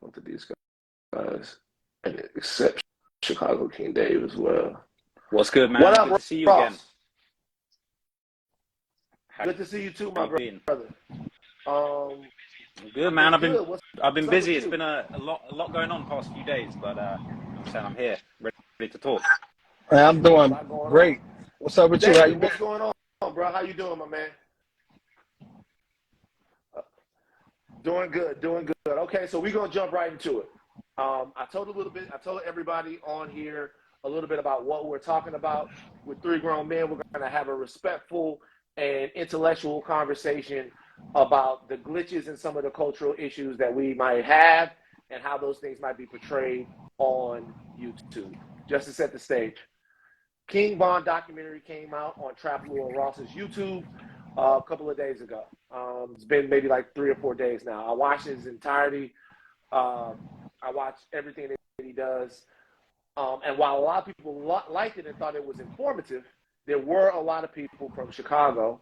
both of these guys, and except Chicago King Dave as well. What's good, man? What up, Good to see you Ross? again. Good to see you too, my brother. Good, man. I've been busy. It's been a lot going on the past few days, but I'm here, ready to talk. Hey, I'm doing great. What's up with you? How you been? What's going on, bro? How you doing, my man? Doing good. Okay, so we're gonna jump right into it. I told everybody on here a little bit about what we're talking about. With three grown men, we're gonna have a respectful and intellectual conversation about the glitches and some of the cultural issues that we might have and how those things might be portrayed on YouTube. Just to set the stage, King Von documentary came out on Trap Lord Ross's YouTube a couple of days ago. It's been maybe like 3 or 4 days now. I watched his entirety. I watched everything that he does. And while a lot of people liked it and thought it was informative, there were a lot of people from Chicago,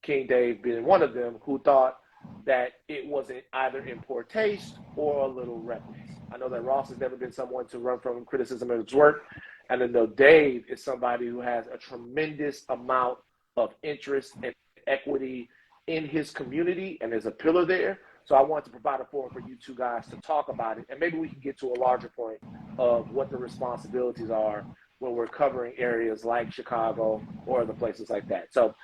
King Dave being one of them, who thought that it wasn't either in poor taste or a little reckless. I know that Ross has never been someone to run from criticism of his work. And I know Dave is somebody who has a tremendous amount of interest and equity in his community and is a pillar there. So I want to provide a forum for you two guys to talk about it. And maybe we can get to a larger point of what the responsibilities are when we're covering areas like Chicago or other places like that. So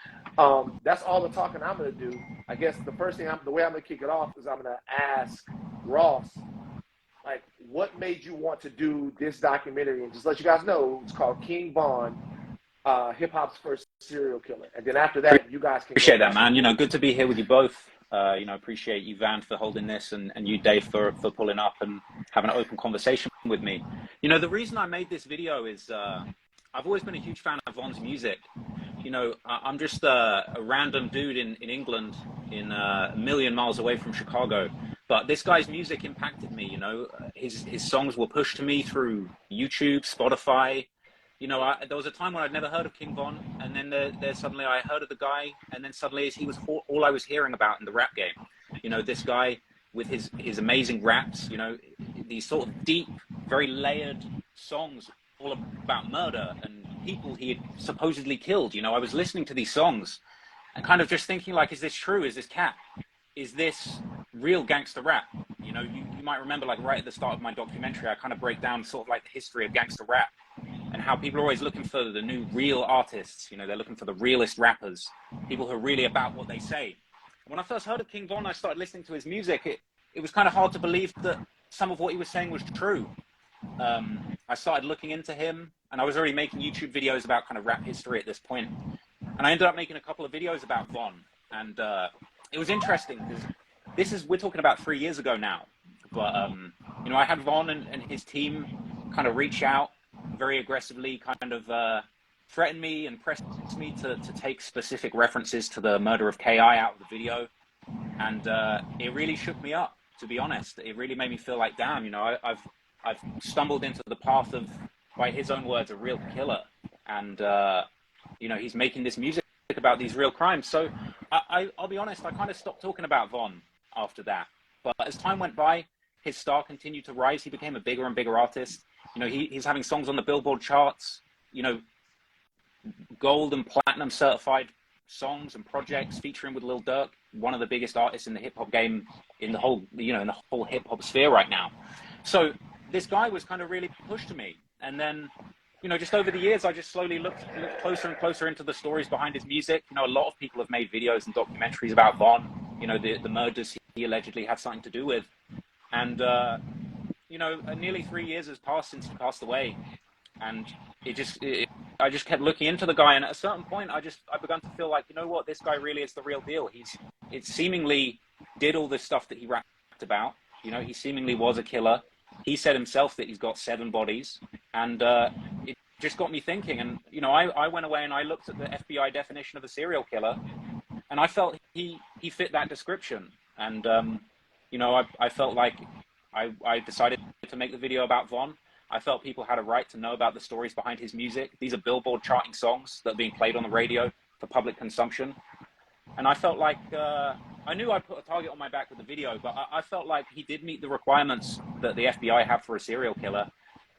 that's all the talking I'm going to do. I guess the way I'm going to kick it off is I'm going to ask Ross, like, what made you want to do this documentary? And just let you guys know, it's called King Von, hip hop's first serial killer. And then after that, you guys can appreciate that, man. Good to be here with you both. Appreciate you, Van, for holding this, and you, Dave, for pulling up and having an open conversation with me. The reason I made this video is I've always been a huge fan of Von's music. I'm just a random dude in England, a million miles away from Chicago. But this guy's music impacted me. His songs were pushed to me through YouTube, Spotify. There was a time when I'd never heard of King Von, and then there suddenly I heard of the guy, and then suddenly he was all I was hearing about in the rap game. This guy with his amazing raps, these sort of deep, very layered songs all about murder and people he had supposedly killed. I was listening to these songs and kind of just thinking, like, is this true? Is this cap? Is this real gangster rap? You might remember, like, right at the start of my documentary, I kind of break down sort of like the history of gangster rap and how people are always looking for the new real artists. They're looking for the realest rappers, people who are really about what they say. When I first heard of King Von, I started listening to his music. It was kind of hard to believe that some of what he was saying was true. I started looking into him, and I was already making YouTube videos about kind of rap history at this point. And I ended up making a couple of videos about Von. And it was interesting because we're talking about 3 years ago now. But, I had Von and his team kind of reach out very aggressively, kind of threatened me and pressed me to take specific references to the murder of K.I. out of the video. And it really shook me up, to be honest. It really made me feel like, damn, I've stumbled into the path of, by his own words, a real killer. And, he's making this music about these real crimes. So I'll be honest, I kind of stopped talking about Von after that. But as time went by, his star continued to rise. He became a bigger and bigger artist. He's having songs on the Billboard charts, gold and platinum certified songs and projects featuring with Lil Durk, one of the biggest artists in the hip hop game, in the whole hip hop sphere right now. So this guy was kind of really pushed to me. And then, just over the years, I just slowly looked closer and closer into the stories behind his music. A lot of people have made videos and documentaries about Von, the murders he allegedly had something to do with. And, nearly 3 years has passed since he passed away. And I just kept looking into the guy. And at a certain point, I began to feel like, what, this guy really is the real deal. It seemingly did all this stuff that he rapped about. He seemingly was a killer. He said himself that he's got 7 bodies. And it just got me thinking. And, I went away and I looked at the FBI definition of a serial killer. And I felt he fit that description. And, I felt like I decided to make the video about Von. I felt people had a right to know about the stories behind his music. These are Billboard charting songs that are being played on the radio for public consumption. And I felt like, I knew I put a target on my back with the video, but I felt like he did meet the requirements that the FBI have for a serial killer.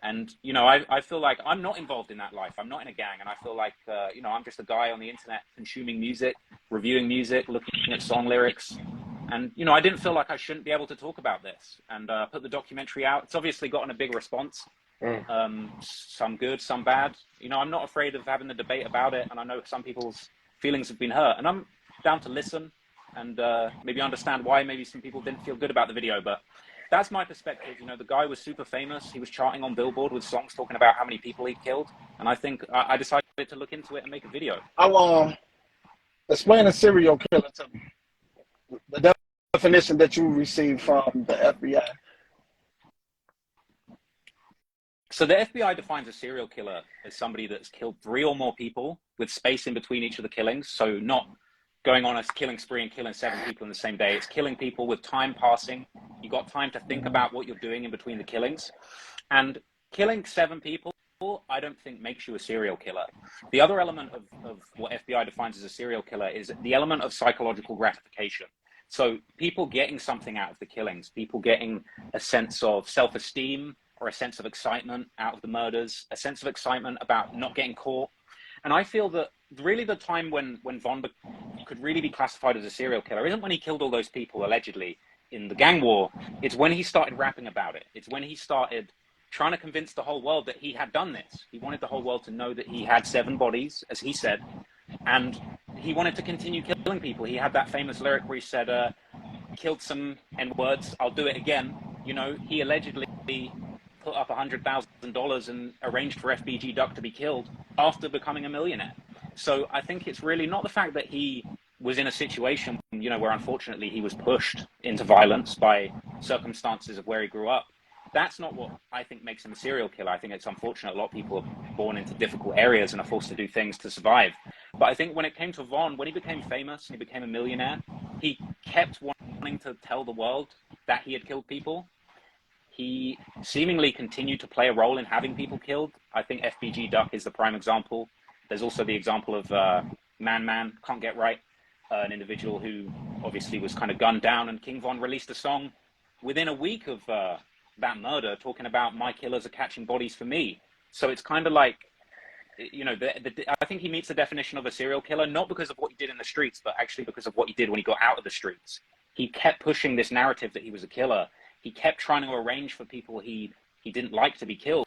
And, you know, I feel like I'm not involved in that life. I'm not in a gang. And I feel like, you know, I'm just a guy on the internet consuming music, reviewing music, looking at song lyrics. And, you know, I didn't feel like I shouldn't be able to talk about this, and put the documentary out. It's obviously gotten a big response. Some good, some bad. You know, I'm not afraid of having the debate about it. And I know some people's feelings have been hurt. And I'm down to listen and maybe understand why maybe some people didn't feel good about the video. But that's my perspective. You know, the guy was super famous. He was charting on Billboard with songs talking about how many people he killed. And I think I decided to look into it and make a video. I'll explain a serial killer to me. The definition that you received from the FBI. So the FBI defines a serial killer as somebody that's killed 3 or more people with space in between each of the killings. So not going on a killing spree and killing 7 people in the same day. It's killing people with time passing. You got time to think about what you're doing in between the killings. And killing 7 people, I don't think makes you a serial killer. The other element of what FBI defines as a serial killer is the element of psychological gratification. So people getting something out of the killings, people getting a sense of self-esteem or a sense of excitement out of the murders, a sense of excitement about not getting caught. And I feel that really the time when Von could really be classified as a serial killer isn't when he killed all those people allegedly in the gang war. It's when he started rapping about it. It's when he started trying to convince the whole world that he had done this. He wanted the whole world to know that he had 7 bodies, as he said, and he wanted to continue killing people. He had that famous lyric where he said, killed some N-words, I'll do it again. You know, he allegedly put up $100,000 and arranged for FBG Duck to be killed after becoming a millionaire. So I think it's really not the fact that he was in a situation, you know, where unfortunately he was pushed into violence by circumstances of where he grew up. That's not what I think makes him a serial killer. I think it's unfortunate a lot of people are born into difficult areas and are forced to do things to survive. But I think when it came to Von, when he became famous and he became a millionaire, he kept wanting to tell the world that he had killed people. He seemingly continued to play a role in having people killed. I think FBG Duck is the prime example. There's also the example of Man Can't Get Right, an individual who obviously was kind of gunned down, and King Von released a song within a week of that murder talking about my killers are catching bodies for me. So it's kind of like, you know, I think he meets the definition of a serial killer, not because of what he did in the streets, but actually because of what he did when he got out of the streets. He kept pushing this narrative that he was a killer. He kept trying to arrange for people he didn't like to be killed.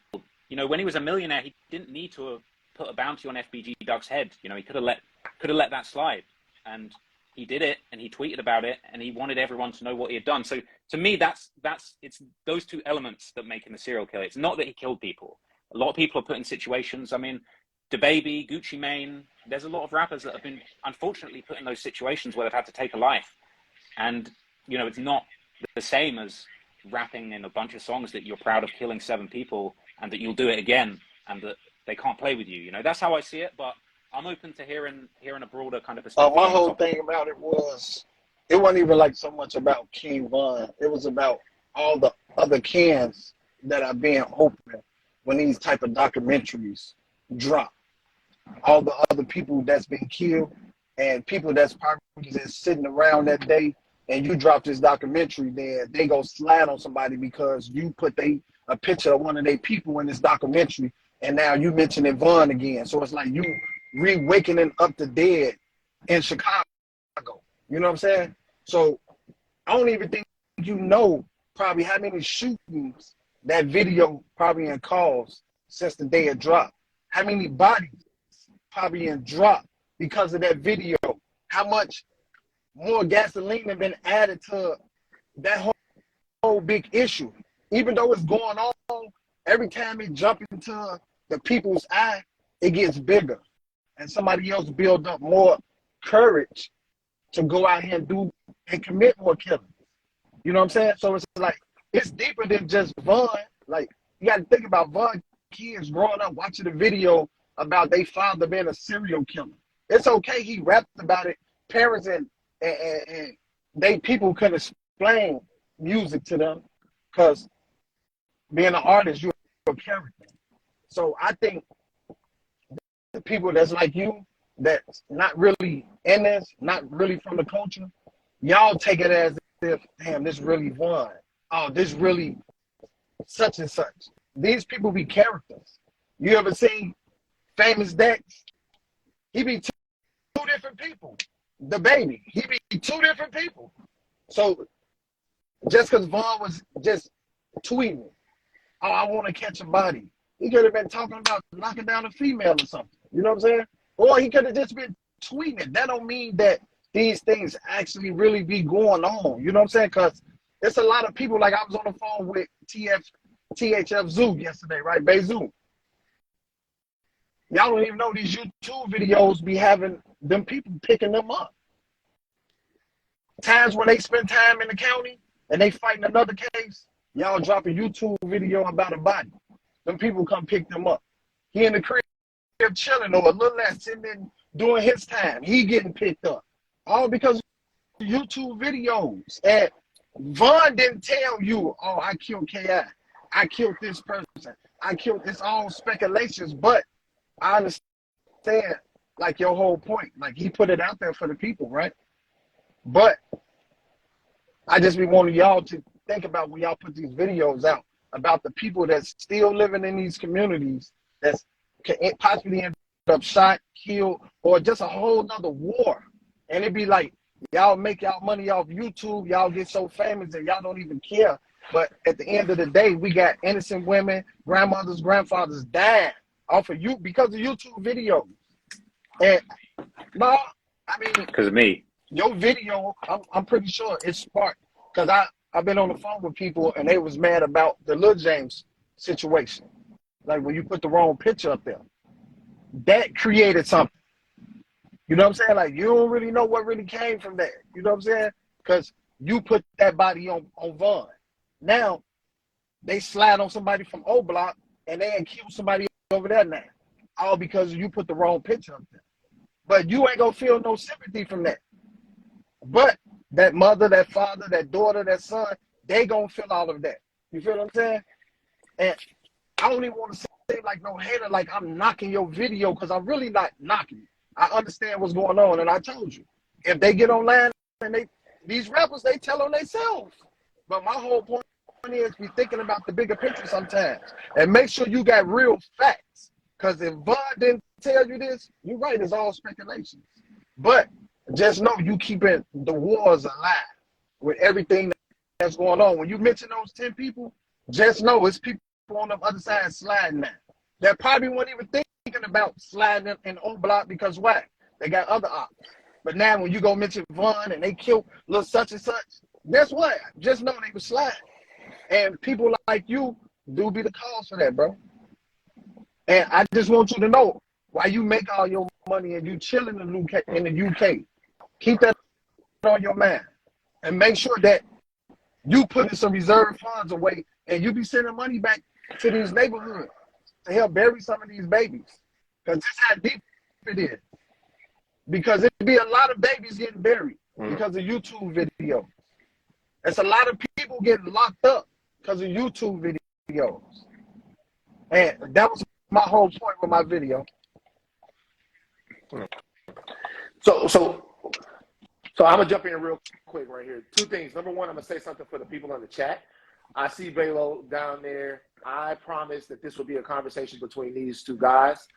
You know, when he was a millionaire, he didn't need to put a bounty on FBG Duck's head. You know, he could have let that slide, and he did it, and he tweeted about it, and he wanted everyone to know what he had done. So to me, it's those 2 elements that make him a serial killer. It's not that he killed people. A lot of people are put in situations. I mean, DaBaby, Gucci Mane, there's a lot of rappers that have been unfortunately put in those situations where they've had to take a life. And, you know, it's not the same as rapping in a bunch of songs that you're proud of killing 7 people and that you'll do it again and that they can't play with you. You know, that's how I see it, but I'm open to hearing a broader kind of perspective. My whole thing about it wasn't even like so much about King Von. It was about all the other cans that are being opened when these type of documentaries drop. All the other people that's been killed and people that's probably just sitting around that day, and you drop this documentary, then they go slide on somebody because you put a picture of one of their people in this documentary, and now you mentioning Von again. So it's like you re-wakening up the dead in Chicago. You know what I'm saying? So I don't even think you know probably how many shootings that video probably in caused since the day it dropped. How many bodies probably in dropped because of that video. How much more gasoline have been added to that whole big issue. Even though it's going on, every time it jumps into the people's eye, it gets bigger. And somebody else build up more courage to go out here and do and commit more killings. You know what I'm saying? So it's like, it's deeper than just Von. Like, you got to think about Von kids growing up watching the video about their father being a serial killer. It's okay, he rapped about it. Parents and they people couldn't explain music to them because being an artist, you're a character. So I think the people that's like you, that's not really in this, not really from the culture, Y'all take it as if, damn, this really Vaughn. Oh, this really such and such. These people be characters. You ever seen Famous Dex? He be two different people. The baby, he be two different people. So just because Vaughn was just tweeting, oh, I want to catch a body, he could have been talking about knocking down a female or something. You know what I'm saying? Or he could have just been tweeting it. That don't mean that these things actually really be going on. You know what I'm saying? Because it's a lot of people. Like I was on the phone with THF Zoo yesterday, right? Bezoo. Y'all don't even know these YouTube videos be having them people picking them up. Times when they spend time in the county and they fighting another case, y'all drop a YouTube video about a body. Them people come pick them up. He in the crib chilling or a little less sitting in doing his time. He getting picked up. All because of YouTube videos. And Vaughn didn't tell you, oh, I killed KI. I killed this person. I killed, it's all speculations, but I understand like your whole point. Like he put it out there for the people, right? But I just be wanting y'all to think about when y'all put these videos out about the people that's still living in these communities that's can possibly end up shot, killed, or just a whole nother war. And it'd be like, y'all make y'all money off YouTube, y'all get so famous that y'all don't even care. But at the end of the day, we got innocent women, grandmothers, grandfathers dying off of you because of YouTube videos. And no, I mean, because of me. Your video, I'm pretty sure it's sparked because I've been on the phone with people and they was mad about the Lil James situation. Like when you put the wrong picture up there, that created something. You know what I'm saying? Like you don't really know what really came from that. You know what I'm saying? Because you put that body on Vaughn. Now they slide on somebody from O Block and they ain't kill somebody over there now. All because you put the wrong picture up there. But you ain't gonna feel no sympathy from that. But that mother, that father, that daughter, that son, they gonna feel all of that. You feel what I'm saying? And I don't even want to say like no hater, like I'm knocking your video because I'm really not knocking you. I understand what's going on, and I told you. If they get online and these rappers, they tell on themselves. But my whole point is be thinking about the bigger picture sometimes. And make sure you got real facts. Because if Bud didn't tell you this, you're right, it's all speculations. But just know you keeping the wars alive with everything that's going on. When you mention those 10 people, just know it's people on the other side sliding now. They probably weren't even thinking about sliding in O Block because why? They got other options. But now when you go mention Vaughn and they killed little such and such, guess what? Just know they were sliding. And people like you do be the cause for that, bro. And I just want you to know why you make all your money and you chilling in the UK. Keep that on your mind. And make sure that you putting some reserve funds away and you be sending money back to these neighborhoods to help bury some of these babies. Because that's how deep it is. Because it be a lot of babies getting buried because of YouTube videos. It's a lot of people getting locked up because of YouTube videos. And that was my whole point with my video. So I'm gonna jump in real quick right here. Two things. Number one, I'm gonna say something for the people in the chat. I see Balo down there. I promise that this will be a conversation between these two guys.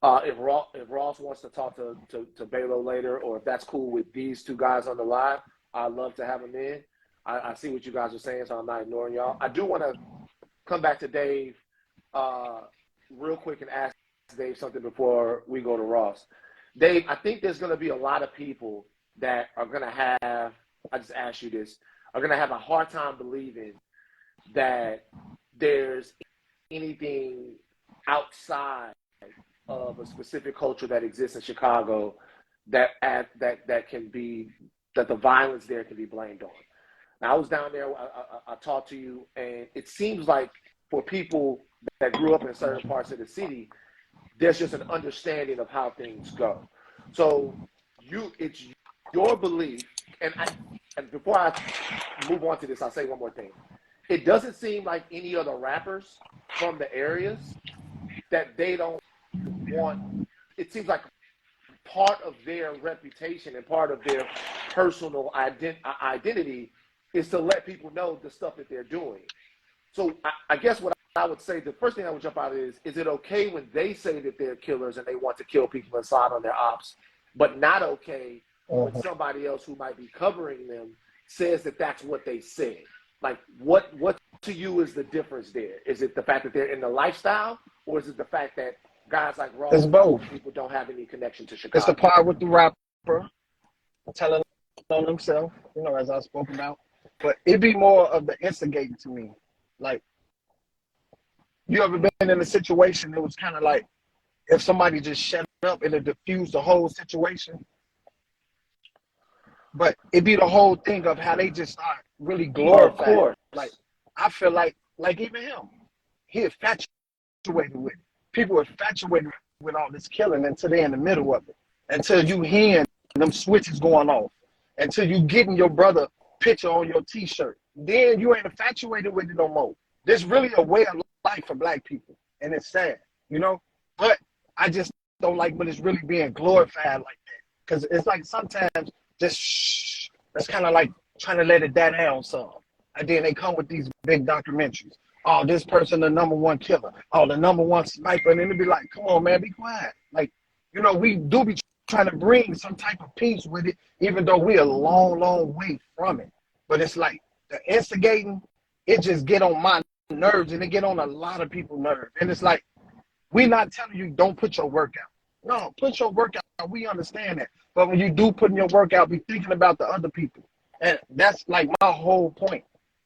If Ross wants to talk to Balo later, or if that's cool with these two guys on the live, I'd love to have them in. I see what you guys are saying, so I'm not ignoring y'all. I do want to come back to Dave real quick and ask Dave something before we go to Ross. Dave, I think there's going to be a lot of people that are going to have, I just asked you this, are going to have a hard time believing that there's anything outside of a specific culture that exists in Chicago that can be, that the violence there can be blamed on. Now, I was down there, I talked to you, and it seems like for people that grew up in certain parts of the city, there's just an understanding of how things go. So it's your belief, and before I move on to this, I'll say one more thing. It doesn't seem like any other rappers from the areas that they don't want. It seems like part of their reputation and part of their personal identity is to let people know the stuff that they're doing. So I guess what I would say, the first thing that would jump out is it okay when they say that they're killers and they want to kill people and slide on their ops, but not okay when somebody else who might be covering them says that that's what they said? Like, what to you is the difference there? Is it the fact that they're in the lifestyle, or is it the fact that guys like Ross It's both. People don't have any connection to Chicago? It's the part with the rapper telling on himself, you know, as I spoke about. But it'd be more of the instigating to me. Like, you ever been in a situation that was kind of like, if somebody just shut up and it diffused the whole situation? But it'd be the whole thing of how they just start really glorifying. Of course. Like, I feel like even him, he infatuated with it. People are infatuated with all this killing until they're in the middle of it. Until you hearing them switches going off. Until you getting your brother picture on your T-shirt. Then you ain't infatuated with it no more. There's really a way of life for black people. And it's sad, you know? But I just don't like when it's really being glorified like that. Because it's like sometimes just shh. That's kind of like trying to let it die down some. And then they come with these big documentaries. Oh, this person, the #1 killer. Oh, the #1 sniper. And then it'd be like, come on, man, be quiet. Like, you know, we do be trying to bring some type of peace with it, even though we're a long, long way from it. But it's like the instigating, it just get on my nerves, and it get on a lot of people's nerves. And it's like, we're not telling you don't put your work out. No, put your work out. We understand that. But when you do put in your work out, be thinking about the other people. And that's like my whole point.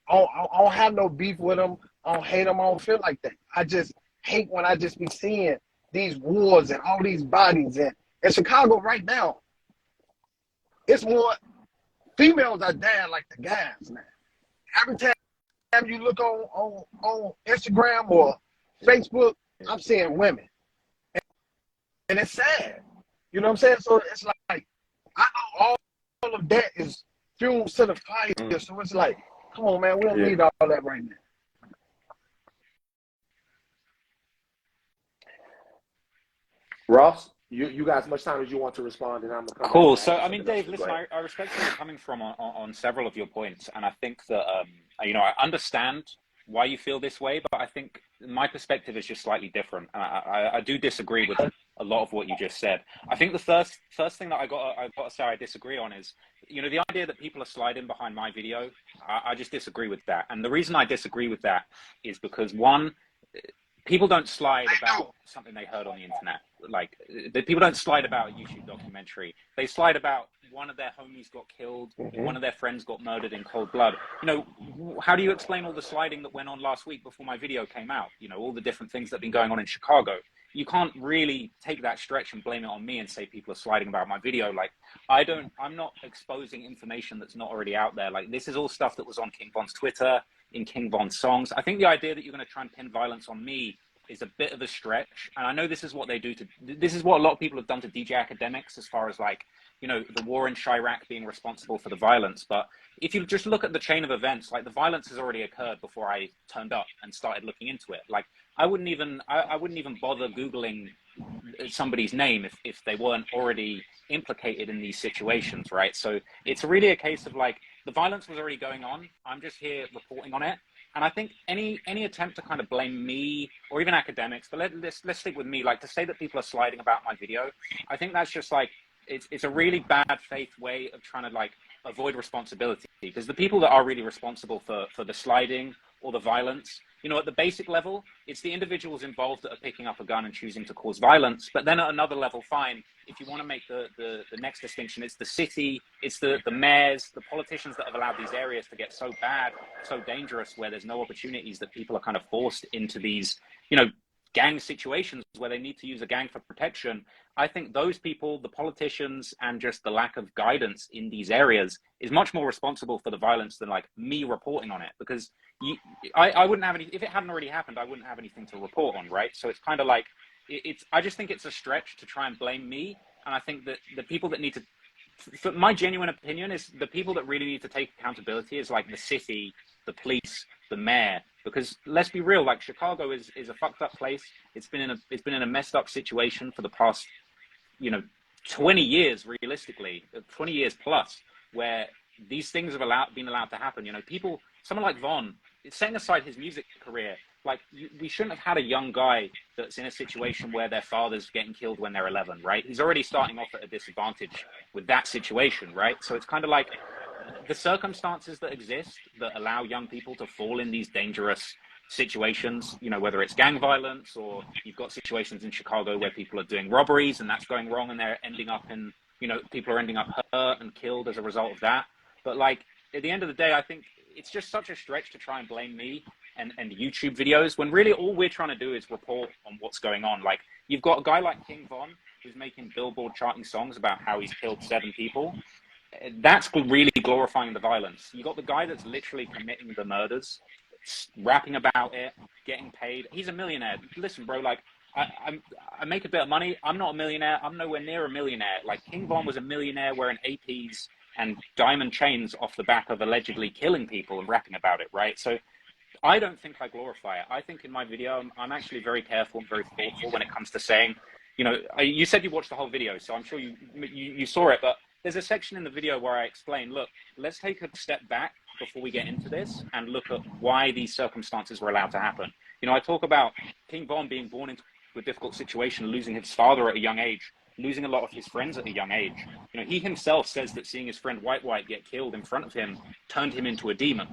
I don't have no beef with them. I don't hate them. I don't feel like that. I just hate when I just be seeing these wars and all these bodies. And in Chicago right now, it's more females are dying like the guys now. Every time you look on Instagram or Facebook, I'm seeing women. And it's sad. You know what I'm saying? So it's like, I know all of that is fuel to the fire. So it's like, come on, man, we don't need all that right now. Ross, you got as much time as you want to respond, and I'm gonna come cool. back. So, I mean, Dave, listen, I respect where you're coming from on several of your points, and I think that you know, I understand why you feel this way, but I think my perspective is just slightly different. I do disagree with a lot of what you just said. I think the first thing that I got to say I disagree on is, you know, the idea that people are sliding behind my video. I just disagree with that, and the reason I disagree with that is because, one, people don't slide about something they heard on the internet. Like, people don't slide about a YouTube documentary. They slide about one of their homies got killed, one of their friends got murdered in cold blood. You know, how do you explain all the sliding that went on last week before my video came out? You know, all the different things that have been going on in Chicago. You can't really take that stretch and blame it on me and say people are sliding about my video. Like, I'm not exposing information that's not already out there. Like, this is all stuff that was on King Von's Twitter, in King Von's songs. I think the idea that you're going to try and pin violence on me is a bit of a stretch. And I know this is what they do this is what a lot of people have done to DJ Akademiks, as far as, like, you know, the war in Chirac being responsible for the violence. But if you just look at the chain of events, like, the violence has already occurred before I turned up and started looking into it. Like, I wouldn't even bother Googling somebody's name if they weren't already implicated in these situations, right? So it's really a case of, like, the violence was already going on. I'm just here reporting on it. And I think any attempt to kind of blame me or even Akademiks, but let's stick with me, like, to say that people are sliding about my video, I think that's just, like, it's a really bad faith way of trying to, like, avoid responsibility, because the people that are really responsible for the sliding or the violence, you know, at the basic level, it's the individuals involved that are picking up a gun and choosing to cause violence. But then at another level, fine, if you want to make the next distinction, it's the city, it's the mayors, the politicians that have allowed these areas to get so bad, so dangerous, where there's no opportunities, that people are kind of forced into these, you know, gang situations where they need to use a gang for protection. I think those people, the politicians, and just the lack of guidance in these areas is much more responsible for the violence than, like, me reporting on it, because I wouldn't have any, if it hadn't already happened, I wouldn't have anything to report on, right? So it's kind of like, I just think it's a stretch to try and blame me. And I think that the people that need to, for my genuine opinion, is the people that really need to take accountability is, like, the city, the police, the mayor. Because let's be real, like, Chicago is a fucked up place. It's been in a messed up situation for the past, you know, 20 years, realistically, 20 years plus. where these things have been allowed to happen. You know, people, someone like Von, setting aside his music career, like we shouldn't have had a young guy that's in a situation where their father's getting killed when they're 11, right? He's already starting off at a disadvantage with that situation, right? So it's kind of like the circumstances that exist that allow young people to fall in these dangerous situations, you know, whether it's gang violence or you've got situations in Chicago where people are doing robberies and that's going wrong and they're ending up in, you know, people are ending up hurt and killed as a result of that. But like at the end of the day, I think it's just such a stretch to try and blame me and YouTube videos when really all we're trying to do is report on what's going on. Like you've got a guy like King Von who's making Billboard charting songs about how he's killed 7 people. That's really glorifying the violence. You got the guy that's literally committing the murders, rapping about it, getting paid. He's a millionaire. Listen, bro, like I make a bit of money. I'm not a millionaire. I'm nowhere near a millionaire. Like King Von was a millionaire wearing APs and diamond chains off the back of allegedly killing people and rapping about it, right? So I don't think I glorify it. I think in my video, I'm actually very careful and very thoughtful when it comes to saying, you know, you said you watched the whole video, so I'm sure you saw it, but there's a section in the video where I explain, look, let's take a step back before we get into this and look at why these circumstances were allowed to happen. You know, I talk about King Von being born into a difficult situation, losing his father at a young age, losing a lot of his friends at a young age. You know, he himself says that seeing his friend White get killed in front of him turned him into a demon.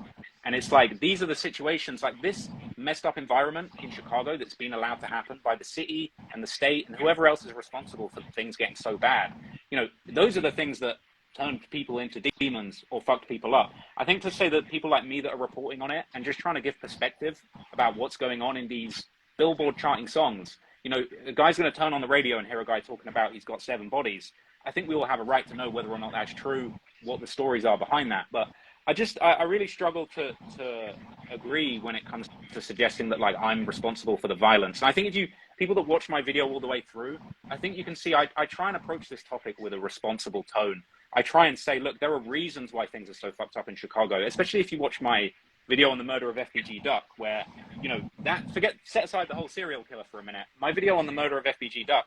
And it's like, these are the situations, like this messed up environment in Chicago that's been allowed to happen by the city and the state and whoever else is responsible for things getting so bad. You know, those are the things that turned people into demons or fucked people up. I think to say that people like me that are reporting on it and just trying to give perspective about what's going on in these Billboard charting songs, you know, a guy's going to turn on the radio and hear a guy talking about he's got 7 bodies. I think we all have a right to know whether or not that's true, what the stories are behind that. But I really struggle to agree when it comes to suggesting that like I'm responsible for the violence. And I think people that watch my video all the way through, I think you can see I try and approach this topic with a responsible tone. I try and say, look, there are reasons why things are so fucked up in Chicago, especially if you watch my video on the murder of FBG Duck, where, you know, set aside the whole serial killer for a minute. My video on the murder of FBG Duck,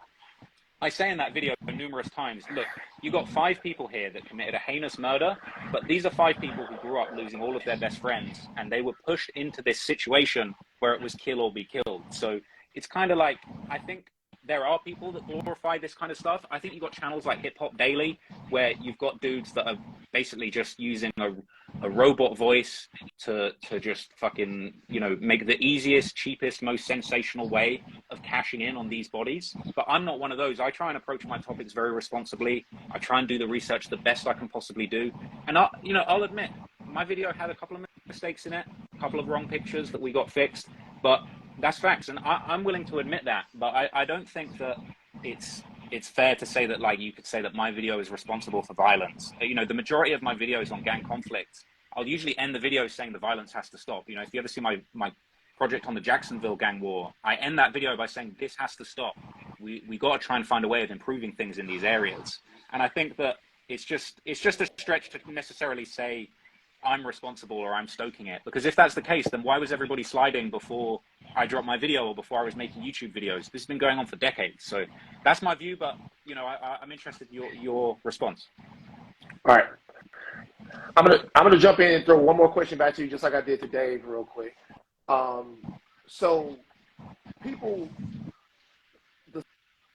I say in that video numerous times, look, you got 5 people here that committed a heinous murder, but these are 5 people who grew up losing all of their best friends, and they were pushed into this situation where it was kill or be killed. So it's kind of like, I think there are people that glorify this kind of stuff. I think you've got channels like Hip Hop Daily, where you've got dudes that are basically just using a robot voice to just fucking, you know, make the easiest, cheapest, most sensational way of cashing in on these bodies. But I'm not one of those. I try and approach my topics very responsibly. I try and do the research the best I can possibly do. And I'll admit, my video had a couple of mistakes in it, a couple of wrong pictures that we got fixed, but that's facts. And I'm willing to admit that, but I don't think that it's fair to say that, like, you could say that my video is responsible for violence. You know, the majority of my videos on gang conflict, I'll usually end the video saying the violence has to stop. You know, if you ever see my project on the Jacksonville gang war, I end that video by saying this has to stop. We got to try and find a way of improving things in these areas. And I think that it's just a stretch to necessarily say I'm responsible or I'm stoking it, because if that's the case, then why was everybody sliding before I dropped my video or before I was making YouTube videos? This has been going on for decades. So that's my view, but you know, I'm interested in your response. All right, I'm gonna jump in and throw one more question back to you, just like I did to Dave, real quick. So the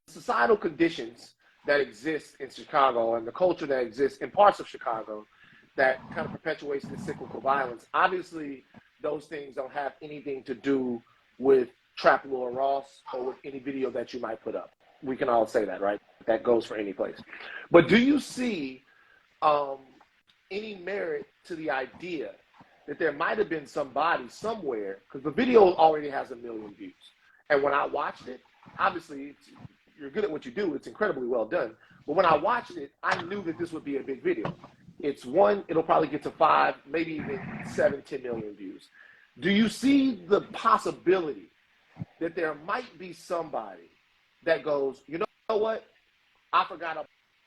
societal conditions that exist in Chicago and the culture that exists in parts of Chicago that kind of perpetuates this cyclical violence, obviously those things don't have anything to do with Trap Lord Ross or with any video that you might put up. We can all say that, right? That goes for any place. But do you see any merit to the idea that there might have been somebody somewhere, because the video already has 1 million views. And when I watched it, obviously you're good at what you do. It's incredibly well done. But when I watched it, I knew that this would be a big video. It'll probably get to 5, maybe even 7, 10 million views. Do you see the possibility that there might be somebody that goes, you know what? I forgot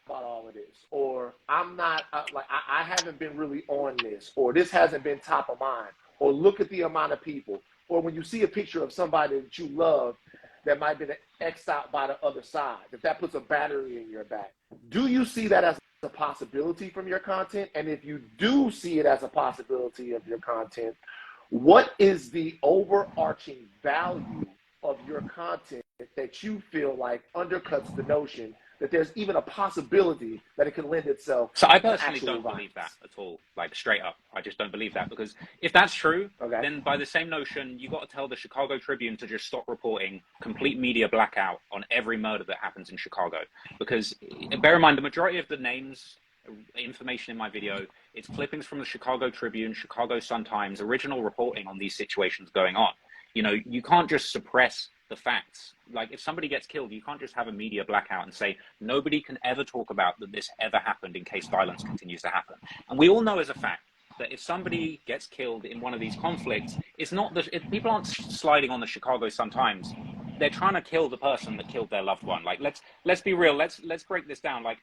about all of this, or I haven't been really on this, or this hasn't been top of mind, or look at the amount of people, or when you see a picture of somebody that you love that might have been X'd out by the other side, that puts a battery in your back. Do you see that as a possibility from your content? And if you do see it as a possibility of your content, what is the overarching value of your content that you feel like undercuts the notion that there's even a possibility that it can lend itself So I to personally actual don't violence? believe that at all, like straight up. I just don't believe that, because if that's true, Okay. then by the same notion, you got to tell the Chicago Tribune to just stop reporting complete media blackout on every murder that happens in Chicago. Because bear in mind, the majority of the names, information in my video, it's clippings from the Chicago Tribune, Chicago Sun-Times, original reporting on these situations going on. You know, you can't just suppress the facts. Like, if somebody gets killed, you can't just have a media blackout and say nobody can ever talk about that this ever happened in case violence continues to happen. And we all know as a fact that if somebody gets killed in one of these conflicts, it's not that people aren't sliding on the Chicago Sun-Times. They're trying to kill the person that killed their loved one. Like, let's be real. Let's break this down. Like,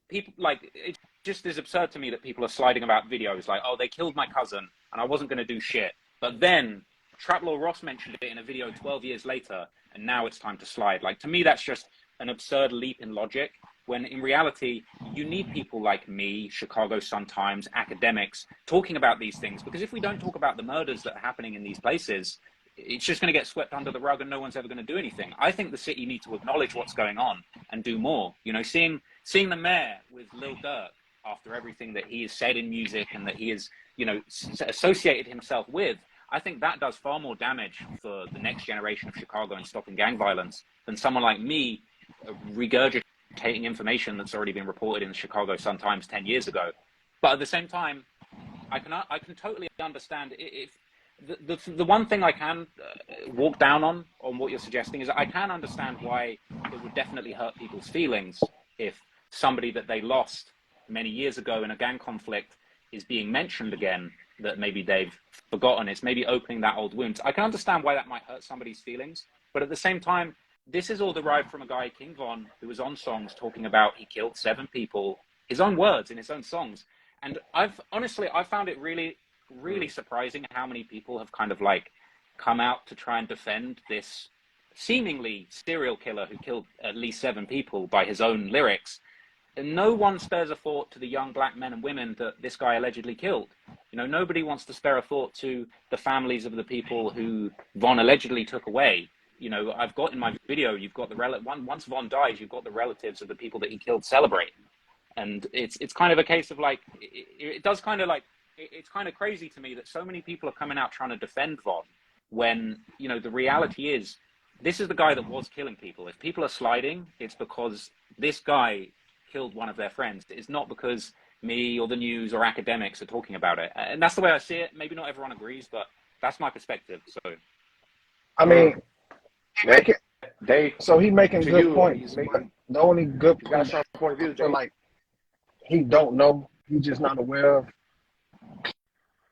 people, like, it just is absurd to me that people are sliding about videos like, oh, they killed my cousin and I wasn't going to do shit. But then Traplaw Ross mentioned it in a video 12 years later, and now it's time to slide. Like, to me, that's just an absurd leap in logic, when in reality, you need people like me, Chicago Sun-Times, Akademiks, talking about these things. Because if we don't talk about the murders that are happening in these places, it's just going to get swept under the rug and no one's ever going to do anything. I think the city needs to acknowledge what's going on and do more. You know, seeing the mayor with Lil Durk after everything that he has said in music and that he has, you know, associated himself with, I think that does far more damage for the next generation of Chicago and stopping gang violence than someone like me regurgitating information that's already been reported in the Chicago Sun-Times 10 years ago. But at the same time, I can totally understand if the one thing I can walk down on what you're suggesting is that I can understand why it would definitely hurt people's feelings if somebody that they lost many years ago in a gang conflict is being mentioned again, that maybe they've forgotten. It's maybe opening that old wound. I can understand why that might hurt somebody's feelings, but at the same time, this is all derived from a guy, King Von, who was on songs talking about he killed 7 people, his own words in his own songs. And I found it really, really surprising how many people have kind of like come out to try and defend this seemingly serial killer who killed at least 7 people by his own lyrics. And no one spares a thought to the young black men and women that this guy allegedly killed. You know, nobody wants to spare a thought to the families of the people who Von allegedly took away. You know, I've got in my video, you've got once Von dies, you've got the relatives of the people that he killed celebrating. And it's kind of a case of like, it does kind of like, it's kind of crazy to me that so many people are coming out trying to defend Von when, you know, the reality is this is the guy that was killing people. If people are sliding, it's because this guy killed one of their friends. It's not because me or the news or Akademiks are talking about it. And that's the way I see it. Maybe not everyone agrees, but that's my perspective. So, I mean, Dave, he making good points. He's making, the only good you got a point, strong point of view, I feel Dave. like he don't know. He's just not aware of.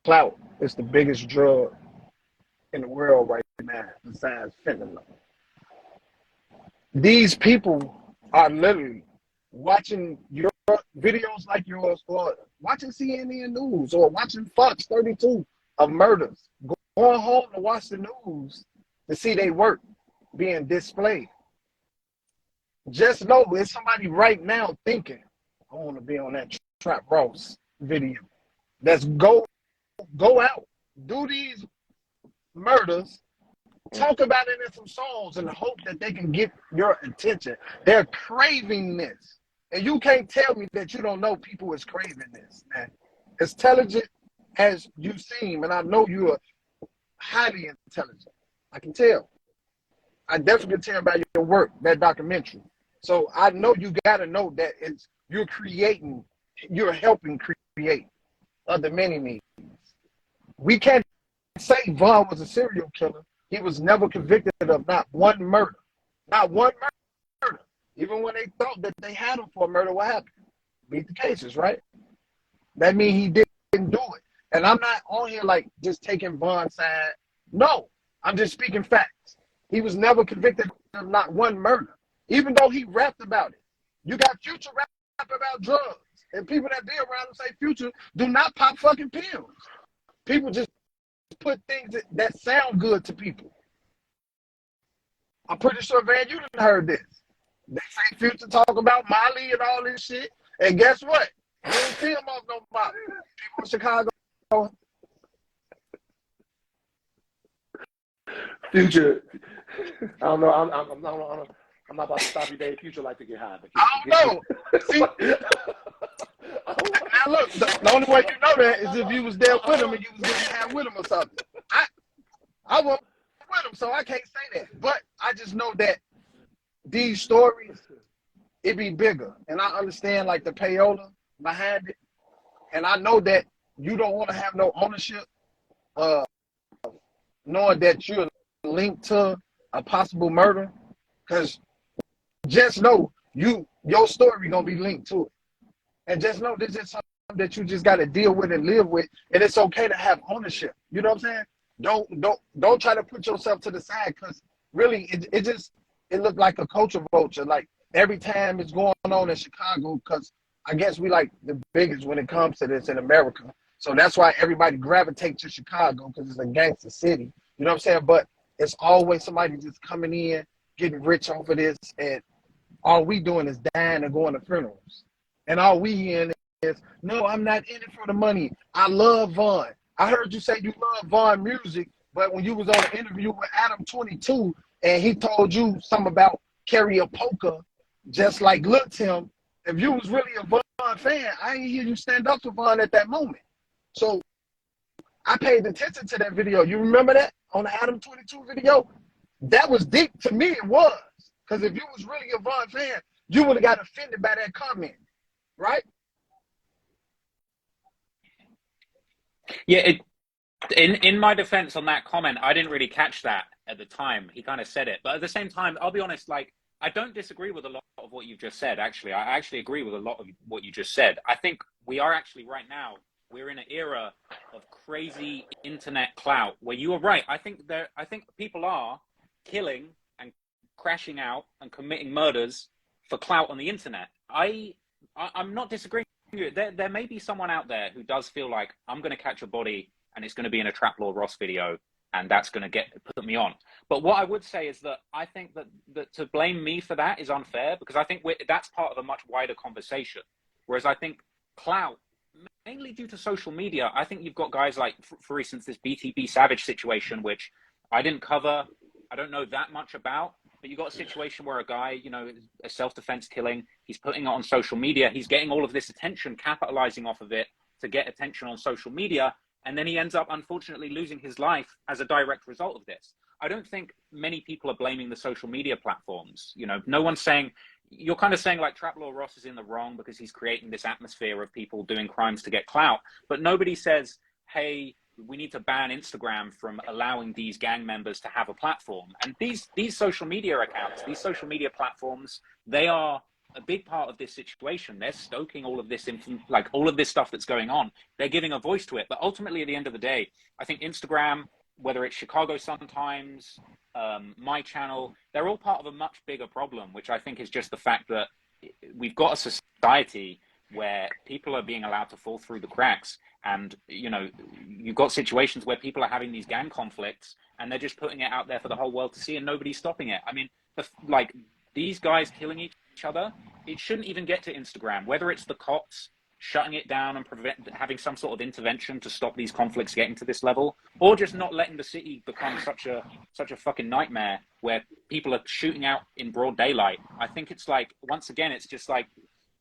Clout is the biggest drug in the world right now, besides fentanyl. These people are literally watching your videos like yours, or watching CNN News, or watching Fox 32 of murders, going home to watch the news to see their work being displayed. Just know there's somebody right now thinking, I want to be on that Trap Ross video. Let's go out, do these murders, talk about it in some songs, and hope that they can get your attention. They're craving this. And you can't tell me that you don't know people is craving this, man. As intelligent as you seem, and I know you are highly intelligent. I can tell. I definitely can tell by your work, that documentary. So I know you got to know that you're helping create other many needs. We can't say Von was a serial killer. He was never convicted of not one murder. Not one murder. Even when they thought that they had him for a murder, what happened? Beat the cases, right? That means he didn't do it. And I'm not on here like just taking Von's side. No, I'm just speaking facts. He was never convicted of not one murder, even though he rapped about it. You got Future rap about drugs. And people that be around and say, Future, do not pop fucking pills. People just put things that sound good to people. I'm pretty sure, Van, you done heard this. They say Future talk about Molly and all this shit. And guess what? You don't see him off no mop. People in Chicago. Future, I don't know. I'm not about to stop you, Dave. Future like to get high. But I don't know. See, now look, the only way you know that is if you was there with him and you was getting high with him or something. I wasn't with him, so I can't say that. But I just know that these stories, it be bigger. And I understand like the payola behind it. And I know that you don't want to have no ownership, knowing that you're linked to a possible murder. Because just know your story gonna be linked to it. And just know this is something that you just gotta deal with and live with. And it's okay to have ownership. You know what I'm saying? Don't try to put yourself to the side, because really it looked like a culture vulture. Like every time it's going on in Chicago, because I guess we like the biggest when it comes to this in America. So that's why everybody gravitates to Chicago, because it's a gangster city. You know what I'm saying? But it's always somebody just coming in, getting rich off of this, and all we doing is dying and going to funerals. And all we hearing is, no, I'm not in it for the money. I love Vaughn. I heard you say you love Vaughn music, but when you was on an interview with Adam 22 and he told you something about carry a poker, just like Lil Tim, if you was really a Vaughn fan, I didn't hear you stand up to Vaughn at that moment. So I paid attention to that video. You remember that on the Adam 22 video? That was deep to me. It was, because if you was really a Vaughn fan, you would have got offended by that comment, right? Yeah, in my defense on that comment, I didn't really catch that at the time. He kind of said it, but at the same time, I'll be honest, like, I don't disagree with a lot of what you've just said. Actually, I actually agree with a lot of what you just said. I think we are actually right now, we're in an era of crazy internet clout where you are right. I think people are killing and crashing out and committing murders for clout on the internet. I'm not disagreeing with you. There may be someone out there who does feel like, I'm going to catch a body and it's going to be in a Trap Lord Ross video, and that's going to put me on. But what I would say is that I think that to blame me for that is unfair, because I think that's part of a much wider conversation. Whereas I think clout, mainly due to social media, I think you've got guys like, for instance, this BTB Savage situation, which I didn't cover. I don't know that much about, but you got a situation where a guy, a self-defense killing, he's putting it on social media. He's getting all of this attention, capitalizing off of it to get attention on social media. And then he ends up, unfortunately, losing his life as a direct result of this. I don't think many people are blaming the social media platforms. No one's saying, you're kind of saying like Trap Lord Ross is in the wrong because he's creating this atmosphere of people doing crimes to get clout. But nobody says, hey, we need to ban Instagram from allowing these gang members to have a platform. And these social media accounts, these social media platforms, they are a big part of this situation. They're stoking all of this, like all of this stuff that's going on. They're giving a voice to it. But ultimately, at the end of the day, I think Instagram, whether it's Chicago Sun-Times, my channel, they're all part of a much bigger problem, which I think is just the fact that we've got a society where people are being allowed to fall through the cracks. And, you've got situations where people are having these gang conflicts and they're just putting it out there for the whole world to see and nobody's stopping it. I mean, these guys killing each other, it shouldn't even get to Instagram, whether it's the cops shutting it down and having some sort of intervention to stop these conflicts getting to this level, or just not letting the city become such a fucking nightmare where people are shooting out in broad daylight. I think it's like, once again, it's just like,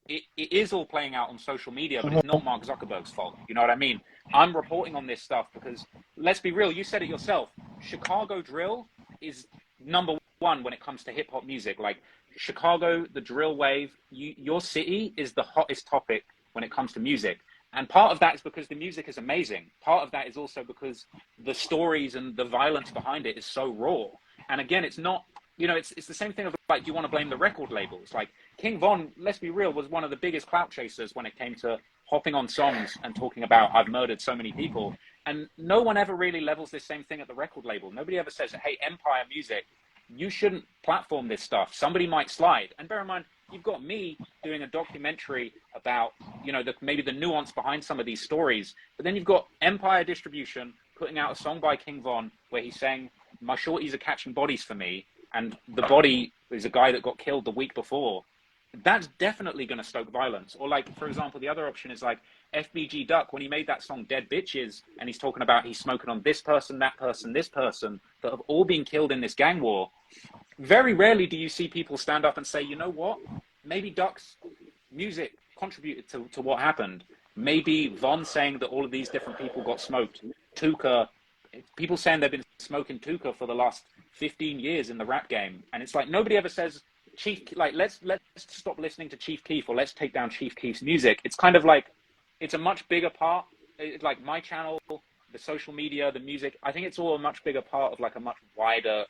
it is all playing out on social media, but it's not Mark Zuckerberg's fault. You know what I mean? I'm reporting on this stuff because, let's be real, you said it yourself, Chicago drill is number one when it comes to hip hop music. Like Chicago, the drill wave, your city is the hottest topic when it comes to music. And part of that is because the music is amazing. Part of that is also because the stories and the violence behind it is so raw. And again, it's not, it's the same thing of like, do you want to blame the record labels? Like King Von, let's be real, was one of the biggest clout chasers when it came to hopping on songs and talking about, I've murdered so many people. And no one ever really levels this same thing at the record label. Nobody ever says, hey, Empire Music, you shouldn't platform this stuff. Somebody might slide. And bear in mind, you've got me doing a documentary about, maybe the nuance behind some of these stories. But then you've got Empire Distribution putting out a song by King Von where he's saying, my shorties are catching bodies for me. And the body is a guy that got killed the week before. that's definitely going to stoke violence. Or like, for example, the other option is like FBG Duck, when he made that song Dead Bitches, and he's talking about he's smoking on this person, that person, this person, that have all been killed in this gang war. Very rarely do you see people stand up and say, you know what, maybe Duck's music contributed to what happened. Maybe Von saying that all of these different people got smoked. Tuka, people saying they've been smoking Tuka for the last 15 years in the rap game. And it's like, nobody ever says, Chief, like, let's stop listening to Chief Keef, or let's take down Chief Keef's music. It's kind of like, it's a much bigger part. It's like my channel, the social media, the music. I think it's all a much bigger part of like a much wider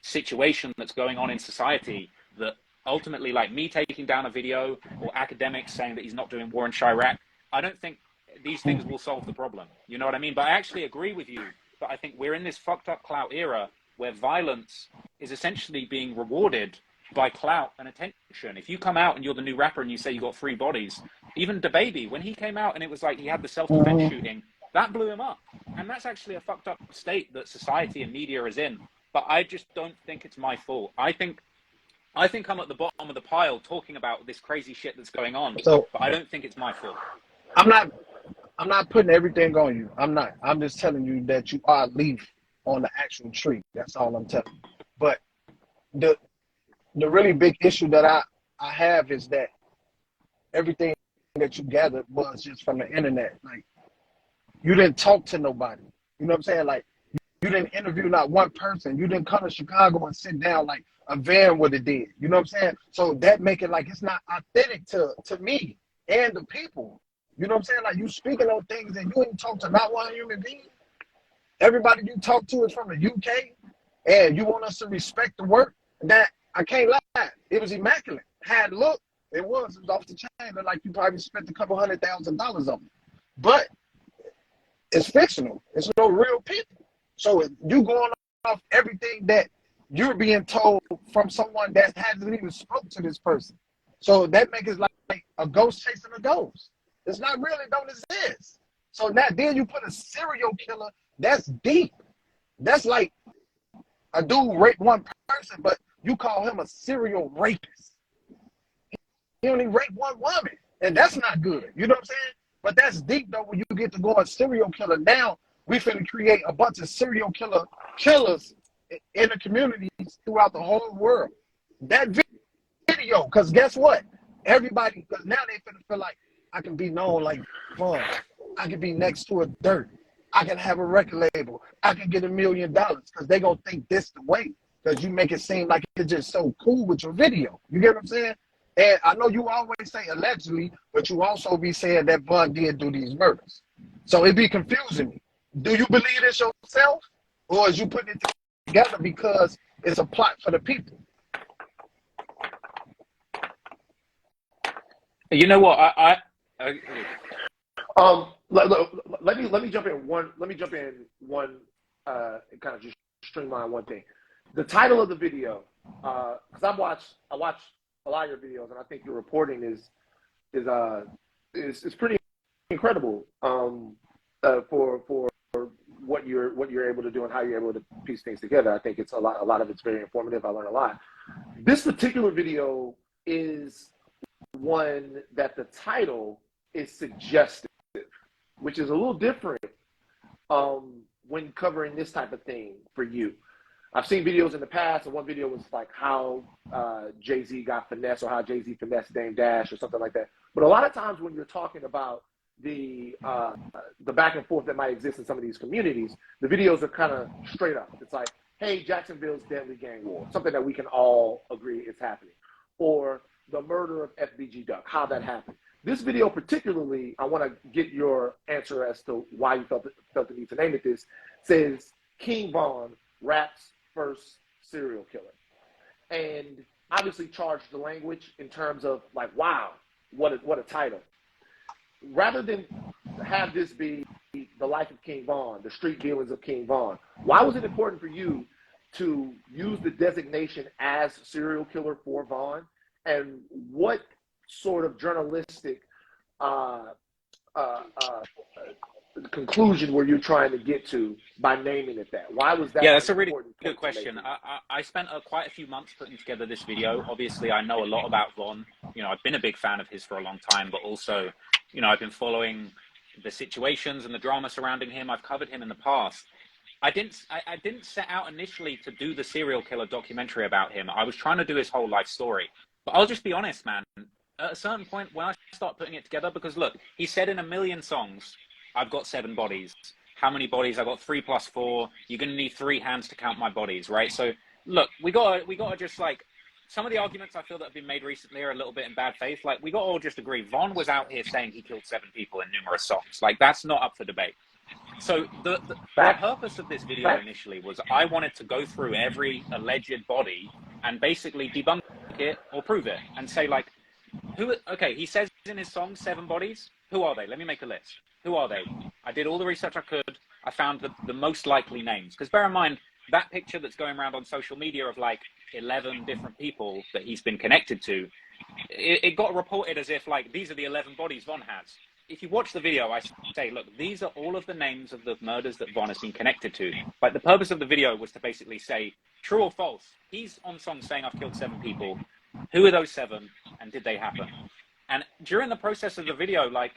situation that's going on in society, that ultimately, like me taking down a video or Akademiks saying that he's not doing war in Chirac, I don't think these things will solve the problem. You know what I mean? But I actually agree with you. But I think we're in this fucked up clout era where violence is essentially being rewarded by clout and attention. If you come out and you're the new rapper and you say you got 3 bodies, even DaBaby, when he came out and it was like he had the self-defense shooting, that blew him up. And that's actually a fucked up state that society and media is in. But I just don't think it's my fault. I think I'm at the bottom of the pile talking about this crazy shit that's going on, So but I don't think it's my fault. I'm not putting everything on you. I'm not. I'm just telling you that you are a leaf on the actual tree. That's all I'm telling you. But the really big issue that I have is that everything that you gathered was just from the internet. Like, you didn't talk to nobody. You know what I'm saying? Like, you didn't interview not one person. You didn't come to Chicago and sit down like a van would have did. You know what I'm saying? So that make it like it's not authentic to me and the people. You know what I'm saying? Like, you speaking on things and you ain't talk to not one human being. Everybody you talk to is from the UK, and you want us to respect the work. That I can't lie, it was immaculate. Had look, it was off the chain. But like, you probably spent a couple $100,000 on it, but it's fictional. It's no real people. So you going off everything that you're being told from someone that hasn't even spoke to this person. So that makes it like a ghost chasing a ghost. It's not really, don't exist. So now then you put a serial killer, that's deep. That's like a dude raped one person, but you call him a serial rapist. He only raped one woman, and that's not good. You know what I'm saying? But that's deep though when you get to go a serial killer. Now we finna create a bunch of serial killers in the communities throughout the whole world. That video, because guess what? Everybody, because now they finna feel like I can be known like fun. I can be next to a dirt. I can have a record label. I can get $1 million because they gonna think this the way. Because you make it seem like it's just so cool with your video. You get what I'm saying? And I know you always say allegedly, but you also be saying that Bun did do these murders. So it be confusing me. Do you believe this yourself? Or is you putting it together because it's a plot for the people? You know what? Let me jump in one. Let me jump in one. And kind of just streamline one thing. The title of the video, because I watch a lot of your videos, and I think your reporting is pretty incredible for what you're able to do and how you're able to piece things together. I think it's a lot of it's very informative. I learned a lot. This particular video is one that the title is suggestive, which is a little different when covering this type of thing for you. I've seen videos in the past, and one video was like how Jay-Z got finessed, or how Jay-Z finessed Dame Dash, or something like that. But a lot of times when you're talking about the back and forth that might exist in some of these communities, the videos are kind of straight up. It's like, hey, Jacksonville's deadly gang war, something that we can all agree is happening. Or the murder of FBG Duck, how that happened. This video particularly, I want to get your answer as to why you felt the need to name it this, says King Von rap's first serial killer. And obviously charged the language in terms of like, wow, what a title. Rather than have this be the life of King Von, the street dealings of King Von, why was it important for you to use the designation as serial killer for Von? And what sort of journalistic conclusion were you trying to get to by naming it that? Why was that? Yeah, that's a really good question. I spent quite a few months putting together this video. Obviously, I know a lot about Von. you know, I've been a big fan of his for a long time, but also, you know, I've been following the situations and the drama surrounding him. I've covered him in the past. I didn't set out initially to do the serial killer documentary about him. I was trying to do his whole life story. But I'll just be honest, man. At a certain point, when I start putting it together, because look, he said in a million songs, I've got 7 bodies. How many bodies? I got 3 plus 4. You're going to need 3 hands to count my bodies, right? So look, we gotta just like, some of the arguments I feel that have been made recently are a little bit in bad faith. Like, we got to all just agree, Von was out here saying he killed 7 people in numerous songs. Like, that's not up for debate. So the purpose of this video initially was I wanted to go through every alleged body and basically debunk it or prove it and say, like, okay, he says in his song 7 bodies. Who are they? Let me make a list. Who are they? I did all the research I could. I found the most likely names. Because bear in mind, that picture that's going around on social media of like 11 different people that he's been connected to, it got reported as if like, these are the 11 bodies Von has. If you watch the video, I say, look, these are all of the names of the murders that Von has been connected to. Like, the purpose of the video was to basically say, true or false, he's on song saying I've killed 7 people. Who are those 7 and did they happen? And during the process of the video, like,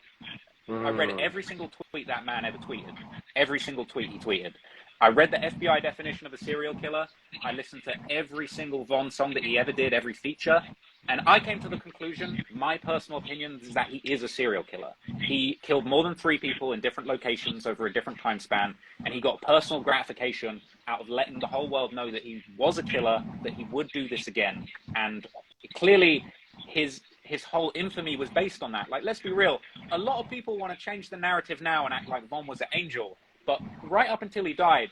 I read every single tweet that man ever tweeted. Every single tweet he tweeted. I read the FBI definition of a serial killer. I listened to every single Von song that he ever did, every feature. And I came to the conclusion, my personal opinion is that he is a serial killer. He killed more than 3 people in different locations over a different time span. And he got personal gratification out of letting the whole world know that he was a killer, that he would do this again. And clearly his whole infamy was based on that. Like, let's be real. A lot of people want to change the narrative now and act like Von was an angel. But right up until he died,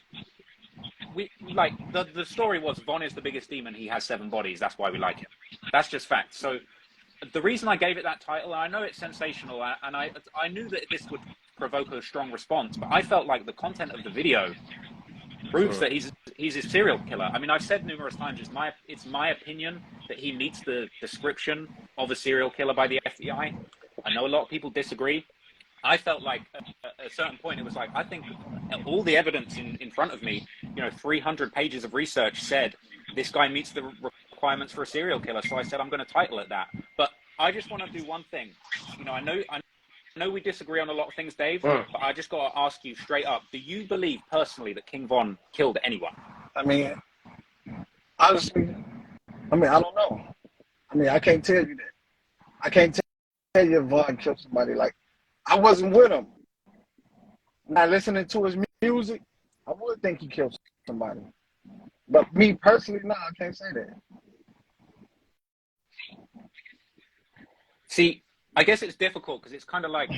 the story was Von is the biggest demon. He has 7 bodies. That's why we like him. That's just fact. So the reason I gave it that title, I know it's sensational, and I knew that this would provoke a strong response, but I felt like the content of the video proves that he's a serial killer. I mean, I've said numerous times, it's my opinion that he meets the description of a serial killer by the FBI. I know a lot of people disagree. I felt like at a certain point, it was like, I think all the evidence in front of me, you know, 300 pages of research said this guy meets the requirements for a serial killer. So I said, I'm going to title it that. But I just want to do one thing. You know, I know we disagree on a lot of things, Dave, but I just got to ask you straight up. Do you believe personally that King Von killed anyone? I mean, honestly, I don't know. I mean, I can't tell you that. I can't tell you if Von killed somebody. Like, I wasn't with him. Not listening to his music, I would think he killed somebody. But me personally, no, I can't say that. See, I guess it's difficult because it's kind of like.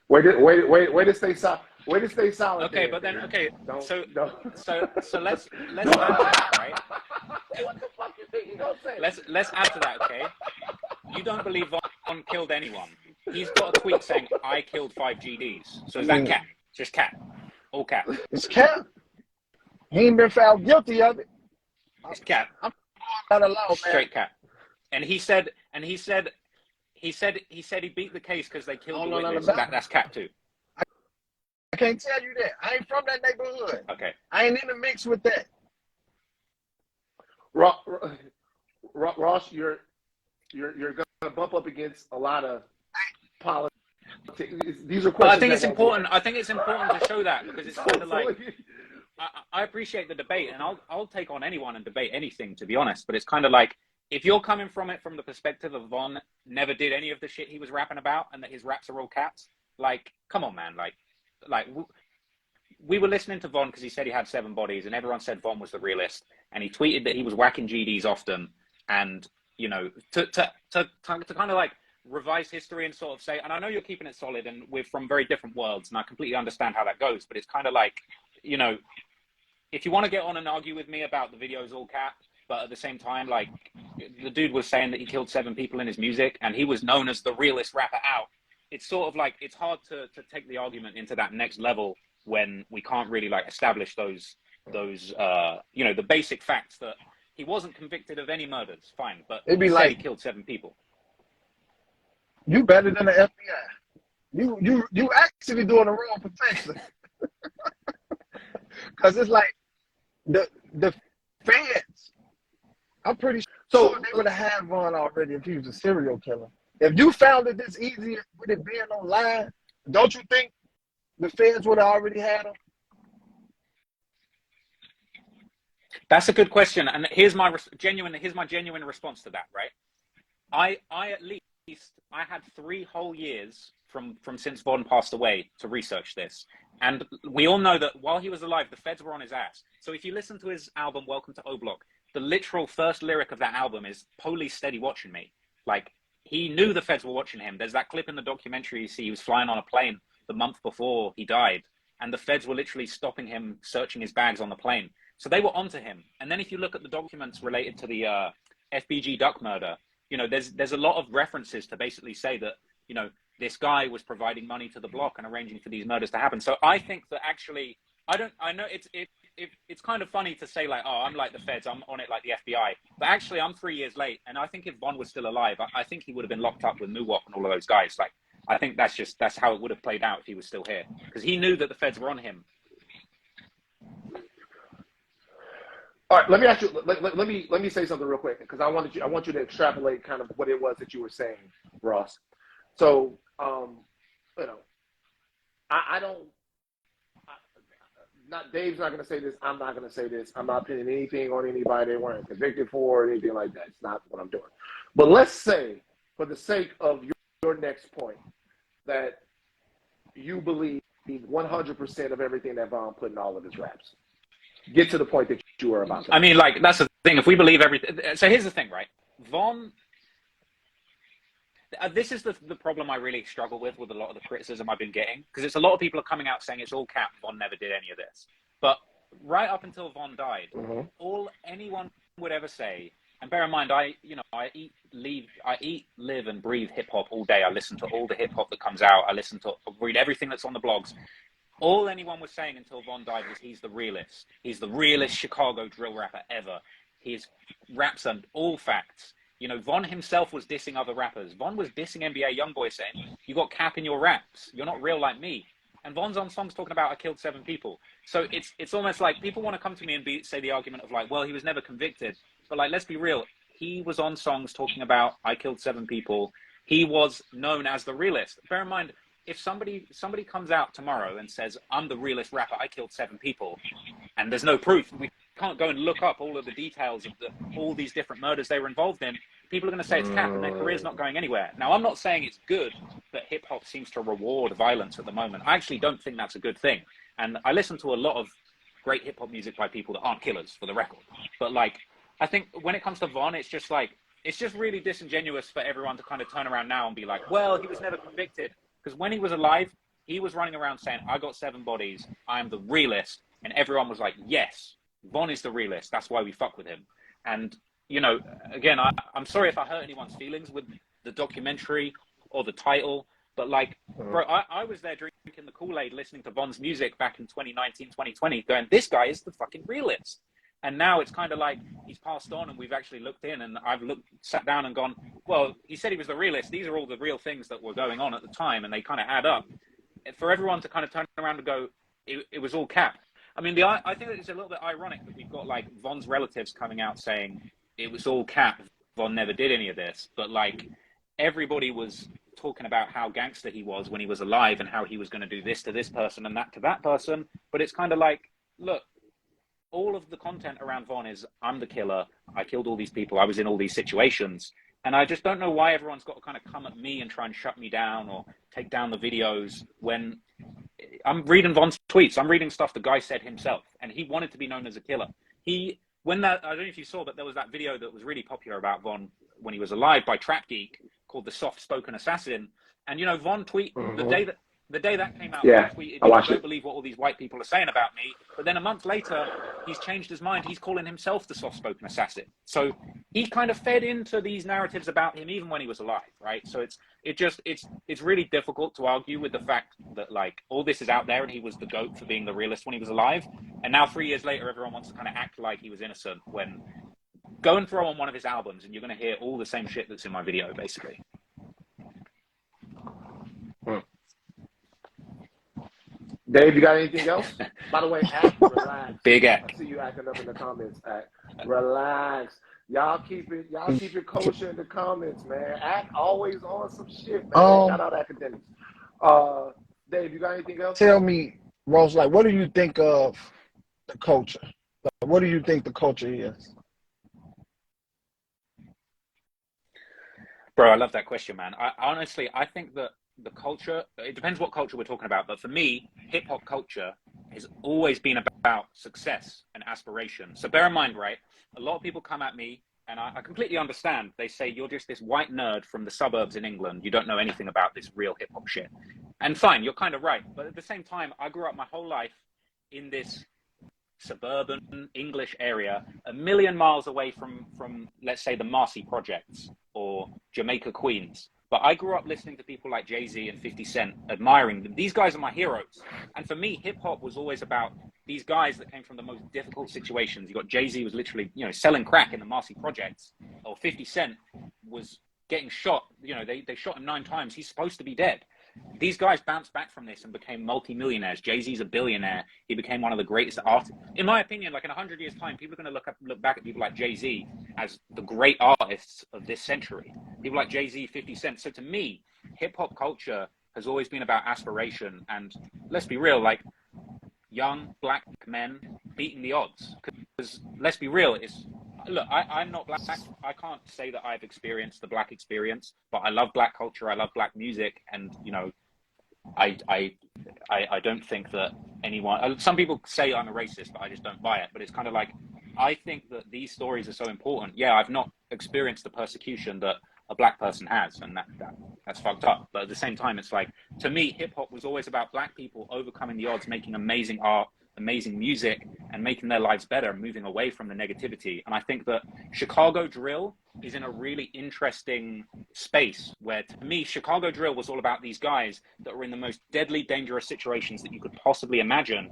Way to stay silent. Way to stay silent. Okay, there, but then man. okay, Don't. so let's add to that, right? What the fuck you think you gonna say? Let's add to that, okay? You don't believe Von killed anyone. He's got a tweet saying, I killed 5 GDs. So is that cap? Just cap. All cap. It's cap. He ain't been found guilty of it. It's cap. I'm not allowed, man. Straight cap. And he said he beat the case because they killed the witness. That's cap too. I can't tell you that. I ain't from that neighborhood. Okay. I ain't in the mix with that. Ross, you're gonna bump up against a lot of politics. These are questions. But I think it's important. I think it's important to show that because it's kind of like I appreciate the debate, and I'll take on anyone and debate anything, to be honest. But it's kind of like if you're coming from it from the perspective of Von never did any of the shit he was rapping about, and that his raps are all caps. Like, come on, man. Like we were listening to Von because he said he had 7 bodies, and everyone said Von was the realist, and he tweeted that he was whacking GDs often, and you know, to kind of like revise history and sort of say, and I know you're keeping it solid, and we're from very different worlds, and I completely understand how that goes, but it's kind of like, you know, if you want to get on and argue with me about the video's all cap, but at the same time, like, the dude was saying that he killed 7 people in his music, and he was known as the realest rapper out. It's sort of like, it's hard to take the argument into that next level when we can't really like establish those you know, the basic facts that he wasn't convicted of any murders, fine, but It'd be he like, said he killed 7 people. You better than the FBI. You actually doing the wrong protection. Because it's like the feds, I'm pretty sure So they would have had Vaughn already if he was a serial killer. If you found it this easy with it being online, don't you think the feds would have already had him? That's a good question, and here's my genuine response to that. Right, I at least I had 3 whole years from since Vaughn passed away to research this, and we all know that while he was alive, the feds were on his ass. So if you listen to his album Welcome to O Block, the literal first lyric of that album is "Police steady watching me." Like, he knew the feds were watching him. There's that clip in the documentary you see. He was flying on a plane the month before he died, and the feds were literally stopping him, searching his bags on the plane. So they were onto him. And then if you look at the documents related to the FBG Duck murder, you know, there's a lot of references to basically say that, you know, this guy was providing money to the block and arranging for these murders to happen. So I think that actually, I know it's kind of funny to say like, oh, I'm like the feds, I'm on it like the FBI. But actually, I'm 3 years late. And I think if Vaughn was still alive, I think he would have been locked up with Muwok and all of those guys. Like, I think that's how it would have played out if he was still here. Because he knew that the feds were on him. All right, let me ask you. Let me say something real quick, because I want you to extrapolate kind of what it was that you were saying, Ross. So, you know, I don't. Not Dave's not going to say this. I'm not going to say this. I'm not pinning anything on anybody they weren't convicted for or anything like that. It's not what I'm doing. But let's say, for the sake of your next point, that you believe 100% of everything that Vaughn put in all of his raps. Get to the point that you were about to. I mean, like, that's the thing. If we believe everything, so here's the thing, right? Vaughn. This is the problem I really struggle with a lot of the criticism I've been getting, because it's a lot of people are coming out saying it's all cap. Vaughn never did any of this, but right up until Vaughn died, all anyone would ever say. And bear in mind, I eat, live, and breathe hip hop all day. I listen to all the hip hop that comes out. I read everything that's on the blogs. All anyone was saying until Vaughn died was he's the realest. He's the realest Chicago drill rapper ever. His raps are all facts. You know, Vaughn himself was dissing other rappers. Vaughn was dissing NBA Youngboy, saying, "You got cap in your raps. You're not real like me." And Vaughn's on songs talking about, "I killed 7 people." So it's almost like people want to come to me and say the argument of like, well, he was never convicted. But like, let's be real. He was on songs talking about, "I killed 7 people." He was known as the realist. Bear in mind, if somebody comes out tomorrow and says, "I'm the realest rapper, I killed 7 people," and there's no proof, we can't go and look up all of the details of all these different murders they were involved in, people are going to say it's cap and their career's not going anywhere. Now, I'm not saying it's good that hip-hop seems to reward violence at the moment. I actually don't think that's a good thing. And I listen to a lot of great hip-hop music by people that aren't killers, for the record. But, like, I think when it comes to Vaughn, it's just really disingenuous for everyone to kind of turn around now and be like, well, he was never convicted. Because when he was alive, he was running around saying, "I got 7 bodies, I'm the realist." And everyone was like, yes, Vaughn is the realist. That's why we fuck with him. And, you know, again, I'm sorry if I hurt anyone's feelings with the documentary or the title, but like, bro, I was there drinking the Kool-Aid, listening to Vaughn's music back in 2019, 2020, going, this guy is the fucking realist. And now it's kind of like he's passed on and we've actually looked in and I've sat down and gone, well, he said he was the realist. These are all the real things that were going on at the time and they kind of add up. For everyone to kind of turn around and go, it was all cap. I mean, I think that it's a little bit ironic that we've got like Vaughn's relatives coming out saying it was all cap. Vaughn never did any of this. But like everybody was talking about how gangster he was when he was alive and how he was going to do this to this person and that to that person. But it's kind of like, look, all of the content around Vaughn is, I'm the killer. I killed all these people. I was in all these situations. And I just don't know why everyone's got to kind of come at me and try and shut me down or take down the videos when I'm reading Vaughn's tweets. I'm reading stuff the guy said himself, and he wanted to be known as a killer. I don't know if you saw, but there was that video that was really popular about Vaughn when he was alive by Trap Geek called The Soft Spoken Assassin. And, you know, Vaughn the day that came out, yeah, tweeted, I don't believe what all these white people are saying about me. But then a month later, he's changed his mind. He's calling himself the soft-spoken assassin. So he kind of fed into these narratives about him even when he was alive, right? So it's really difficult to argue with the fact that like all this is out there and he was the GOAT for being the realist when he was alive. And now 3 years later, everyone wants to kind of act like he was innocent when go and throw on one of his albums and you're going to hear all the same shit that's in my video, basically. Dave, you got anything else? By the way, relax. Big I see you acting up in the comments. Relax. Y'all keep it kosher in the comments, man. Act always on some shit, man. Shout Um, out Academics. Dave, you got anything else? Tell me, Rose, like, what do you think of the culture? Like, what do you think the culture is? Bro, I love that question, man. I honestly, I think that the culture, it depends what culture we're talking about, but for me, hip hop culture has always been about success and aspiration. So bear in mind, right? A lot of people come at me, and I completely understand. They say, you're just this white nerd from the suburbs in England. You don't know anything about this real hip hop shit. And fine, you're kind of right. But at the same time, I grew up my whole life in this suburban English area, a million miles away from let's say the Marcy Projects or Jamaica Queens. But I grew up listening to people like Jay-Z and 50 Cent, admiring them. These guys are my heroes. And for me, hip hop was always about these guys that came from the most difficult situations. You got Jay-Z was literally, selling crack in the Marcy Projects, or 50 Cent was getting shot. They shot him 9 times. He's supposed to be dead. These guys bounced back from this and became multi-millionaires. Jay-Z's a billionaire. He became one of the greatest artists. In my opinion, like in 100 years' time, people are going to look back at people like Jay-Z as the great artists of this century. People like Jay-Z, 50 Cent. So to me, hip-hop culture has always been about aspiration. And let's be real, like young black men beating the odds. Because let's be real, look, I'm not black. I can't say that I've experienced the black experience, but I love black culture. I love black music. And, I don't think that anyone, some people say I'm a racist, but I just don't buy it. But it's kind of like, I think that these stories are so important. Yeah, I've not experienced the persecution that a black person has, and that's fucked up. But at the same time, it's like, to me, hip hop was always about black people overcoming the odds, making amazing art, amazing music, and making their lives better, moving away from the negativity. And I think that Chicago drill is in a really interesting space where, to me, Chicago drill was all about these guys that were in the most deadly, dangerous situations that you could possibly imagine.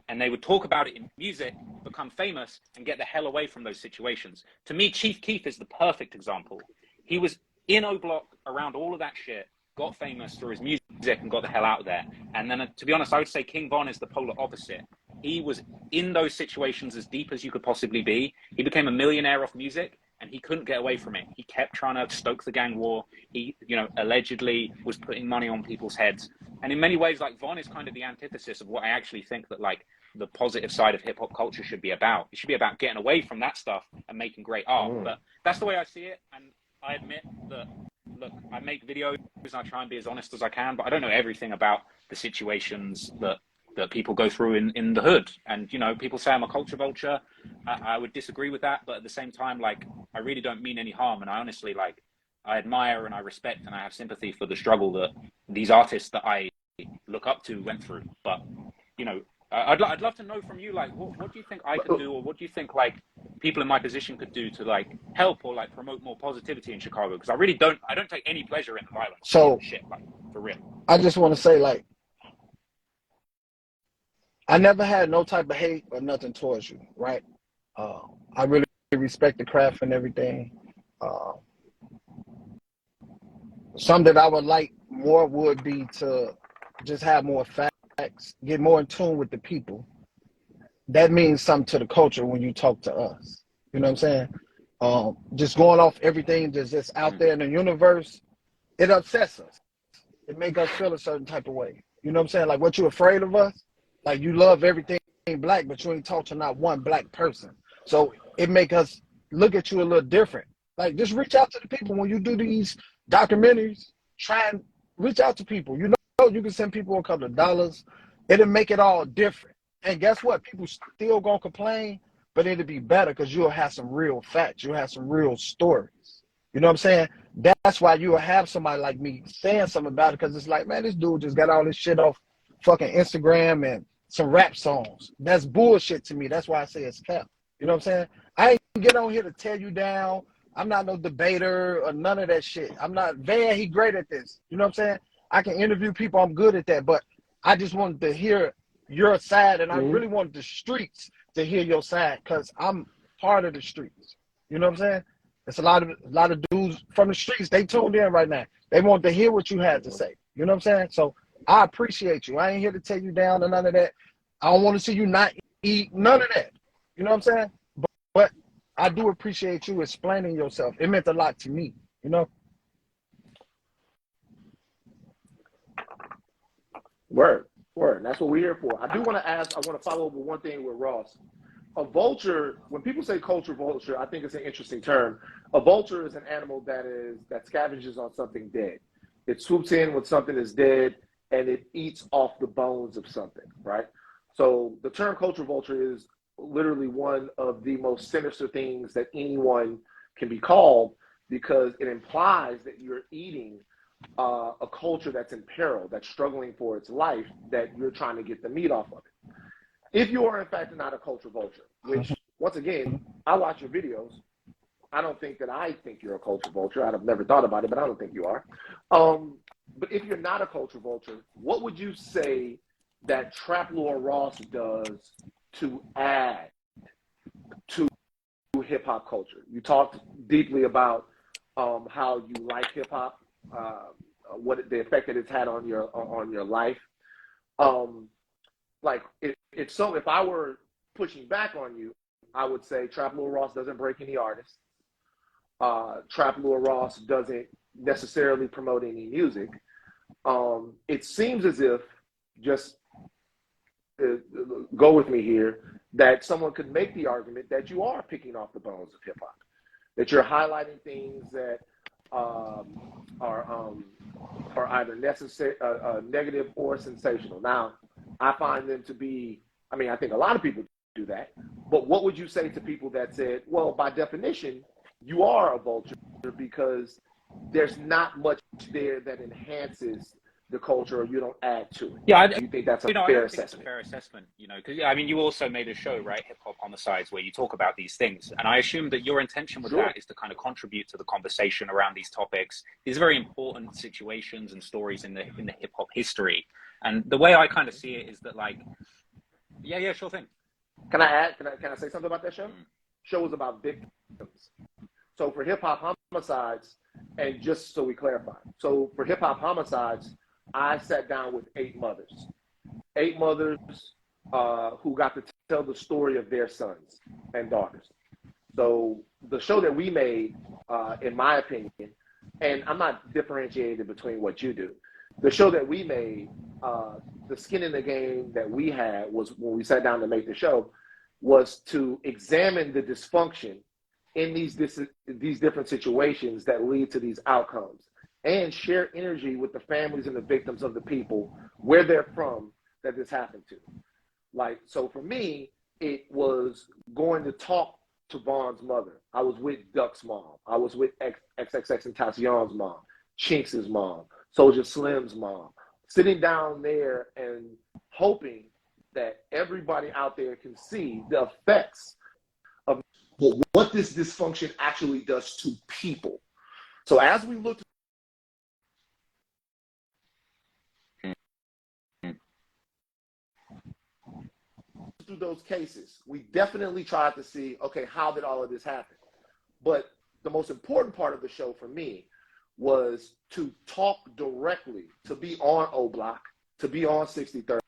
And they would talk about it in music, become famous, and get the hell away from those situations. To me, Chief Keef is the perfect example. He was in O Block around all of that shit, got famous through his music, and got the hell out of there. And then, to be honest, I would say King Von is the polar opposite. He was in those situations as deep as you could possibly be. He became a millionaire off music, and he couldn't get away from it. He kept trying to stoke the gang war. He, allegedly was putting money on people's heads. And in many ways, like, Von is kind of the antithesis of what I actually think that, like, the positive side of hip hop culture should be about. It should be about getting away from that stuff and making great art. But that's the way I see it. And I admit that, look, I make videos and I try and be as honest as I can, but I don't know everything about the situations that people go through in the hood. And, people say I'm a culture vulture. I would disagree with that. But at the same time, like, I really don't mean any harm. And I honestly, like, I admire and I respect and I have sympathy for the struggle that these artists that I look up to went through. But, I'd love to know from you, like, what do you think I could do, or what do you think, like, people in my position could do to, like, help or, like, promote more positivity in Chicago? Because I don't take any pleasure in the violence. So, shit, like, for real. I just want to say, like, I never had no type of hate or nothing towards you, right? I really respect the craft and everything. Something that I would like more would be to just have more facts, get more in tune with the people. That means something to the culture when you talk to us. You know what I'm saying? Just going off everything just out there in the universe, it upsets us. It makes us feel a certain type of way. You know what I'm saying? Like, what you afraid of us? Like, you love everything black, but you ain't talk to not one black person. So it make us look at you a little different. Like, just reach out to the people when you do these documentaries. Try and reach out to people. You know, you can send people a couple of dollars. It'll make it all different. And guess what? People still gonna complain, but it'll be better because you'll have some real facts. You'll have some real stories. You know what I'm saying? That's why you'll have somebody like me saying something about it, because it's like, man, this dude just got all this shit off fucking Instagram and some rap songs. That's bullshit to me. That's why I say it's cap. You know what I'm saying? I ain't get on here to tear you down. I'm not no debater or none of that shit. I'm not Van. He great at this. You know what I'm saying? I can interview people. I'm good at that. But I just wanted to hear your side, and I really wanted the streets to hear your side, because I'm part of the streets. You know what I'm saying? It's a lot of dudes from the streets. They tuned in right now. They want to hear what you had to say. You know what I'm saying? So I appreciate you. I ain't here to tear you down or none of that. I don't want to see you not eat none of that. You know what I'm saying? But I do appreciate you explaining yourself. It meant a lot to me, you know? Word, word. That's what we're here for. I do want to ask, I want to follow up with one thing with Ross. A vulture, when people say culture vulture, I think it's an interesting term. A vulture is an animal that scavenges on something dead. It swoops in when something is dead and it eats off the bones of something, right? So the term culture vulture is literally one of the most sinister things that anyone can be called, because it implies that you're eating a culture that's in peril, that's struggling for its life, that you're trying to get the meat off of it. If you are in fact not a culture vulture, which once again, I watch your videos. I don't think that I think you're a culture vulture. I've never thought about it, but I don't think you are. But if you're not a culture vulture, what would you say that Trap Lord Ross does to add to hip hop culture? You talked deeply about how you like hip hop, what the effect that it's had on your life. Like if I were pushing back on you, I would say Trap Lord Ross doesn't break any artists. Trap Lord Ross doesn't necessarily promote any music. It seems as if, just go with me here, that someone could make the argument that you are picking off the bones of hip hop, that you're highlighting things that are either necessary, negative or sensational. Now, I find them to be, I mean, I think a lot of people do that, but what would you say to people that said, well, by definition, you are a vulture because there's not much there that enhances the culture, or you don't add to it? Yeah, Do you think that's a I fair don't think it's a assessment? fair assessment, because I mean, you also made a show, right, Hip Hop Homicides, where you talk about these things, and I assume that your intention with Sure. that is to kind of contribute to the conversation around these topics, these very important situations and stories in the hip hop history. And the way I kind of see it is that, like, yeah, sure thing. Can I add? Can I say something about that show? Mm. Show was about victims. So for Hip Hop Homicides, and just so we clarify, so for Hip Hop Homicides, I sat down with 8 mothers who got to tell the story of their sons and daughters. So the show that we made, in my opinion, and I'm not differentiating between what you do, the show that we made, the skin in the game that we had was, when we sat down to make the show, was to examine the dysfunction in these different situations that lead to these outcomes, and share energy with the families and the victims of the people where they're from that this happened to. Like, so for me, it was going to talk to Vaughn's mother. I was with Duck's mom. I was with XXXTentacion's mom, Chinx's mom, Soldier Slim's mom, sitting down there and hoping that everybody out there can see the effects of what this dysfunction actually does to people. So as we look through those cases, we definitely tried to see, okay, how did all of this happen? But the most important part of the show for me was to talk directly, to be on O Block, to be on 63rd,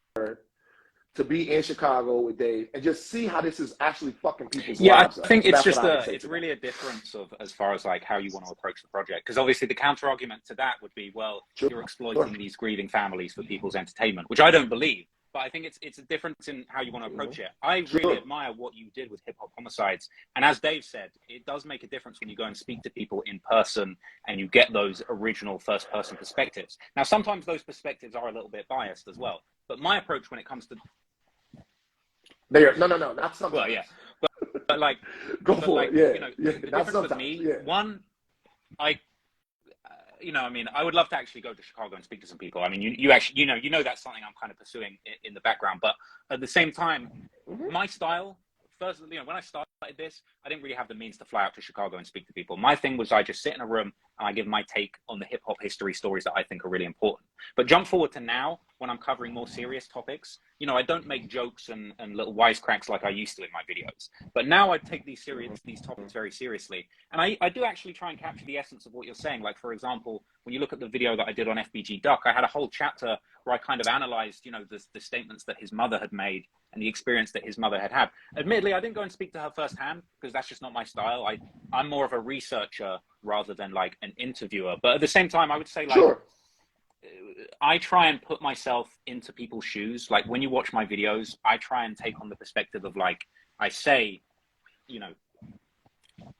to be in Chicago with Dave, and just see how this is actually fucking people's lives up. I think So it's that's just what I would say it's to really a difference of, as far as like how you want to approach the project, because obviously the counter argument to that would be, well, Sure. you're exploiting these grieving families for people's entertainment, which I don't believe. But I think it's a difference in how you want to approach it. I really admire what you did with Hip Hop Homicides, and as Dave said, it does make a difference when you go and speak to people in person and you get those original first-person perspectives. Now, sometimes those perspectives are a little bit biased as well, but my approach when it comes to no, not sometimes. Well, yeah, but like, go for like, it. Yeah, the not difference sometimes. with me, Yeah. one, I mean, I would love to actually go to Chicago and speak to some people. I mean, you actually, that's something I'm kind of pursuing in the background. But at the same time, my style, first, when I started this, I didn't really have the means to fly out to Chicago and speak to people. My thing was I just sit in a room and I give my take on the hip hop history stories that I think are really important. But jump forward to now, when I'm covering more serious topics, I don't make jokes and little wisecracks like I used to in my videos. But now I take these topics very seriously. And I do actually try and capture the essence of what you're saying. Like, for example, when you look at the video that I did on FBG Duck, I had a whole chapter where I kind of analyzed, the statements that his mother had made and the experience that his mother had had. Admittedly, I didn't go and speak to her firsthand because that's just not my style. I'm more of a researcher rather than like an interviewer. But at the same time, I would say like, Sure. I try and put myself into people's shoes. Like when you watch my videos, I try and take on the perspective of like, I say, you know,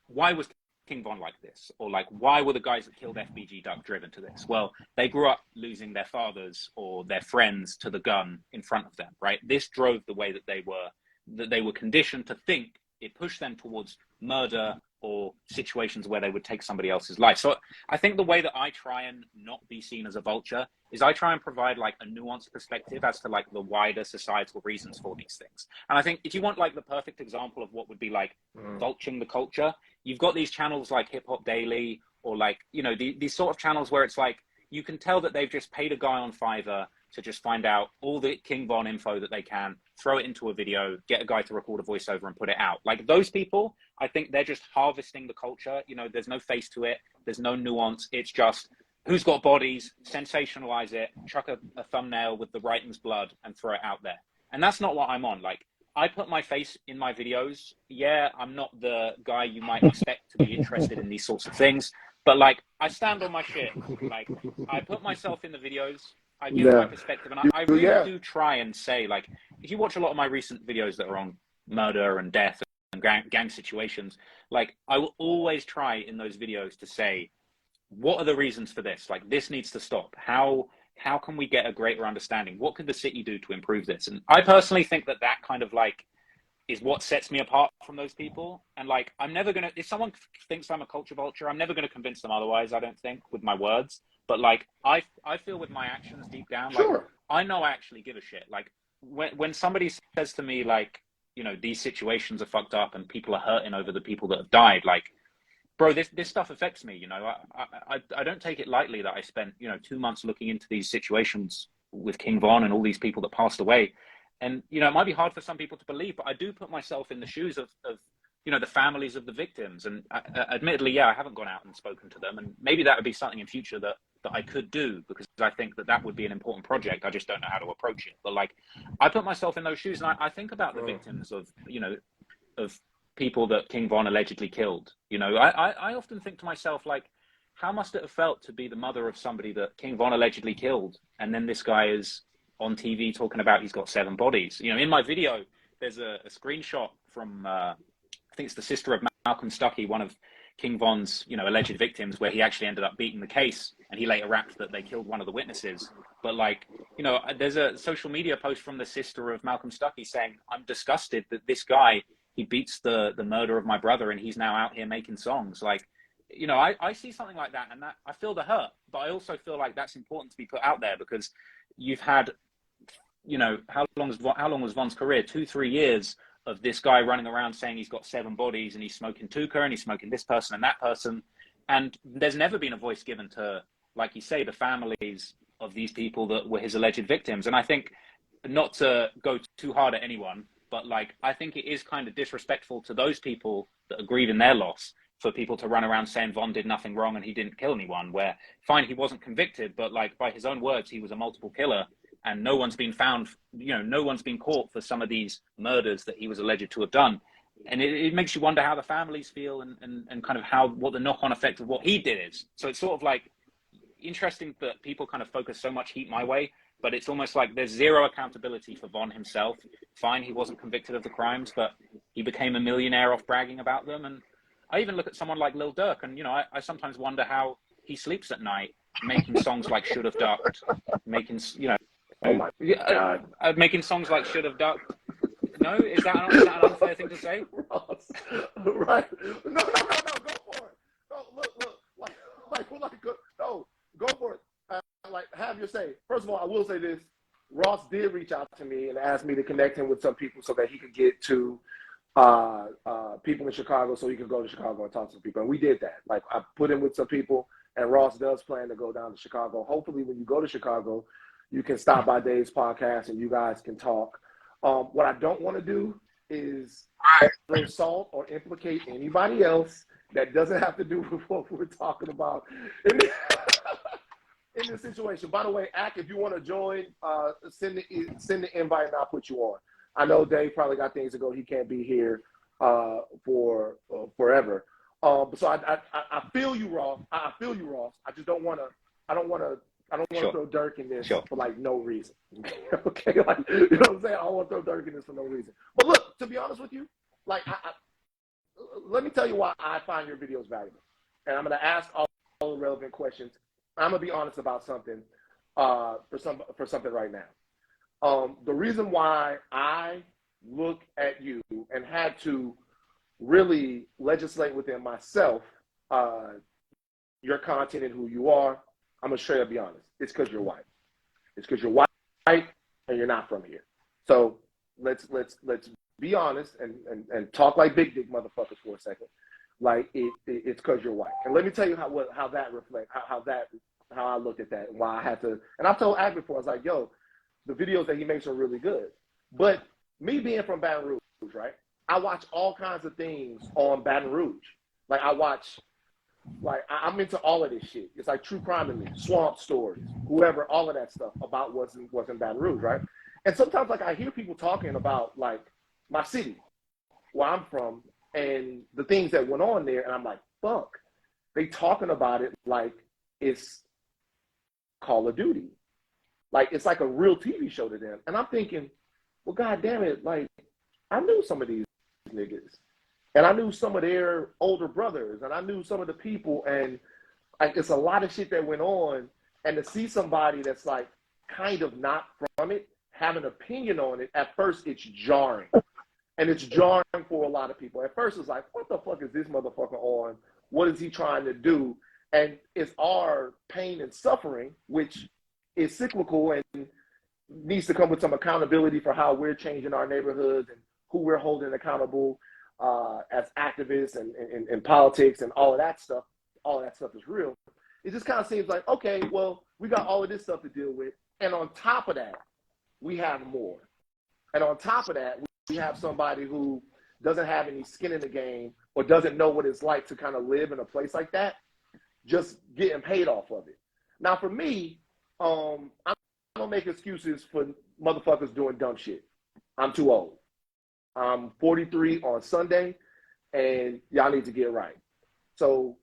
why was King Von like this? Or like, why were the guys that killed FBG Duck driven to this? Well, they grew up losing their fathers or their friends to the gun in front of them, right? This drove the way that they were conditioned to think. It pushed them towards murder or situations where they would take somebody else's life. So I think the way that I try and not be seen as a vulture is I try and provide like a nuanced perspective as to like the wider societal reasons for these things. And I think if you want like the perfect example of what would be like vulturing the culture, you've got these channels like Hip Hop Daily or like, you know, these sort of channels where it's like, you can tell that they've just paid a guy on Fiverr to just find out all the King Von info that they can, throw it into a video, get a guy to record a voiceover and put it out. Like those people, I think they're just harvesting the culture. You know, there's no face to it. There's no nuance. It's just who's got bodies, sensationalize it, chuck a thumbnail with the writing's blood and throw it out there. And that's not what I'm on. Like I put my face in my videos. Yeah, I'm not the guy you might expect to be interested in these sorts of things. But like, I stand on my shit. Like, I put myself in the videos. I give my perspective, and I really do try and say, like, if you watch a lot of my recent videos that are on murder and death and gang situations, like, I will always try in those videos to say, what are the reasons for this? Like, this needs to stop. How can we get a greater understanding? What could the city do to improve this? And I personally think that kind of like is what sets me apart from those people. And like, I'm never gonna, if someone thinks I'm a culture vulture, I'm never gonna convince them otherwise, I don't think, with my words. But like, I feel with my actions deep down, like, I know I actually give a shit. Like when somebody says to me, like, you know, these situations are fucked up and people are hurting over the people that have died, like, bro, this stuff affects me. You know, I don't take it lightly that I spent, you know, 2 months looking into these situations with King Von and all these people that passed away. And, you know, it might be hard for some people to believe, but I do put myself in the shoes of you know, the families of the victims. And admittedly, yeah, I haven't gone out and spoken to them. And maybe that would be something in future that I could do, because I think that would be an important project. I just don't know how to approach it. But like, I put myself in those shoes and I think about the victims of, you know, of people that King Von allegedly killed. You know, I often think to myself, like, how must it have felt to be the mother of somebody that King Von allegedly killed? And then this guy is on TV talking about he's got 7 bodies. You know, in my video, there's a screenshot from, I think it's the sister of Malcolm Stuckey, one of King Von's, you know, alleged victims, where he actually ended up beating the case, and he later rapped that they killed one of the witnesses. But like, you know, there's a social media post from the sister of Malcolm Stuckey saying, I'm disgusted that this guy, he beats the murder of my brother and he's now out here making songs. Like, you know, I see something like that and that I feel the hurt, but I also feel like that's important to be put out there, because you've had, you know, how long was Von's career? 2-3 years of this guy running around saying he's got 7 bodies and he's smoking Tuka and he's smoking this person and that person. And there's never been a voice given to, like you say, the families of these people that were his alleged victims. And I think, not to go too hard at anyone, but like, I think it is kind of disrespectful to those people that are grieving their loss for people to run around saying Von did nothing wrong and he didn't kill anyone, where fine, he wasn't convicted, but like by his own words, he was a multiple killer. And no one's been found, you know, no one's been caught for some of these murders that he was alleged to have done. And it makes you wonder how the families feel and kind of what the knock-on effect of what he did is. So it's sort of like interesting that people kind of focus so much heat my way, but it's almost like there's zero accountability for Von himself. Fine, he wasn't convicted of the crimes, but he became a millionaire off bragging about them. And I even look at someone like Lil Durk, and, you know, I sometimes wonder how he sleeps at night making songs like Should Have Ducked, making, you know, oh my God. Making songs like Should Have Ducked. No, is that an unfair thing to say? Right. No, go for it. No, look, go for it. Like, have your say. First of all, I will say this. Ross did reach out to me and asked me to connect him with some people so that he could get to people in Chicago, so he could go to Chicago and talk to some people. And we did that. Like, I put him with some people, and Ross does plan to go down to Chicago. Hopefully, when you go to Chicago, you can stop by Dave's podcast and you guys can talk. What I don't want to do is throw salt or implicate anybody else that doesn't have to do with what we're talking about in this situation. By the way, Ak, if you want to join, send the invite and I'll put you on. I know Dave probably got things to go. He can't be here for forever. So I feel you, Ross. I feel you, Ross. I just don't want to. I don't want to Sure. throw Dirk in this Sure. for like no reason. Okay, like you know what I'm saying. I don't want to throw Dirk in this for no reason. But look, to be honest with you, like let me tell you why I find your videos valuable, and I'm going to ask all the relevant questions. I'm going to be honest about something for something right now. The reason why I look at you and had to really legislate within myself your content and who you are, I'm gonna straight up be honest. It's because you're white. It's because you're white and you're not from here. So let's be honest and talk like big dick motherfuckers for a second. Like it's because you're white. And let me tell you how that reflects how I looked at that and why I had to. And I've told Ag before, I was like, yo, the videos that he makes are really good. But me being from Baton Rouge, right? I watch all kinds of things on Baton Rouge. Like I'm into all of this shit. It's like true crime in me, swamp stories, whoever, all of that stuff about what's in Baton Rouge, right? And sometimes like I hear people talking about like my city, where I'm from, and the things that went on there, and I'm like, fuck. They talking about it like it's Call of Duty. Like it's like a real TV show to them. And I'm thinking, well, God damn it, like I knew some of these niggas. And I knew some of their older brothers, and I knew some of the people, and like it's a lot of shit that went on. And to see somebody that's like kind of not from it, have an opinion on it, at first it's jarring. And it's jarring for a lot of people. At first it's like, what the fuck is this motherfucker on? What is he trying to do? And it's our pain and suffering, which is cyclical and needs to come with some accountability for how we're changing our neighborhoods and who we're holding accountable as activists and politics and all of that stuff. All of that stuff is real. It just kind of seems like, okay, well, we got all of this stuff to deal with. And on top of that, we have more. And on top of that, we have somebody who doesn't have any skin in the game or doesn't know what it's like to kind of live in a place like that, just getting paid off of it. Now, for me, I don't make excuses for motherfuckers doing dumb shit. I'm too old. I'm 43 on Sunday, and y'all need to get right. So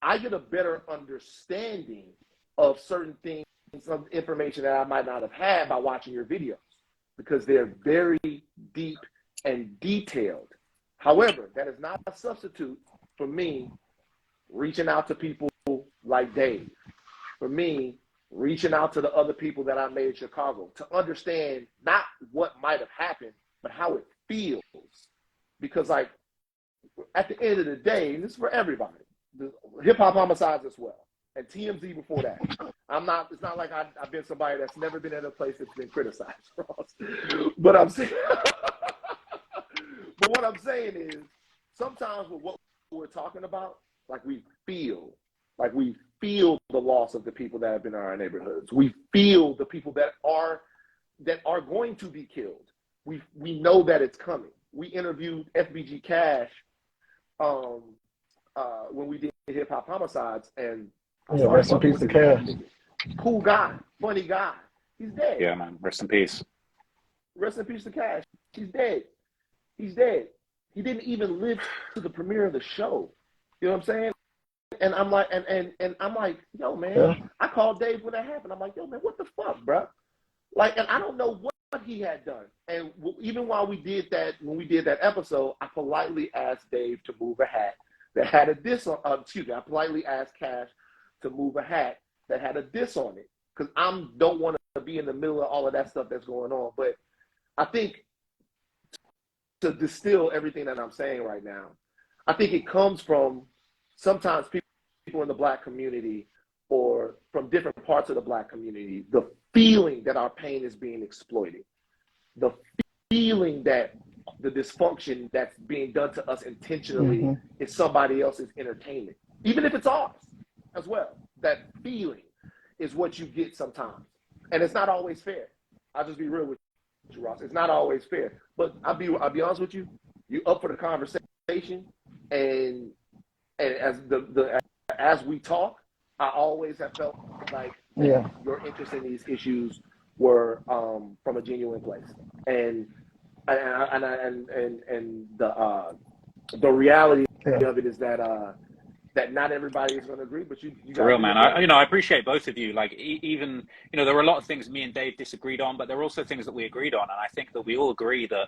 I get a better understanding of certain things, some information that I might not have had by watching your videos, because they're very deep and detailed. However, that is not a substitute for me reaching out to people like Dave, for me reaching out to the other people that I made in Chicago to understand not what might have happened, but how it feels. Because like at the end of the day, and this is for everybody, the hip hop homicides as well, and TMZ before that. It's not like I've been somebody that's never been in a place that's been criticized, Ross. But I'm saying, but what I'm saying is, sometimes with what we're talking about, like we feel the loss of the people that have been in our neighborhoods. We feel the people that are going to be killed. We know that it's coming. We interviewed FBG Cash when we did hip hop homicides, and yeah, rest in peace to Cash. Cool guy, funny guy. He's dead. Yeah, man. Rest in peace. Rest in peace to Cash. He's dead. He's dead. He didn't even live to the premiere of the show. You know what I'm saying? And I'm like, and I'm like, yo, man. Yeah. I called Dave when that happened. I'm like, yo, man, what the fuck, bro? Like, and I don't know what he had done. And even while when we did that episode, I politely asked Dave to move a hat that had a diss on. I politely asked Cash to move a hat that had a diss on it, because I don't want to be in the middle of all of that stuff that's going on. But I think to distill everything that I'm saying right now, I think it comes from sometimes people in the Black community or from different parts of the Black community, the feeling that our pain is being exploited, the feeling that the dysfunction that's being done to us intentionally is somebody else's entertainment, even if it's ours as well. That feeling is what you get sometimes. And it's not always fair. I'll just be real with you, Ross. It's not always fair. But I'll be honest with you. You up for the conversation, and as we talk, I always have felt like your interest in these issues were from a genuine place. And and the reality of it is that that not everybody is going to agree, but you For got to real, do your man. thing. I appreciate both of you. Like, even, there were a lot of things me and Dave disagreed on, but there were also things that we agreed on. And I think that we all agree that,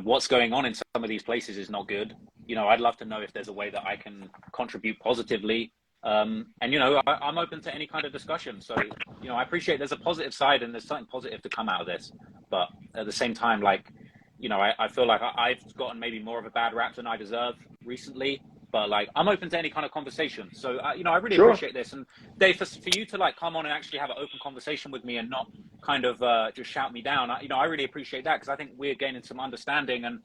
what's going on in some of these places is not good. I'd love to know if there's a way that I can contribute positively. And, I'm open to any kind of discussion. So, I appreciate there's a positive side and there's something positive to come out of this. But at the same time, like, I feel like I've gotten maybe more of a bad rap than I deserve recently. But like, I'm open to any kind of conversation. So, I really appreciate this. And Dave, for you to like come on and actually have an open conversation with me and not kind of just shout me down, I really appreciate that, because I think we're gaining some understanding. And,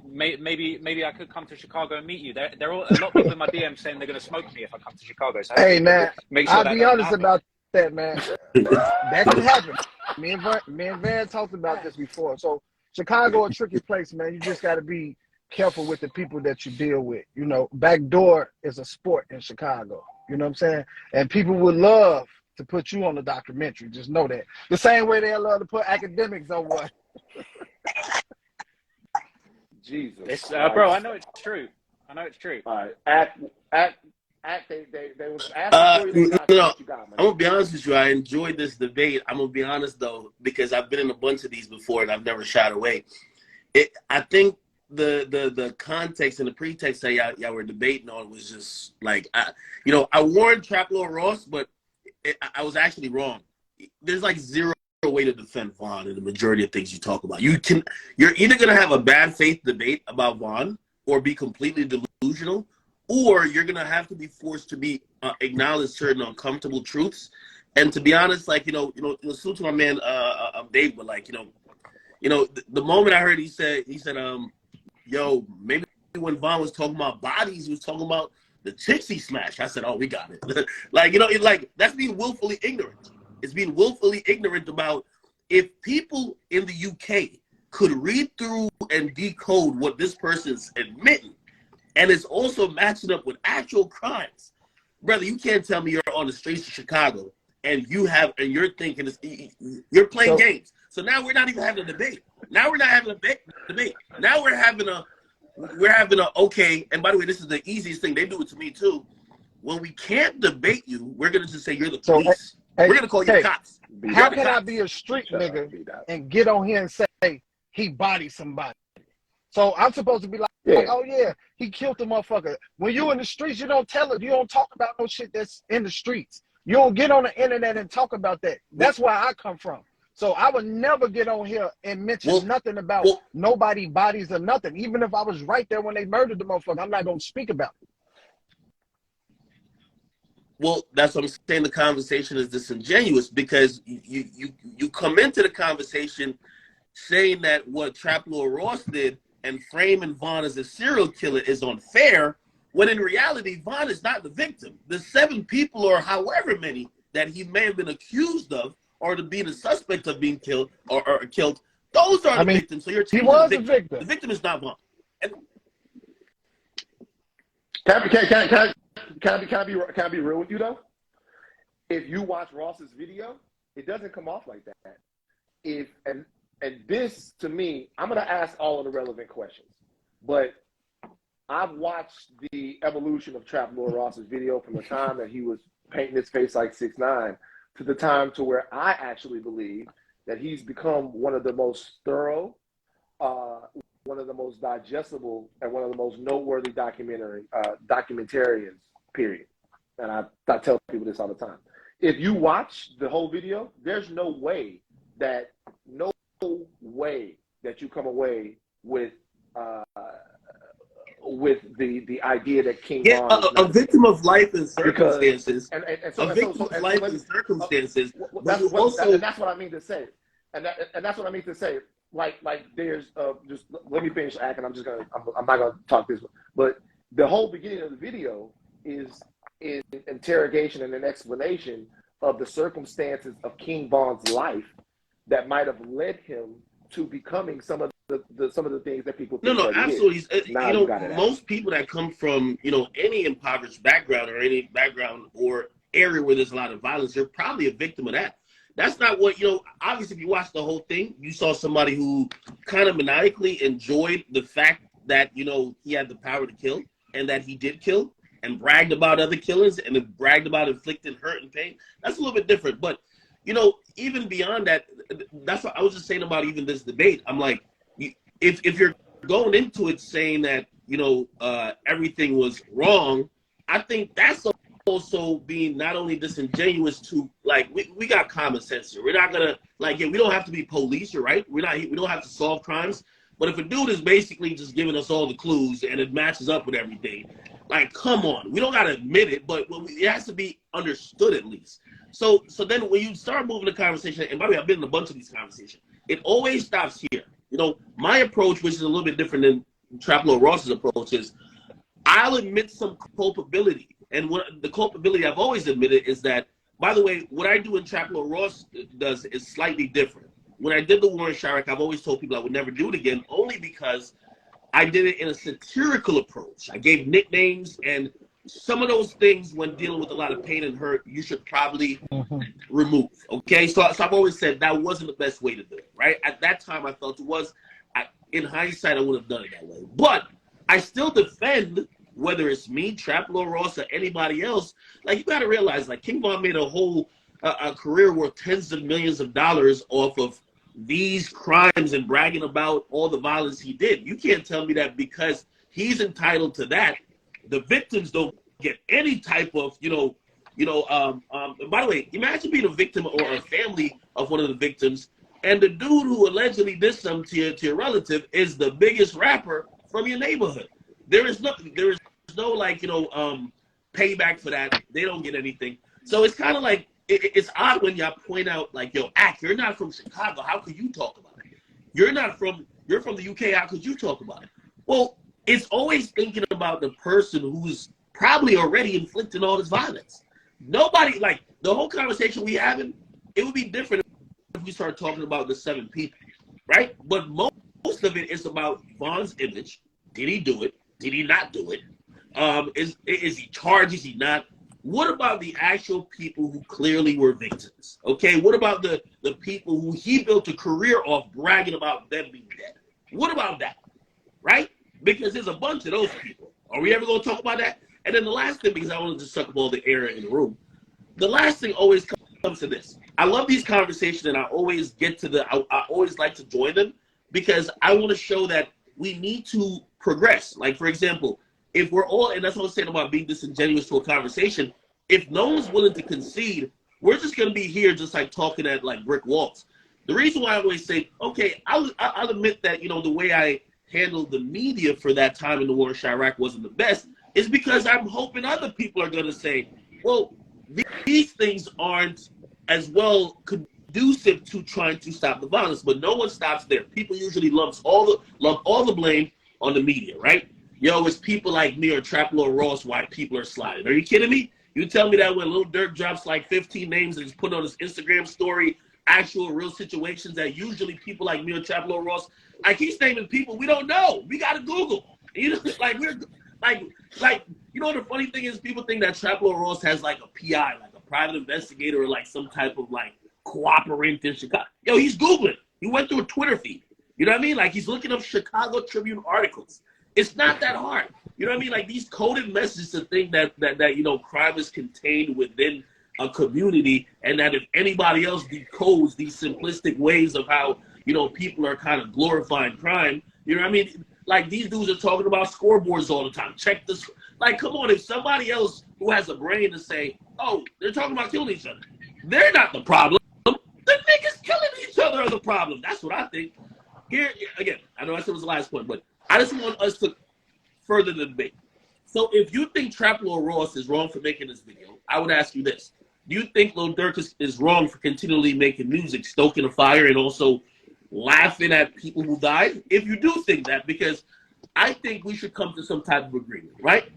maybe I could come to Chicago and meet you. There are a lot of people in my DM saying they're going to smoke me if I come to Chicago. So Hey, man, make sure I'll that be doesn't honest happen. about that, man. That can happen. Me and Van talked about this before. So Chicago a tricky place, man. You just got to be careful with the people that you deal with. Backdoor is a sport in Chicago. You know what I'm saying? And people would love to put you on the documentary. Just know that. The same way they love to put Akademiks on one. Jesus, bro, I know it's true. All right, act. They was asking for you. No, I'm gonna be honest with you. I enjoyed this debate. I'm gonna be honest though, because I've been in a bunch of these before and I've never shied away. I think the context and the pretext that y'all were debating on was just like, I warned Traplo Ross, but I was actually wrong. There's like zero way to defend Vaughn in the majority of things you talk about. You're either gonna have a bad faith debate about Vaughn or be completely delusional, or you're gonna have to be forced to be acknowledge certain uncomfortable truths. And to be honest, like salute to my man Dave, but like the moment I heard he said yo, maybe when Vaughn was talking about bodies, he was talking about the chicks he smashed. I said, oh, we got it. Like that's being willfully ignorant. It's being willfully ignorant about, if people in the UK could read through and decode what this person's admitting, and it's also matching up with actual crimes. Brother, you can't tell me you're on the streets of Chicago and you're thinking you're playing games. So now we're not even having a debate. Now we're not having a debate. Now we're having a okay. And by the way, this is the easiest thing. They do it to me too. When we can't debate you, we're gonna just say you're the police. We're gonna call you cops. How can I be a street nigga and get on here and say he bodied somebody? So I'm supposed to be like, oh yeah, he killed the motherfucker. When you in the streets, you don't tell it. You don't talk about no shit that's in the streets. You don't get on the internet and talk about that. That's where I come from. So I would never get on here and mention nothing about nobody bodies or nothing. Even if I was right there when they murdered the motherfucker, I'm not going to speak about it. Well, that's what I'm saying. The conversation is disingenuous, because you come into the conversation saying that what Traplo Ross did and framing Vaughn as a serial killer is unfair, when in reality, Vaughn is not the victim. The 7 people, or however many, that he may have been accused of, or to be the suspect of being killed or killed, those are the victims. So you're he was a victim. The victim is not Vaughn. And Can I be real with you though? If you watch Ross's video, it doesn't come off like that. And this, to me, I'm gonna ask all of the relevant questions, but I've watched the evolution of Traplo Ross's video from the time that he was painting his face like 6ix9ine to the time to where I actually believe that he's become one of the most thorough, one of the most digestible, and one of the most noteworthy documentarians, period. And I tell people this all the time. If you watch the whole video, there's no way that you come away with the idea that King Von is a victim of life and circumstances. That's what I mean to say. And that's what I mean to say. Like there's just let me finish acting. I'm not gonna talk this, but the whole beginning of the video is an interrogation and an explanation of the circumstances of King Von's life that might have led him to becoming some of the things that people think. No, absolutely. Most people that come from any impoverished background or any background or area where there's a lot of violence, they're probably a victim of that. That's not what, obviously if you watch the whole thing, you saw somebody who kind of maniacally enjoyed the fact that, he had the power to kill and that he did kill and bragged about other killings and then bragged about inflicting hurt and pain. That's a little bit different. But, even beyond that, that's what I was just saying about even this debate. I'm like, if you're going into it saying that, everything was wrong, I think that's also being not only disingenuous to, like, we got common sense here. We're not gonna, like, we don't have to be police, you're right. We don't have to solve crimes. But if a dude is basically just giving us all the clues and it matches up with everything, like, come on. We don't gotta admit it, but it has to be understood at least. So then when you start moving the conversation, and by the way, I've been in a bunch of these conversations, it always stops here. My approach, which is a little bit different than Traplo Ross's approach, is I'll admit some culpability. And what the culpability I've always admitted is that, by the way, what I do in Traplo Ross does is slightly different. When I did the war in Chirac, I've always told people I would never do it again, only because I did it in a satirical approach. I gave nicknames, and some of those things, when dealing with a lot of pain and hurt, you should probably remove. Okay, so I've always said that wasn't the best way to do it. Right at that time, I felt it was. In hindsight, I would have done it that way. But I still defend, whether it's me, Traplo Ross, or anybody else. Like, you got to realize, like, King Von made a whole a career worth tens of millions of dollars off of these crimes and bragging about all the violence he did. You can't tell me that because he's entitled to that, the victims don't get any type of, by the way, imagine being a victim or a family of one of the victims, and the dude who allegedly did something to your relative is the biggest rapper from your neighborhood. There is no like, payback for that. They don't get anything. So it's kind of like, it's odd when y'all point out, like, yo, you're not from Chicago. How could you talk about it? You're from the UK. How could you talk about it? Well, it's always thinking about the person who's probably already inflicting all this violence. Nobody, like, the whole conversation we having, it would be different if we start talking about the 7 people, right? But most of it is about Von's image. Did he do it? Did he not do it? Is he charged? Is he not? What about the actual people who clearly were victims? Okay, what about the people who he built a career off bragging about them being dead? What about that, right? Because there's a bunch of those people. Are we ever going to talk about that? And then the last thing, because I want to just suck up all the air in the room, the last thing always comes to this. I love these conversations, and I always get to I always like to join them because I want to show that we need to progress. Like, for example, if we're all, and that's what I was saying about being disingenuous to a conversation, if no one's willing to concede, we're just going to be here just like talking at like brick walls. The reason why I always say, okay, I'll admit that, the way I handled the media for that time in the war in Chirac wasn't the best, is because I'm hoping other people are going to say, well, these things aren't as well conducive to trying to stop the violence, but no one stops there. People usually lump all the blame on the media, right? Yo, it's people like me or Traplo Ross why people are sliding. Are you kidding me? You tell me that when Lil Durk drops like 15 names and is put on his Instagram story, actual real situations that usually people like me or Traplo Ross, like, he's naming people we don't know. We got to Google. Like, we're like, the funny thing is people think that Traplo Ross has like a PI, like a private investigator or like some type of like cooperant in Chicago. Yo, he's Googling. He went through a Twitter feed. You know what I mean? Like, he's looking up Chicago Tribune articles. It's not that hard. You know what I mean? Like, these coded messages to think that crime is contained within a community, and that if anybody else decodes these simplistic ways of how, people are kind of glorifying crime, you know what I mean? Like, these dudes are talking about scoreboards all the time. Check this. Like, come on, if somebody else who has a brain to say, oh, they're talking about killing each other, they're not the problem. The niggas killing each other are the problem. That's what I think. Here, again, I know I said it was the last point, but I just want us to further the debate. So if you think Traplo Ross is wrong for making this video, I would ask you this. Do you think Lil Durk is wrong for continually making music, stoking a fire, and also laughing at people who died? If you do think that, because I think we should come to some type of agreement, right?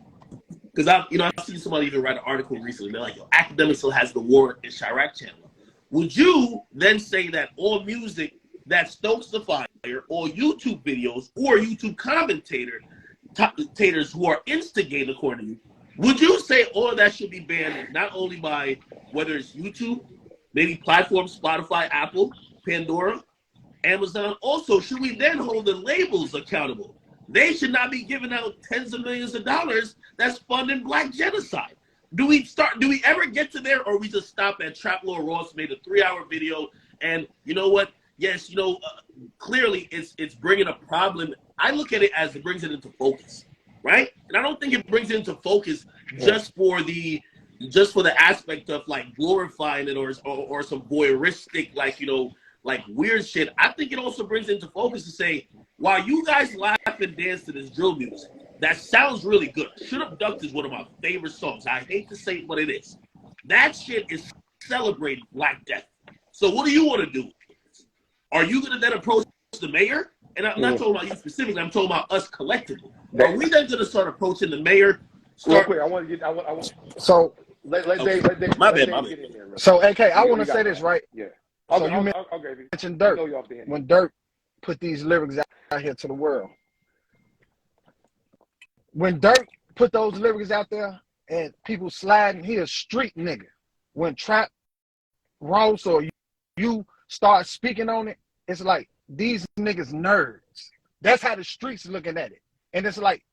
Because I've seen somebody even write an article recently. They're like, yo, Akademiks still has the war in Chirac channel. Would you then say that all music that stokes the fire, or YouTube videos, or YouTube commentators who are instigating, according to you, would you say all of that should be banned, not only by whether it's YouTube, maybe platforms, Spotify, Apple, Pandora, Amazon. Also, should we then hold the labels accountable? They should not be giving out tens of millions of dollars that's funding black genocide. Do we ever get to there, or we just stop at Trap Lord Ross made a 3-hour video, and you know what? Yes, clearly it's bringing a problem. I look at it as it brings it into focus, right? And I don't think it brings it into focus just for the aspect of like glorifying it or some voyeuristic like weird shit. I think it also brings it into focus to say, while you guys laugh and dance to this drill music, that sounds really good. Should Have Ducked is one of my favorite songs. I hate to say it, but it is. That shit is celebrating Black Death. So what do you want to do? Are you going to then approach the mayor? And I'm not talking about you specifically. I'm talking about us collectively. Are we then going to start approaching the mayor? Real quick, I want to get. So let Dave get in there. So, AK, I want to say this, right? Yeah. So you mentioned Dirk. When Dirk put these lyrics out here to the world. When Dirk put those lyrics out there and people sliding, he a street nigga. When Trap Ross or you start speaking on it, it's like these niggas nerds. That's how the streets looking at it. And it's like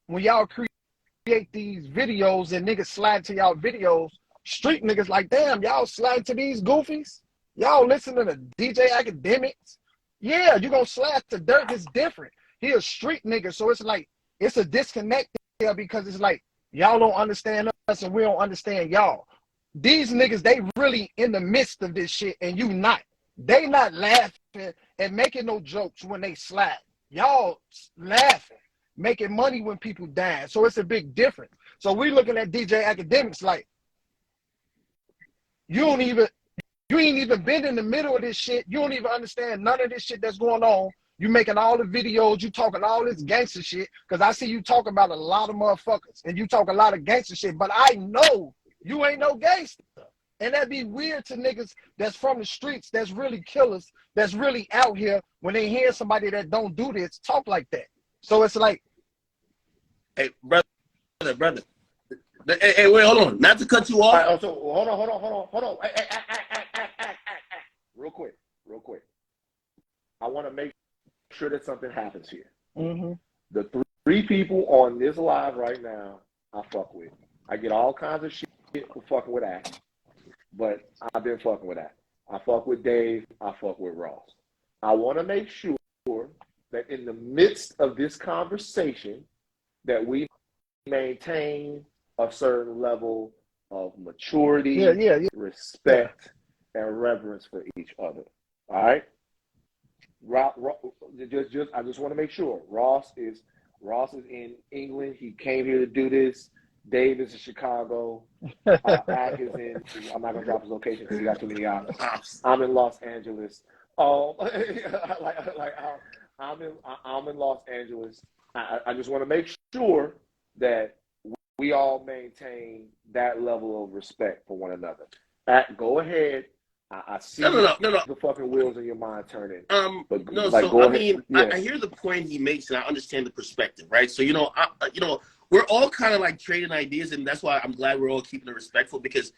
when y'all create these videos and niggas slide to y'all videos, street niggas like, damn, y'all slide to these goofies? Y'all listen to the DJ Akademiks? Yeah, you gonna slide to Dirk, it's different. He a street nigga, so it's like, it's a disconnect there because it's like, y'all don't understand us and we don't understand y'all. These niggas, they really in the midst of this shit and you not. They not laughing and making no jokes when they slide. Y'all laughing, making money when people die. So it's a big difference. So we looking at DJ Akademiks like, you ain't even been in the middle of this shit. You don't even understand none of this shit that's going on. You making all the videos, you talking all this gangster shit, because I see you talking about a lot of motherfuckers, and you talk a lot of gangster shit, but I know you ain't no gangster. And that'd be weird to niggas that's from the streets, that's really killers, that's really out here, when they hear somebody that don't do this talk like that. So it's like, hey, brother. Hey, wait, hold on. Not to cut you off. Right, so hold on. Real quick. I want to make sure that something happens here. The three people on this live right now, I fuck with. I get all kinds of shit for fucking with that, but I've been fucking with that. I fuck with Dave. I fuck with Ross. I want to make sure that in the midst of this conversation that we maintain a certain level of maturity, respect, and reverence for each other. All right? I just want to make sure. Ross is in England. He came here to do this. Dave is in Chicago. Ak is in. I'm not gonna drop his location because he got too many options. I'm in Los Angeles. I'm in Los Angeles. I just want to make sure that we all maintain that level of respect for one another. Go ahead. I see the fucking wheels in your mind turning. But no, like, so I mean, I hear the point he makes, and I understand the perspective, right? So we're all kind of like trading ideas, and that's why I'm glad we're all keeping it respectful, because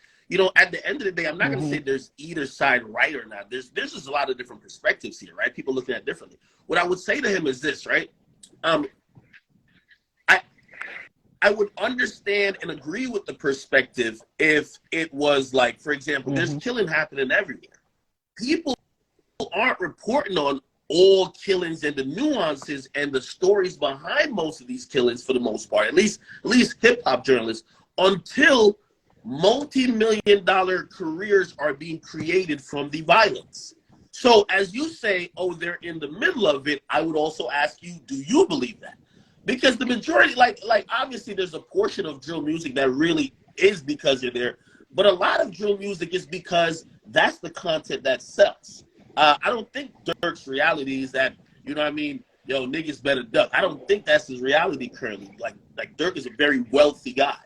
at the end of the day, I'm not going to say there's either side right or not. There's just a lot of different perspectives here, right? People looking at it differently. What I would say to him is this, right? I would understand and agree with the perspective if it was like, for example, there's killing happening everywhere. People aren't reporting on all killings and the nuances and the stories behind most of these killings for the most part, at least hip hop journalists, until multi-million-dollar careers are being created from the violence. So as you say, oh, they're in the middle of it, I would also ask you, do you believe that? Because the majority, like obviously there's a portion of drill music that really is because you're there, but a lot of drill music is because that's the content that sells. I don't think Dirk's reality is that, niggas better duck. I don't think that's his reality currently. Like Dirk is a very wealthy guy,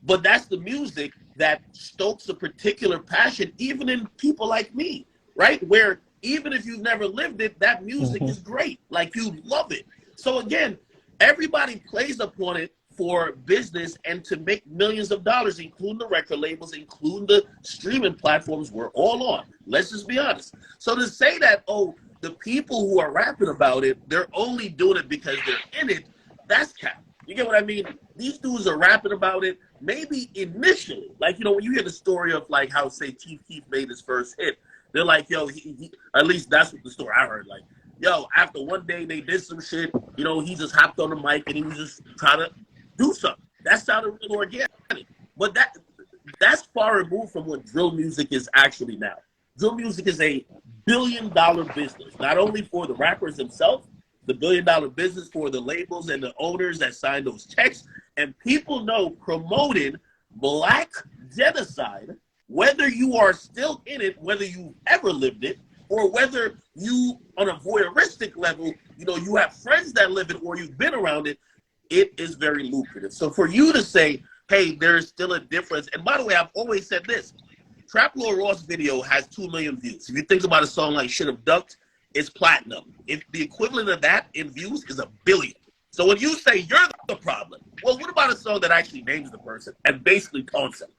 but that's the music that stokes a particular passion, even in people like me, right? Where even if you've never lived it, that music is great. Like, you love it. So again, everybody plays upon it for business and to make millions of dollars, including the record labels, including the streaming platforms we're all on. Let's just be honest. So to say that, oh, the people who are rapping about it, they're only doing it because they're in it, that's cap. You get what I mean? These dudes are rapping about it, maybe initially. Like, you know, when you hear the story of, like, how, say, Chief Keef made his first hit, they're like, yo, he at least that's what the story I heard. Like, yo, after one day they did some shit, you know, he just hopped on the mic and he was just trying to do something. That sounded real organic. But that's far removed from what drill music is actually now. Drill music is a billion-dollar business, not only for the rappers themselves, the billion-dollar business for the labels and the owners that sign those checks. And people know promoting black genocide, whether you are still in it, whether you've ever lived it, or whether you, on a voyeuristic level, you know, you have friends that live it or you've been around it, it is very lucrative. So for you to say, hey, there's still a difference. And by the way, I've always said this. Trap Lord Ross video has 2 million views. If you think about a song like Should Have Ducked, it's platinum. If the equivalent of that in views is 1 billion. So when you say you're the problem, well, what about a song that actually names the person and basically taunts him?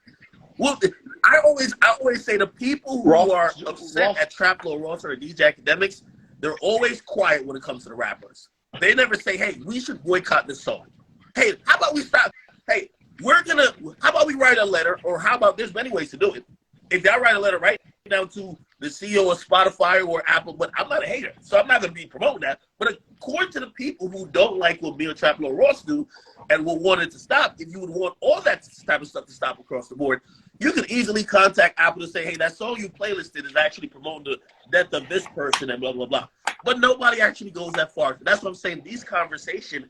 Well, I always say the people who are upset at Trap Lord Ross or DJ Akademiks, they're always quiet when it comes to the rappers. They never say, hey, we should boycott this song. Hey, how about we stop? Hey, how about we write a letter, or how about, there's many ways to do it. If y'all write a letter right down to the CEO of Spotify or Apple, but I'm not a hater, so I'm not going to be promoting that. But according to the people who don't like what me and Trap Lord Ross do and will want it to stop, if you would want all that type of stuff to stop across the board, you could easily contact Apple to say, hey, that song you playlisted is actually promoting the death of this person and blah, blah, blah. But nobody actually goes that far. That's what I'm saying. These conversations,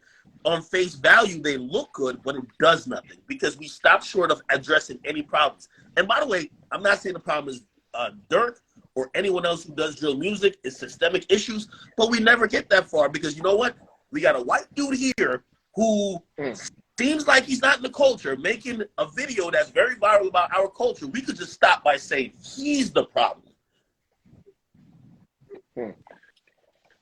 on face value, they look good, but it does nothing because we stop short of addressing any problems. And by the way, I'm not saying the problem is Dirk or anyone else who does drill music. It's systemic issues, but we never get that far because you know what? We got a white dude here who seems like he's not in the culture, making a video that's very viral about our culture. We could just stop by saying he's the problem.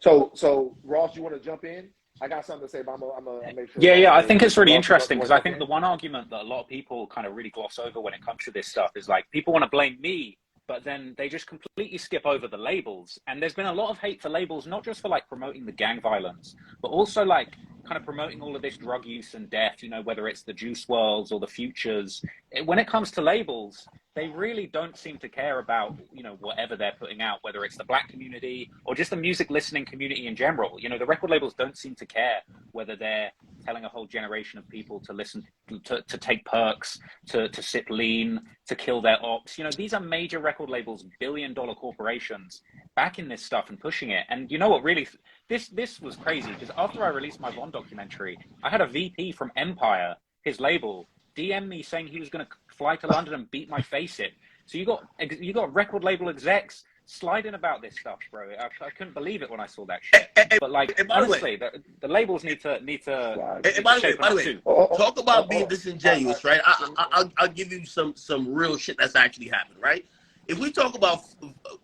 So Ross, you want to jump in? I got something to say, but I'm gonna make sure. Yeah. I think it's really interesting because I think the one argument that a lot of people kind of really gloss over when it comes to this stuff is like people want to blame me, but then they just completely skip over the labels. And there's been a lot of hate for labels, not just for like promoting the gang violence, but also like kind of promoting all of this drug use and death, you know, whether it's the Juice WRLDs or the Futures. When it comes to labels, they really don't seem to care about, you know, whatever they're putting out, whether it's the black community or just the music listening community in general. You know, the record labels don't seem to care whether they're telling a whole generation of people to listen, to take perks, to sip lean, to kill their ops. You know, these are major record labels, billion-dollar corporations backing this stuff and pushing it. And you know what really, this was crazy because after I released my Von documentary, I had a VP from Empire, his label, DM me saying he was going to fly to London and beat my face in. So you got record label execs sliding about this stuff, bro. I couldn't believe it when I saw that shit. But like, honestly, the labels need to. And by the way, talk about being disingenuous, right? I'll give you some real shit that's actually happened, right? If we talk about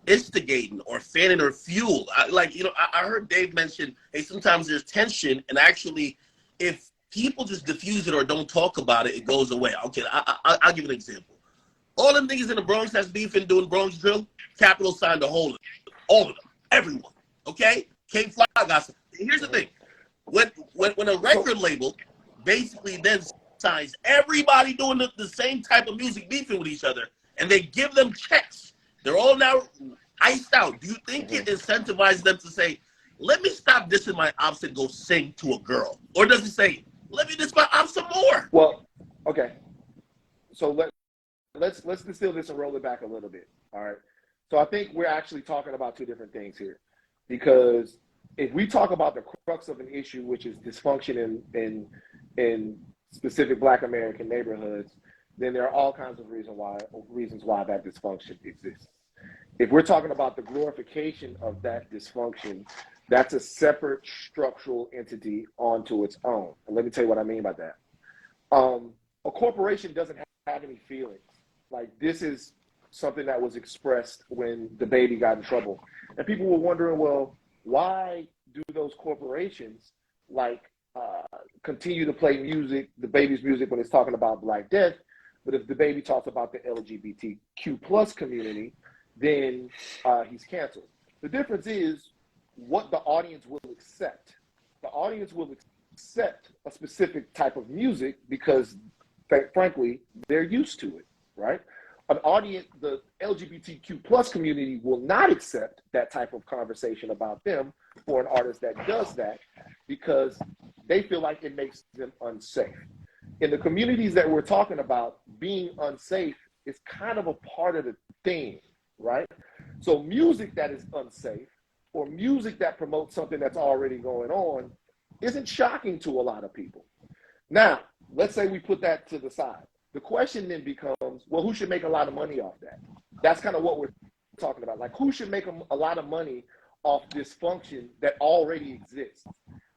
instigating or fanning or fuel, I heard Dave mention, hey, sometimes there's tension, and actually, if people just diffuse it or don't talk about it, it goes away. Okay, I'll give you an example. All them niggas in the Bronx that's beefing doing Bronx drill, Capital signed a whole all of them, everyone. Okay, King Fly got some. Here's the thing: when a record label basically then signs everybody doing the same type of music, beefing with each other, and they give them checks, they're all now iced out. Do you think it incentivizes them to say, "Let me stop dissing my ops and go sing to a girl," or does it say, "Let me diss my ops some more"? Well, okay. So let's distill this and roll it back a little bit. All right. So I think we're actually talking about two different things here, because if we talk about the crux of an issue, which is dysfunction in specific Black American neighborhoods, then there are all kinds of reasons why that dysfunction exists. If we're talking about the glorification of that dysfunction, that's a separate structural entity onto its own. And let me tell you what I mean by that. A corporation doesn't have any feelings. Like, this is something that was expressed when the baby got in trouble. And people were wondering, well, why do those corporations like continue to play music, the baby's music, when it's talking about Black Death. But if the baby talks about the LGBTQ plus community, then he's canceled. The difference is what the audience will accept. The audience will accept a specific type of music because, frankly, they're used to it, right? An audience, the LGBTQ plus community will not accept that type of conversation about them for an artist that does that because they feel like it makes them unsafe. In the communities that we're talking about, being unsafe is kind of a part of the theme, right? So music that is unsafe or music that promotes something that's already going on isn't shocking to a lot of people. Now, let's say we put that to the side. The question then becomes, well, who should make a lot of money off that? That's kind of what we're talking about. Like, who should make a lot of money off this function that already exists,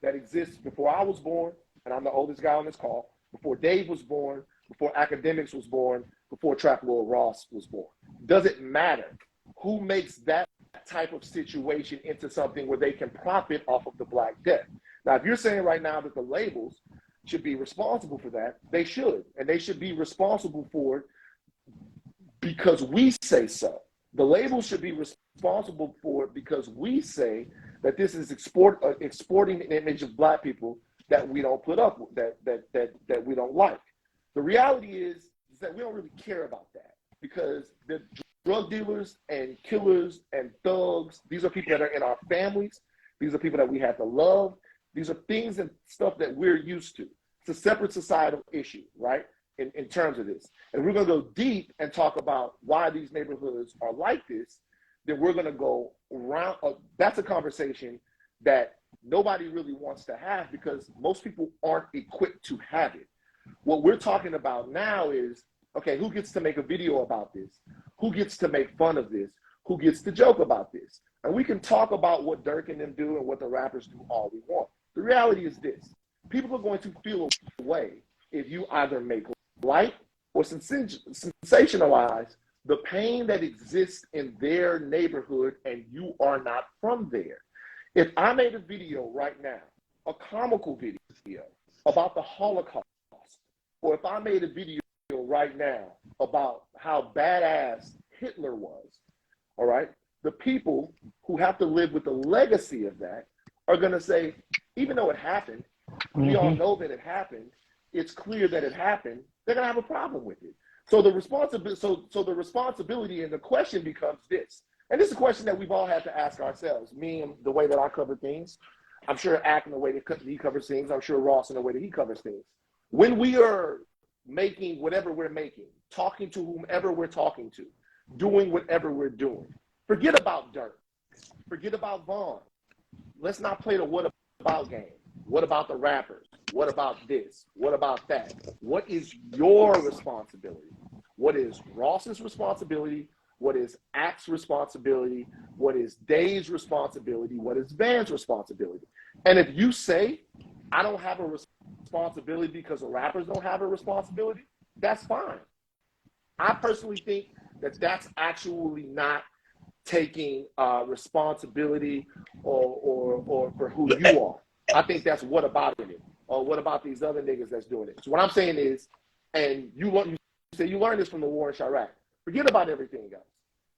that exists before I was born, and I'm the oldest guy on this call, before Dave was born, before Akademiks was born, before Trap Lord Ross was born. Does it matter who makes that type of situation into something where they can profit off of the Black Death? Now, if you're saying right now that the labels should be responsible for that, they should. And they should be responsible for it because we say so. The labels should be responsible for it because we say that this is exporting an image of Black people that we don't put up with, that we don't like. The reality is that we don't really care about that because the drug dealers and killers and thugs, these are people that are in our families. These are people that we have to love. These are things and stuff that we're used to. It's a separate societal issue, right, in terms of this. And we're going to go deep and talk about why these neighborhoods are like this. Then we're going to go around. That's a conversation that nobody really wants to have because most people aren't equipped to have it. What we're talking about now is, okay, who gets to make a video about this? Who gets to make fun of this? Who gets to joke about this? And we can talk about what Dirk and them do and what the rappers do all we want. The reality is this. People are going to feel a way if you either make light or sensationalize the pain that exists in their neighborhood and you are not from there. If I made a video right now, a comical video about the Holocaust, or if I made a video right now about how badass Hitler was, all right, the people who have to live with the legacy of that are going to say, even though it happened, we all know that it happened, it's clear that it happened, they're going to have a problem with it. So the responsibility and the question becomes this. And this is a question that we've all had to ask ourselves. Me and the way that I cover things. I'm sure Ak in the way that he covers things. I'm sure Ross in the way that he covers things. When we are making whatever we're making, talking to whomever we're talking to, doing whatever we're doing, forget about Dirk. Forget about Vaughn. Let's not play the what about game. What about the rappers? What about this? What about that? What is your responsibility? What is Ross's responsibility? What is Ak's responsibility? What is Dave's responsibility? What is Van's responsibility? And if you say, I don't have a responsibility because the rappers don't have a responsibility, that's fine. I personally think that that's actually not taking responsibility or for who you are. I think that's what about it, or what about these other niggas that's doing it. So what I'm saying is, and you say you learned this from the war in Chirac. Forget about everything else.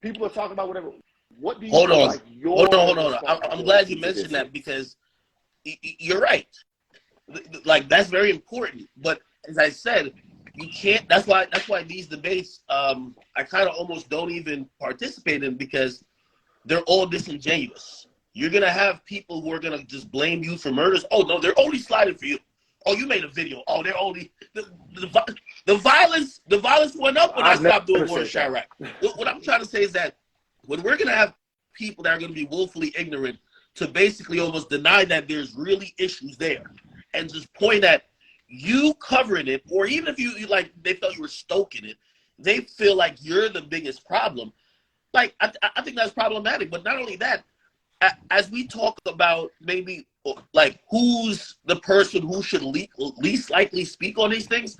People are talking about whatever. What do you feel like your Hold on. I'm glad you mentioned that because you're right. Like that's very important. But as I said, you can't. That's why these debates I kind of almost don't even participate in because they're all disingenuous. You're gonna have people who are gonna just blame you for murders. Oh no, they're only sliding for you. Oh, you made a video. Oh, they're only the violence went up when I stopped doing war in Chirac. What I'm trying to say is that when we're gonna have people that are gonna be willfully ignorant to basically almost deny that there's really issues there, and just point at you covering it, or even if you like they felt you were stoking it, they feel like you're the biggest problem. Like I think that's problematic. But not only that, as we talk about maybe like who's the person who should least likely speak on these things,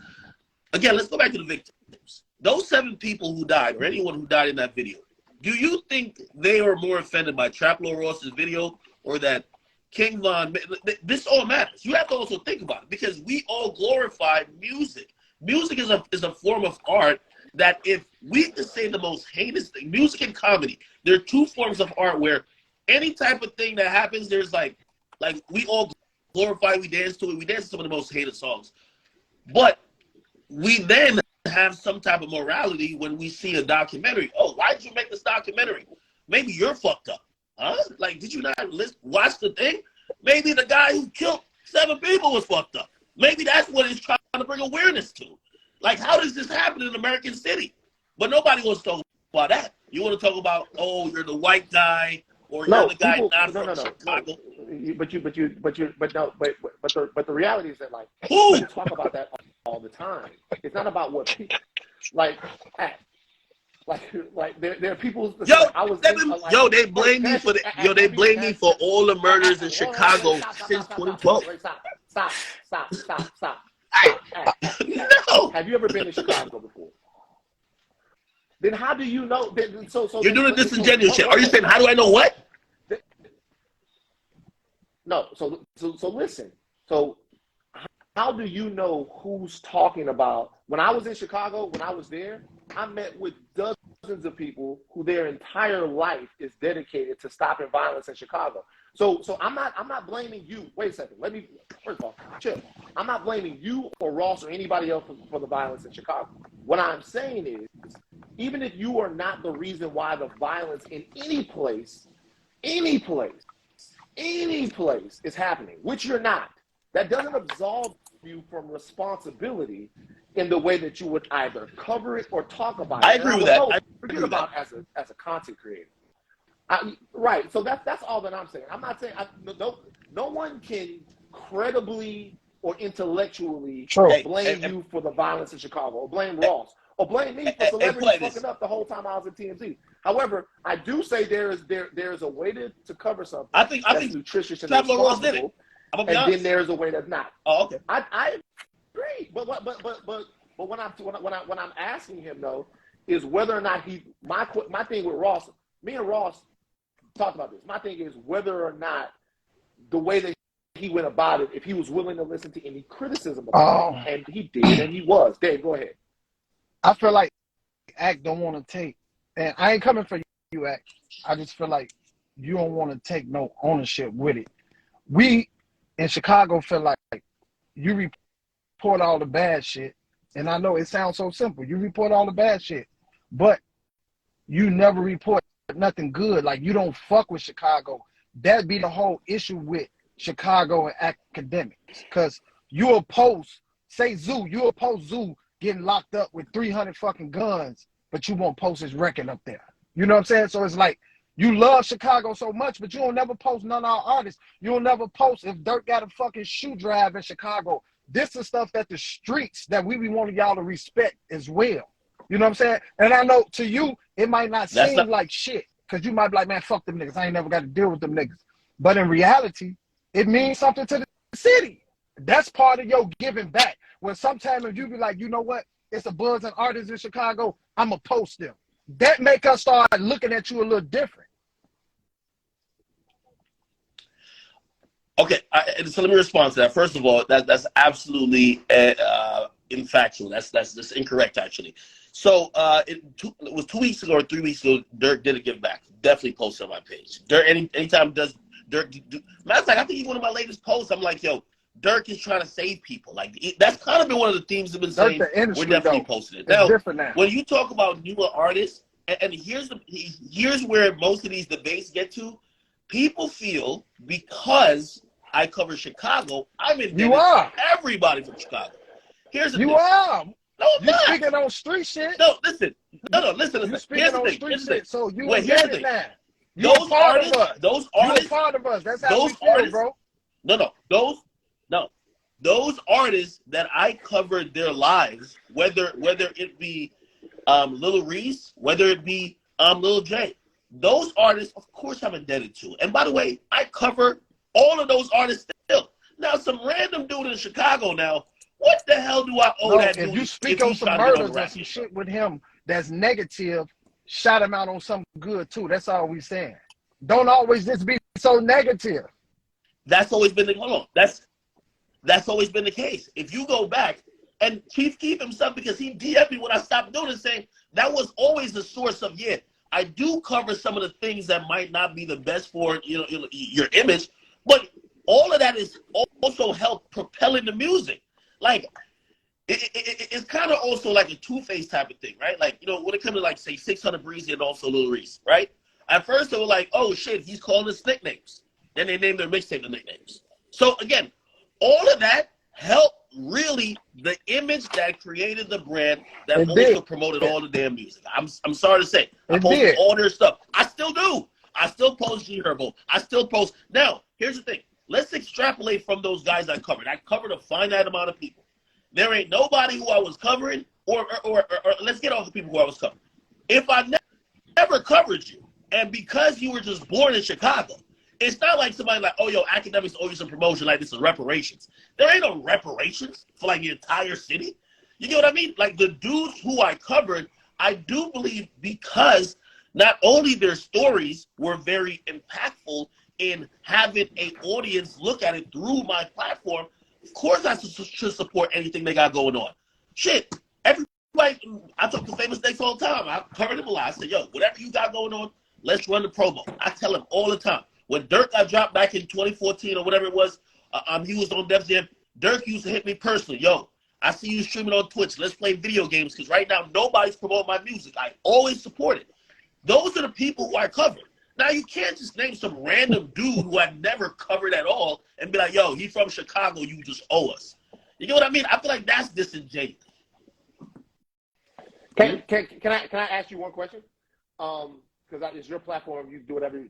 again, let's go back to the victims. Those 7 people who died, or anyone who died in that video, do you think they are more offended by Trap Lord Ross's video, or that King Von, this all matters. You have to also think about it because we all glorify music. Music is a form of art that if we could say the most heinous thing, music and comedy, there are two forms of art where any type of thing that happens, there's like we all glorify, we dance to it, we dance to some of the most hated songs. But we then have some type of morality when we see a documentary. Oh, why did you make this documentary? Maybe you're fucked up. Huh? Like, did you not watch the thing? Maybe the guy who killed 7 people was fucked up. Maybe that's what it's trying to bring awareness to. Like, how does this happen in American City? But nobody wants to talk about that. You want to talk about, oh, you're the white guy, or you're the guy not from Chicago. But the reality is that, like, Who? people talk about that all the time. It's not about what people like. Like there are people. They blame me for they blame me for all the murders in Chicago since 2012. Stop. No. Have you ever been to Chicago before? Then how do you know? So you're doing a disingenuous shit. Are you saying how do I know what? No. So listen. So how do you know who's talking about? When I was in Chicago, when I was there, I met with dozens of people who their entire life is dedicated to stopping violence in Chicago. So I'm not blaming you. Wait a second. First of all, chill. I'm not blaming you or Ross or anybody else for the violence in Chicago. What I'm saying is, even if you are not the reason why the violence in any place is happening, which you're not, that doesn't absolve you from responsibility in the way that you would either cover it or talk about it. I agree with that. Forget about as a content creator. Right. So that's all that I'm saying. I'm not saying no one can credibly or intellectually blame you for the violence in Chicago, or blame Ross, or blame me for celebrities fucking up the whole time I was at TMZ. However, I do say there is a way to cover something. I think nutritious and responsible, and then there's a way that's not. Oh, okay. I agree, but when I'm asking him though is whether or not my thing with Ross, me and Ross talked about this. My thing is whether or not the way that he went about it, if he was willing to listen to any criticism about it, and he did, and he was. Dave, go ahead. I feel like Act don't want to take, and I ain't coming for you, Act. I just feel like you don't want to take no ownership with it. We in Chicago feel like you report all the bad shit, and I know it sounds so simple. You report all the bad shit, but you never report nothing good. Like, you don't fuck with Chicago. That'd be the whole issue with Chicago and Akademiks, because you'll post, say Zoo, you'll post Zoo getting locked up with 300 fucking guns, but you won't post his record up there. You know what I'm saying? So it's like, you love Chicago so much, but you don't never post none of our artists. You'll never post if Dirk got a fucking shoe drive in Chicago. This is stuff that the streets that we be wanting y'all to respect as well. You know what I'm saying? And I know to you, it might not seem like shit, because you might be like, man, fuck them niggas. I ain't never got to deal with them niggas. But in reality, it means something to the city. That's part of your giving back. When sometimes if you be like, you know what? It's a buzz and artists in Chicago, I'm going to post them. That make us start looking at you a little different. Okay, so let me respond to that. First of all, that's absolutely infactual. That's just incorrect, actually. So it was 2 weeks ago or 3 weeks ago, Dirk did a give back. Definitely posted on my page. Dirk, anytime does Dirk do, matter of fact, I think one of my latest posts, I'm like, yo, Dirk is trying to save people. Like, that's kind of been one of the themes I've been saying. We're definitely posting it. Now, when you talk about newer artists, and here's where most of these debates get to, people feel because I cover Chicago, I'm in everybody from Chicago. Here's the thing. You are. No, I'm you not. Speaking on street shit. No, listen. You speaking on street shit. So you here's the thing. Now. Those artists. You're a part of us. That's how we feel, bro. Those artists that I covered their lives, whether it be Lil Reese, whether it be Lil J, those artists, of course, I'm indebted to. And by the way, I cover all of those artists still. Now, some random dude in Chicago now, what the hell do I owe that dude? If you speak on some murders or some shit with him that's negative, shout him out on something good, too. That's all we saying. Don't always just be so negative. That's always been the that's always been the case. If you go back, and Chief Keef himself, because he DM'd me when I stopped doing it, saying that was always the source of, yeah, I do cover some of the things that might not be the best for your image, but all of that is also help propelling the music. Like, it's kind of also like a two-faced type of thing, right? Like, when it comes to, like, say, 600 Breezy and also Lil Reese, right? At first, they were like, oh, shit, he's calling us nicknames. Then they named their mixtape the nicknames. So, again, all of that helped really the image that created the brand that also promoted all the damn music. I'm sorry to say. I posted all their stuff. I still do. I still post G Herbo. I still post. Now, here's the thing. Let's extrapolate from those guys I covered. I covered a finite amount of people. There ain't nobody who I was covering, or let's get off the people who I was covering. If I never covered you, and because you were just born in Chicago, it's not like somebody like, oh, yo, Akademiks owe you some promotion, like this is reparations. There ain't no reparations for, like, the entire city. You get what I mean? Like, the dudes who I covered, I do believe, because not only their stories were very impactful in having an audience look at it through my platform, of course I should support anything they got going on. Shit, everybody, I talk to famous Snakes all the time. I covered them a lot. I said, yo, whatever you got going on, let's run the promo. I tell them all the time. When Dirk got dropped back in 2014 or whatever it was, he was on Def Jam. Dirk used to hit me personally. Yo, I see you streaming on Twitch. Let's play video games, because right now nobody's promoting my music. I always support it. Those are the people who I covered. Now, you can't just name some random dude who I never covered at all and be like, yo, he's from Chicago, you just owe us. You know what I mean? I feel like that's disingenuous. Can I ask you one question? Because it's your platform, you do whatever.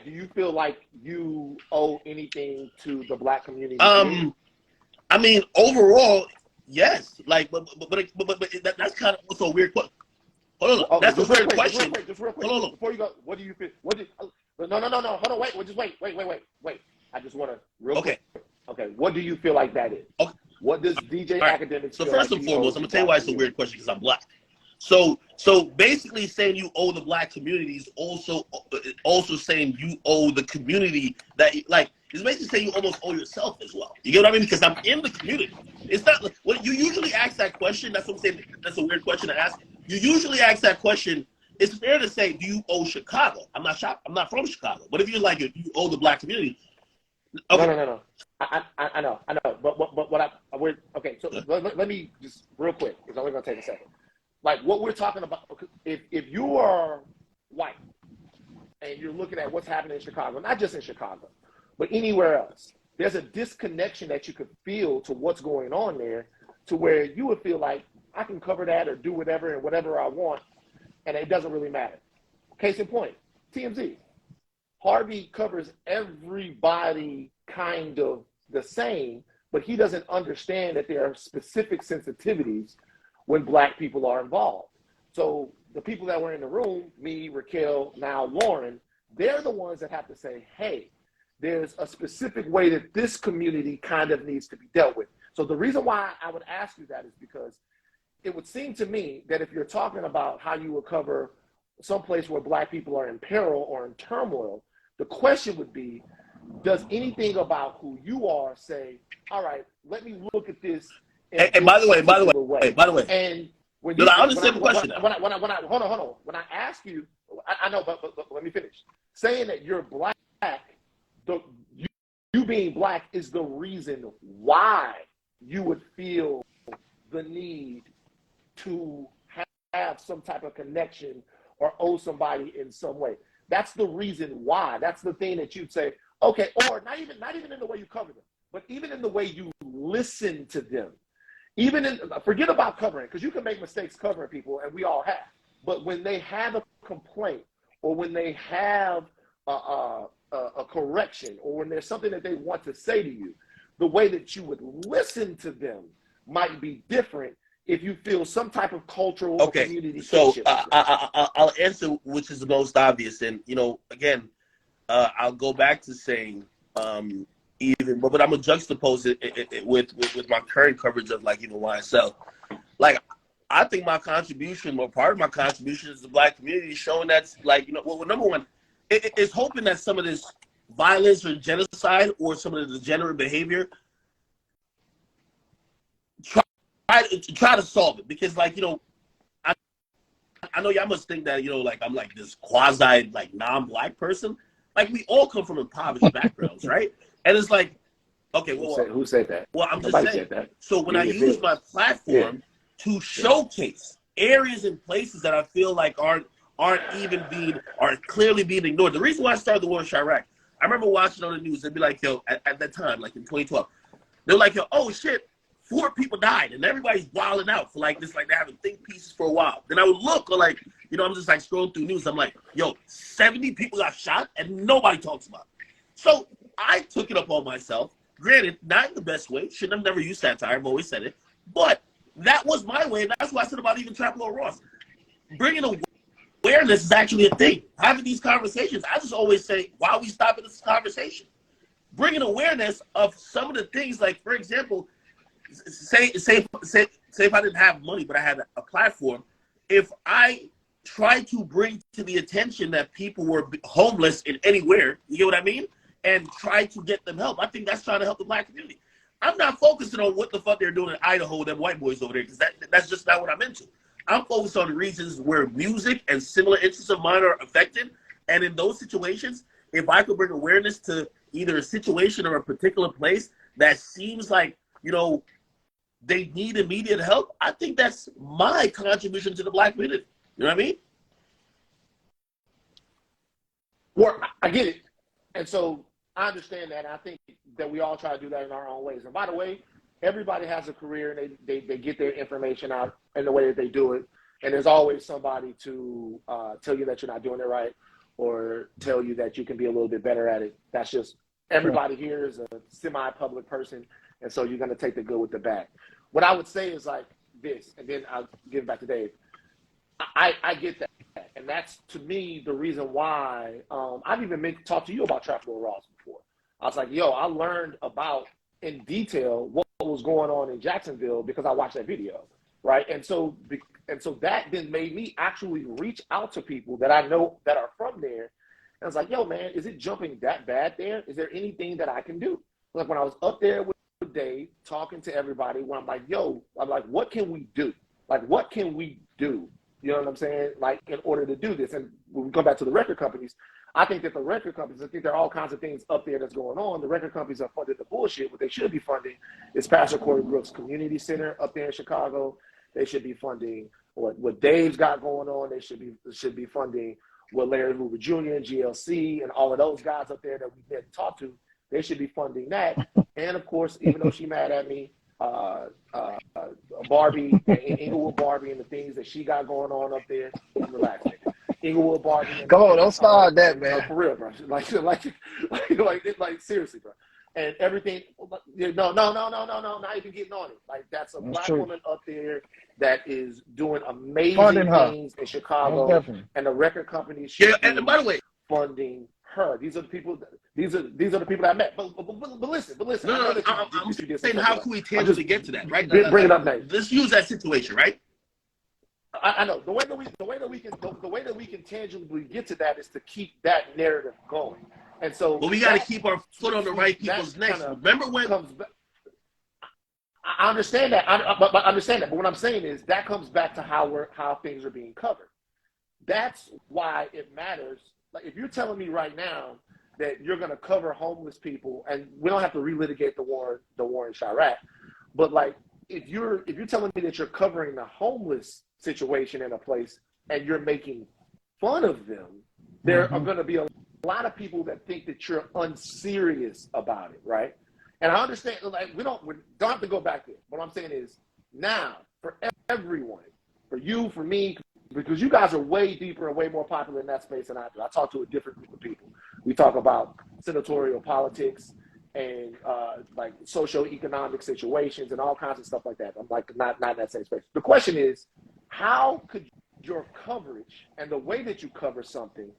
Do you feel like you owe anything to the Black community? I mean, overall, yes. Like, but that's kind of also a weird question. Hold on, oh, that's a weird question. Just real quick. Hold on. Before you go, what do you feel? No. Hold on, wait. Just wait. I just want to real quick. Okay. What do you feel like that is? Okay. What does DJ Akademiks? So first and foremost, I'm gonna tell you why it's a weird question, because I'm Black. So basically saying you owe the Black community is also saying you owe the community that, like, it's basically saying you almost owe yourself as well. You get what I mean? Because I'm in the community. It's not like, when you usually ask that question, that's what I'm saying, that's a weird question to ask. You usually ask that question, it's fair to say, do you owe Chicago? I'm not from Chicago. But if you're like, you owe the Black community. Okay. No. I know. But okay, so let me just real quick, it's only gonna take a second. Like, what we're talking about, if you are white and you're looking at what's happening in Chicago, not just in Chicago, but anywhere else, there's a disconnection that you could feel to what's going on there, to where you would feel like, I can cover that or do whatever and whatever I want, and it doesn't really matter. Case in point, TMZ. Harvey covers everybody kind of the same, but he doesn't understand that there are specific sensitivities when Black people are involved. So the people that were in the room, me, Raquel, now Lauren, they're the ones that have to say, hey, there's a specific way that this community kind of needs to be dealt with. So the reason why I would ask you that is because it would seem to me that if you're talking about how you would cover someplace where Black people are in peril or in turmoil, the question would be, does anything about who you are say, all right, let me look at this. And by the way, and when you, I understand the question. Hold on. When I ask you, I know, but let me finish. Saying that you're Black, you being Black is the reason why you would feel the need to have some type of connection or owe somebody in some way. That's the reason why. That's the thing that you'd say, okay, or not even in the way you cover them, but even in the way you listen to them. Even in, forget about covering, because you can make mistakes covering people, and we all have. But when they have a complaint, or when they have a correction, or when there's something that they want to say to you, the way that you would listen to them might be different if you feel some type of cultural or community. So I'll answer which is the most obvious, and again, I'll go back to saying but I'm gonna juxtapose it with my current coverage of, like, YSL. Like, I think my contribution, or part of my contribution, is the Black community, showing that's, like, well, number one, it's hoping that some of this violence or genocide or some of the degenerate behavior, try to solve it. Because, like, you know, I know y'all must think that, you know, like I'm like this quasi like non-black person. Like, we all come from impoverished backgrounds, right? And it's like, okay, who said that? well, I'm just Nobody saying. said that. So when I use my platform to showcase areas and places that I feel like are clearly being ignored. The reason why I started the war in Chirac, I remember watching on the news. They'd be like, yo, at that time, like in 2012, they're like, yo, oh shit, 4 people died, and everybody's wilding out for like this, like they're having think pieces for a while. Then I would look, or like, you know, I'm just like scrolling through news. I'm like, yo, 70 people got shot, and nobody talks about it. So I took it upon myself. Granted, not in the best way. Should have never used satire. I've always said it, but that was my way, and that's why I said about even Traplo Ross. Bringing awareness is actually a thing. Having these conversations, I just always say, why are we stopping this conversation? Bringing awareness of some of the things, like, for example, say if I didn't have money, but I had a platform. If I tried to bring to the attention that people were homeless in anywhere, you get what I mean? And try to get them help. I think that's trying to help the black community. I'm not focusing on what the fuck they're doing in Idaho, them white boys over there, because that's just not what I'm into. I'm focused on the regions where music and similar interests of mine are affected. And in those situations, if I could bring awareness to either a situation or a particular place that seems like, you know, they need immediate help, I think that's my contribution to the black community. You know what I mean? Well, I get it. And so I understand that. I think that we all try to do that in our own ways. And by the way, everybody has a career, and they get their information out in the way that they do it. And there's always somebody to tell you that you're not doing it right, or tell you that you can be a little bit better at it. That's just, everybody here is a semi-public person, and so you're going to take the good with the bad. What I would say is like this, and then I'll give it back to Dave. I get that. And that's, to me, the reason why I've even talked to you about Traplo Ross before. I was like, yo, I learned about, in detail, what was going on in Jacksonville because I watched that video, right? And so that then made me actually reach out to people that I know that are from there. And I was like, yo, man, is it jumping that bad there? Is there anything that I can do? Like, when I was up there with Dave, talking to everybody, when I'm like, yo, I'm like, what can we do? Like, what can we do? You know what I'm saying? Like, in order to do this. And when we come back to the record companies, I think that the record companies, I think there are all kinds of things up there that's going on. The record companies are funded the bullshit. What they should be funding is Pastor Corey Brooks Community Center up there in Chicago. They should be funding what Dave's got going on. They should be funding what Larry Hoover Jr. and GLC and all of those guys up there that we didn't talk to. They should be funding that. And of course, even though she mad at me, Barbie, Inglewood Barbie, and the things that she got going on up there. Relax, nigga. Inglewood Barbie. Come on, don't start that, man. No, for real, bro. Like seriously, bro. And everything. No. Not even getting on it. Like, that's a black woman up there that is doing amazing things in Chicago, and the record companies should and by the way, funding her. These are the people. These are the people that I met. But listen. No. I'm saying, how can we tangibly get to that, right? Bring it up, Nate. Let's use that situation, right? I know the way that we can tangibly get to that is to keep that narrative going. And so, but we got to keep our foot on the right people's necks. Remember when? I understand that. I understand that. But what I'm saying is that comes back to how things are being covered. That's why it matters. Like, if you're telling me right now that you're going to cover homeless people, and we don't have to relitigate the war in Chirac, but like, if you're telling me that you're covering the homeless situation in a place and you're making fun of them, there are going to be a lot of people that think that you're unserious about it, right? And I understand, like, we don't have to go back there. What I'm saying is, now, for everyone, for you, for me, because you guys are way deeper and way more popular in that space than I do. I talk to a different group of people. We talk about senatorial politics and like socioeconomic situations and all kinds of stuff like that. I'm like not in that same space. The question is, how could your coverage and the way that you cover something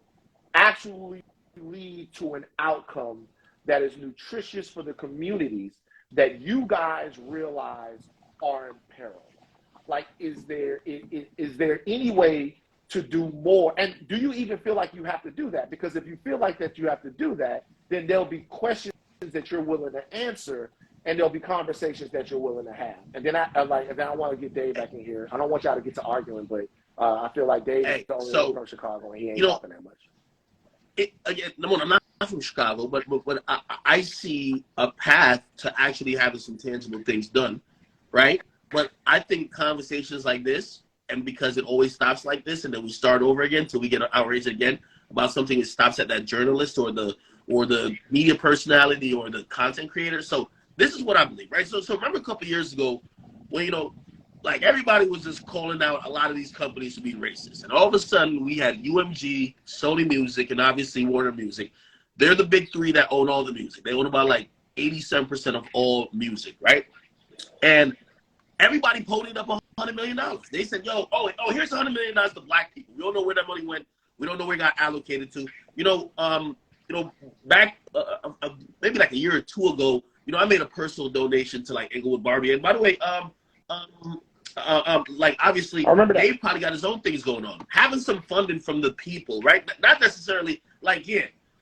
actually lead to an outcome that is nutritious for the communities that you guys realize are in peril? Like, is there any way to do more? And do you even feel like you have to do that? Because if you feel like that you have to do that, then there'll be questions that you're willing to answer, and there'll be conversations that you're willing to have. And then I want to get Dave back in here. I don't want y'all to get to arguing, but I feel like Dave is the only one from Chicago, and he ain't talking that much. Again, I'm not from Chicago, but I see a path to actually having some tangible things done, right? But I think conversations like this, and because it always stops like this, and then we start over again till we get outraged again about something, it stops at that journalist or the media personality or the content creator. So this is what I believe, right? So remember a couple of years ago when, like everybody was just calling out a lot of these companies to be racist. And all of a sudden we had UMG, Sony Music, and obviously Warner Music. They're the big three that own all the music. They own about like 87% of all music, right? And everybody ponied up $100 million. They said, here's $100 million to black people. We don't know where that money went. We don't know where it got allocated to. Back maybe like a year or two ago, I made a personal donation to like Inglewood Barbie. And by the way, like obviously Dave probably got his own things going on. Having some funding from the people, right? Not necessarily like,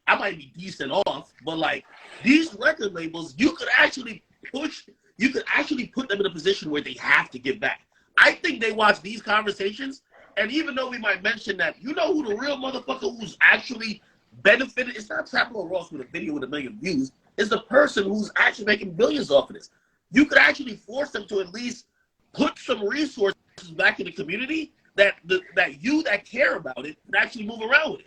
I might be decent off, but like these record labels, you could actually put them in a position where they have to give back. I think they watch these conversations, and even though we might mention that, who the real motherfucker who's actually benefited, it's not Trapper Ross with a video with 1 million views, it's the person who's actually making billions off of this. You could actually force them to at least put some resources back in the community that care about it and actually move around with it.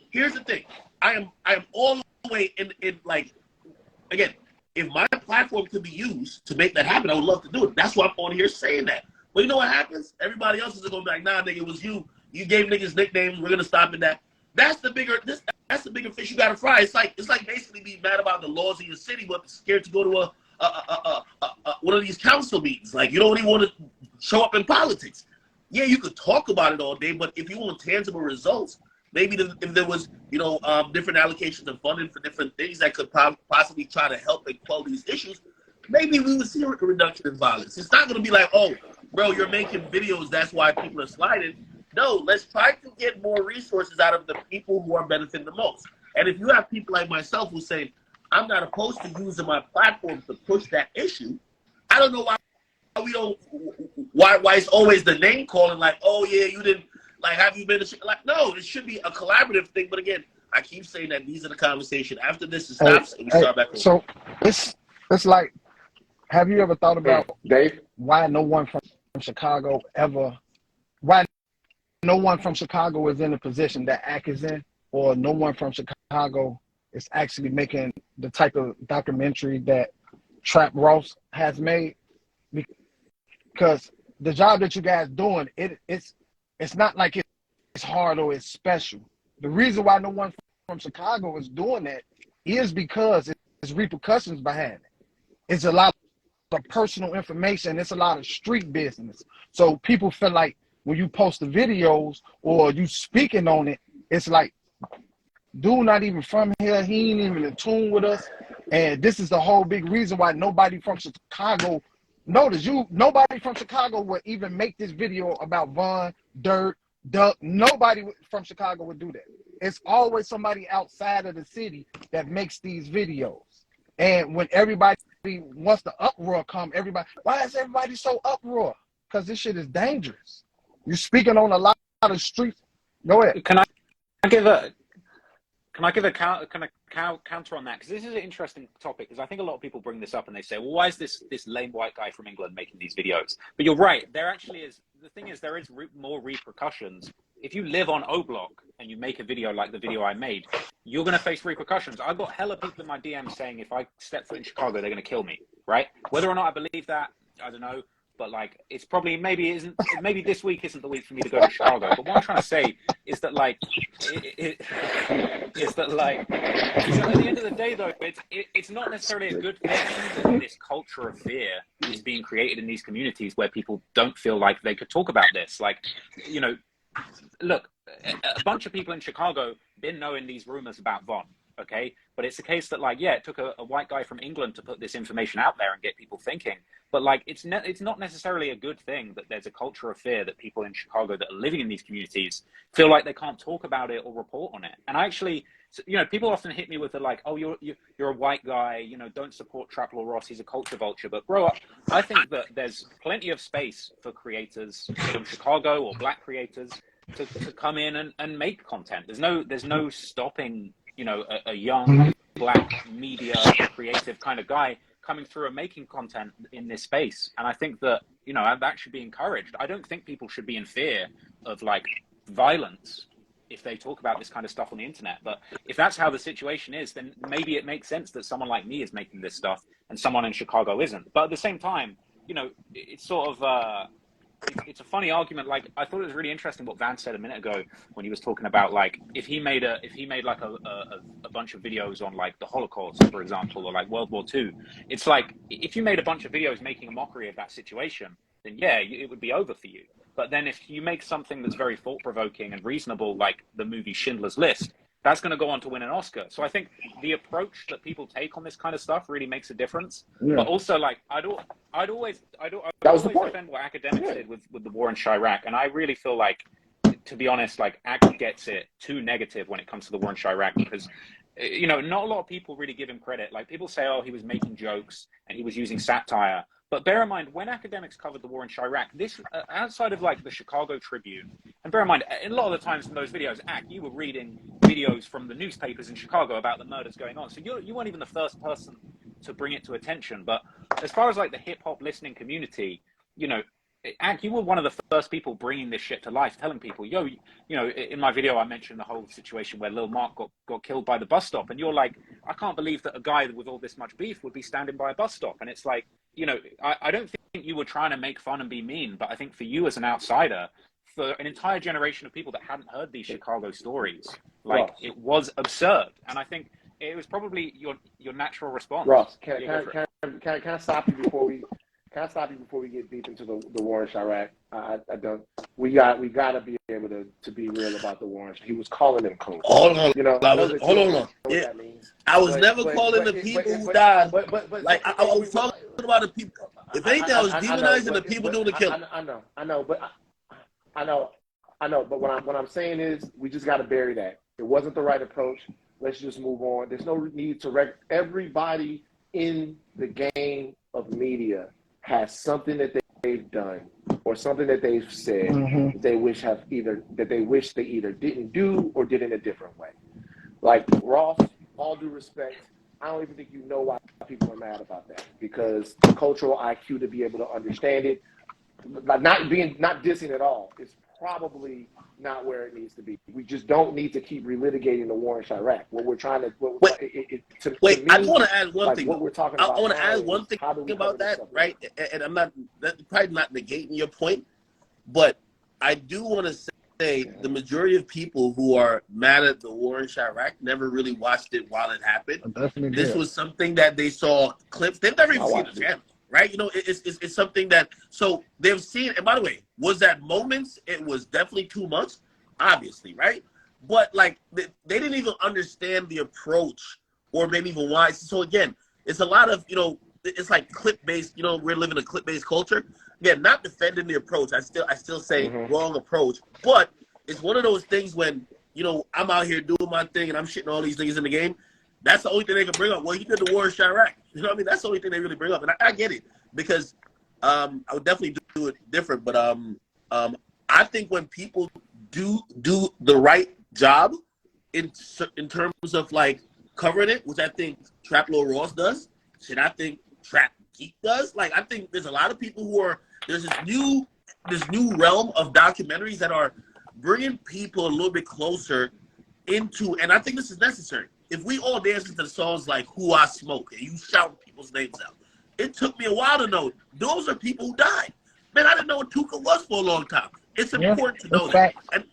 Here's the thing. I am all the way in like, again, if my platform could be used to make that happen, I would love to do it. That's why I'm on here saying that. But you know what happens? Everybody else is going to be like, nah, nigga, it was you. You gave niggas nicknames. We're going to stop at that. That's the bigger fish you got to fry. It's like basically being mad about the laws of your city, but scared to go to one of these council meetings. Like, you don't even want to show up in politics. Yeah, you could talk about it all day, but if you want tangible results, maybe if there was, different allocations of funding for different things that could possibly try to help and quell these issues, maybe we would see a reduction in violence. It's not going to be like, oh, bro, you're making videos, that's why people are sliding. No, let's try to get more resources out of the people who are benefiting the most. And if you have people like myself who say, I'm not opposed to using my platform to push that issue, I don't know why it's always the name calling, like, oh yeah, you didn't, like, have you been like, no, it should be a collaborative thing. But again, I keep saying that these are the conversation. After this, it stops and we start back over. So it's like, have you ever thought about Dave, why no one from Chicago is in the position that Ak is in, or no one from Chicago is actually making the type of documentary that Trap Ross has made? Because the job that you guys doing, it's not like it's hard or it's special. The reason why no one from Chicago is doing that is because there's repercussions behind it. It's a lot of personal information. It's a lot of street business. So people feel like when you post the videos or you speaking on it, it's like, dude not even from here. He ain't even in tune with us. And this is the whole big reason why nobody from Chicago, nobody from Chicago would even make this video about Von, Dirt, Duck. Nobody from Chicago would do that. It's always somebody outside of the city that makes these videos. And when everybody wants the uproar come, why is everybody so uproar? Because this shit is dangerous. You're speaking on a lot of streets. Go ahead. Can I give a counter on that? Because this is an interesting topic. Because I think a lot of people bring this up and they say, well, why is this lame white guy from England making these videos? But you're right. There actually is. The thing is, there is more repercussions. If you live on O Block and you make a video like the video I made, you're going to face repercussions. I've got hella people in my DMs saying if I step foot in Chicago, they're going to kill me, right? Whether or not I believe that, I don't know. But like, it's probably, maybe this week isn't the week for me to go to Chicago. But what I'm trying to say is that like, is that like, so at the end of the day though, it's not necessarily a good thing that this culture of fear is being created in these communities where people don't feel like they could talk about this. Like, look, a bunch of people in Chicago been knowing these rumors about Von. okay? But it's a case that, like, yeah, it took a white guy from England to put this information out there and get people thinking. But, like, it's not necessarily a good thing that there's a culture of fear that people in Chicago that are living in these communities feel like they can't talk about it or report on it. And I actually, you know, people often hit me with the, like, oh, you're a white guy, you know, don't support Trap Lord Ross, he's a culture vulture. But bro, I think that there's plenty of space for creators from Chicago or black creators to come in and make content. There's no stopping, you know, a young black media creative kind of guy coming through and making content in this space. And I think that, you know, that should be encouraged. I don't think people should be in fear of, like, violence if they talk about this kind of stuff on the internet. But if that's how the situation is, then maybe it makes sense that someone like me is making this stuff and someone in Chicago isn't. But at the same time, you know, it's sort of it's a funny argument. Like, I thought it was really interesting what Van said a minute ago when he was talking about, like, if he made like a bunch of videos on, like, the Holocaust, for example, or like World War II. It's like, if you made a bunch of videos making a mockery of that situation, then yeah, it would be over for you. But then if you make something that's very thought-provoking and reasonable, like the movie Schindler's List, that's going to go on to win an Oscar. So I think the approach that people take on this kind of stuff really makes a difference. Yeah. But also, like, I'd always defend what Akademiks did with the war in Chirac. And I really feel like, to be honest, like, Ak gets it too negative when it comes to the war in Chirac, because, you know, not a lot of people really give him credit. Like, people say, oh, he was making jokes and he was using satire. But bear in mind, when Akademiks covered the war in Chirac, this, outside of, like, the Chicago Tribune, and bear in mind, a lot of the times in those videos, you were reading videos from the newspapers in Chicago about the murders going on. So you weren't even the first person to bring it to attention. But as far as, like, the hip-hop listening community, you know, you were one of the first people bringing this shit to life, telling people, yo, you know, in my video, I mentioned the whole situation where Lil Mark got killed by the bus stop. And you're like, I can't believe that a guy with all this much beef would be standing by a bus stop. And it's like, you know, I don't think you were trying to make fun and be mean, but I think for you as an outsider, for an entire generation of people that hadn't heard these Chicago stories, like, Ross, it was absurd. And I think it was probably your natural response. Ross, can I stop you before we get deep into the war in Chirac? I don't. We gotta be able to be real about the war in Chirac. He was calling them coons. Hold on, you know. hold on. Yeah. That means. I was never calling the people who died. Like, I was talking about the people. If anything, I was demonizing the people doing the killing. I know. But what I'm saying is, we just got to bury that. It wasn't the right approach. Let's just move on. There's no need to everybody in the game of media has something that they've done or something that they've said that they wish they either didn't do or did in a different way. Like Ross, all due respect, I don't even think you know why people are mad about that, because the cultural IQ to be able to understand it, not dissing at all, is probably not where it needs to be. We just don't need to keep relitigating the war in Chirac. What we're trying to wait. I want to add one thing. What we're talking about. I want to add one thing about that, right? And I'm probably not negating your point, but I do want to say the majority of people who are mad at the war in Chirac never really watched it while it happened. This was something that they saw clips. They've never even seen the channel. Right, you know, it's something that, so they've seen. And by the way, was that moments? It was definitely too much, obviously, right? But like they didn't even understand the approach, or maybe even why. So again, it's a lot of, you know, it's like clip based. You know, we're living a clip based culture. Again, not defending the approach. I still say wrong approach. But it's one of those things when, you know, I'm out here doing my thing and I'm shitting all these niggas in the game. That's the only thing they can bring up. Well, he did the war in Chirac. You know what I mean? That's the only thing they really bring up. And I get it, because I would definitely do it different. But I think when people do the right job in terms of, like, covering it, which I think Trap Lord Ross does, shit, I think Trap Geek does. Like, I think there's a lot of people who are, there's this new realm of documentaries that are bringing people a little bit closer into, and I think this is necessary. If we all dance into the songs like Who I Smoke and you shout people's names out, it took me a while to know those are people who died. Man, I didn't know what Tuka was for a long time. It's important to know that. And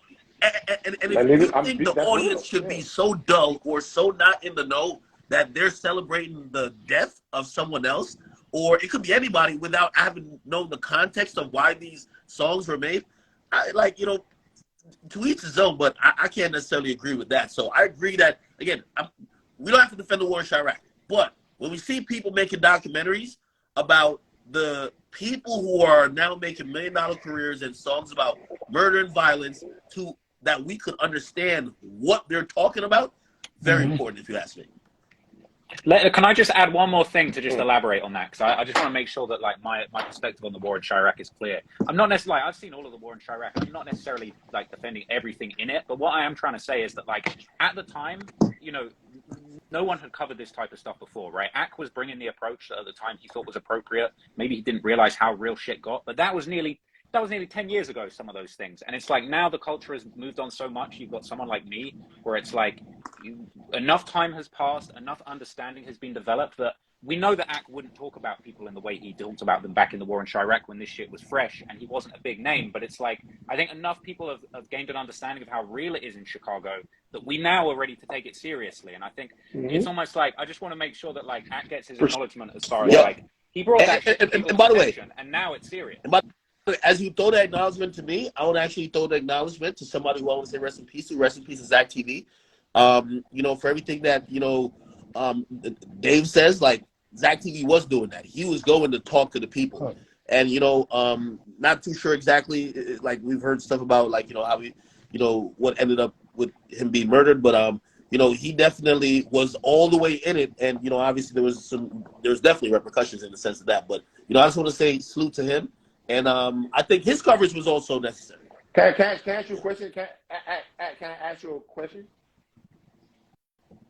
if you think the audience should be so dull or so not in the know that they're celebrating the death of someone else, or it could be anybody without having known the context of why these songs were made, like, you know, to each his own, but I can't necessarily agree with that. So I agree that, again, we don't have to defend the war in Chirac. But when we see people making documentaries about the people who are now making $1 million careers and songs about murder and violence, to that we could understand what they're talking about, very important, if you ask me. Can I just add one more thing to just elaborate on that? Because I just want to make sure that like my perspective on the war in Chirac is clear. I'm not necessarily, I've seen all of the war in Chirac. I'm not necessarily like defending everything in it, but what I am trying to say is that like at the time, you know, no one had covered this type of stuff before, right? Ak was bringing the approach that at the time he thought was appropriate. Maybe he didn't realize how real shit got, but that was nearly 10 years ago, some of those things. And it's like now the culture has moved on so much. You've got someone like me where it's like enough time has passed, enough understanding has been developed that we know that Ak wouldn't talk about people in the way he talked about them back in the war in Chirac when this shit was fresh and he wasn't a big name. But it's like, I think enough people have gained an understanding of how real it is in Chicago that we now are ready to take it seriously. And I think it's almost like, I just want to make sure that like Ak gets his acknowledgement as far as like, he brought that shit to people's attention and now it's serious. As you throw that acknowledgement to me, I would actually throw the acknowledgement to somebody who I want to say rest in peace to. Rest in peace to Zach TV. You know, for everything that, you know, Dave says, like, Zach TV was doing that. He was going to talk to the people. And, you know, not too sure exactly, like, we've heard stuff about, like, you know, how he, you know, what ended up with him being murdered. But, you know, he definitely was all the way in it. And, you know, obviously there was definitely repercussions in the sense of that. But, you know, I just want to say salute to him. And I think his coverage was also necessary. Can I ask you a question? Can I ask you a question?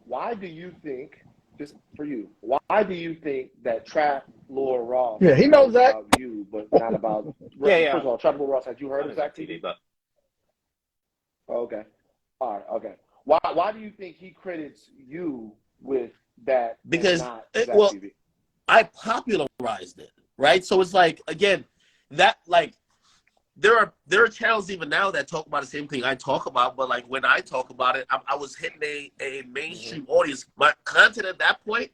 Why do you think, just for you, why do you think that Trap Lord Ross he knows that about you, but not about First of all, Trap Lord Ross, had you heard of Zach TV? But Okay. All right, okay. Why do you think he credits you with that? Because and not Zach TV? I popularized it, right? So it's like, again, that like there are channels even now that talk about the same thing I talk about, but like when I talk about it, I was hitting a mainstream audience. My content at that point,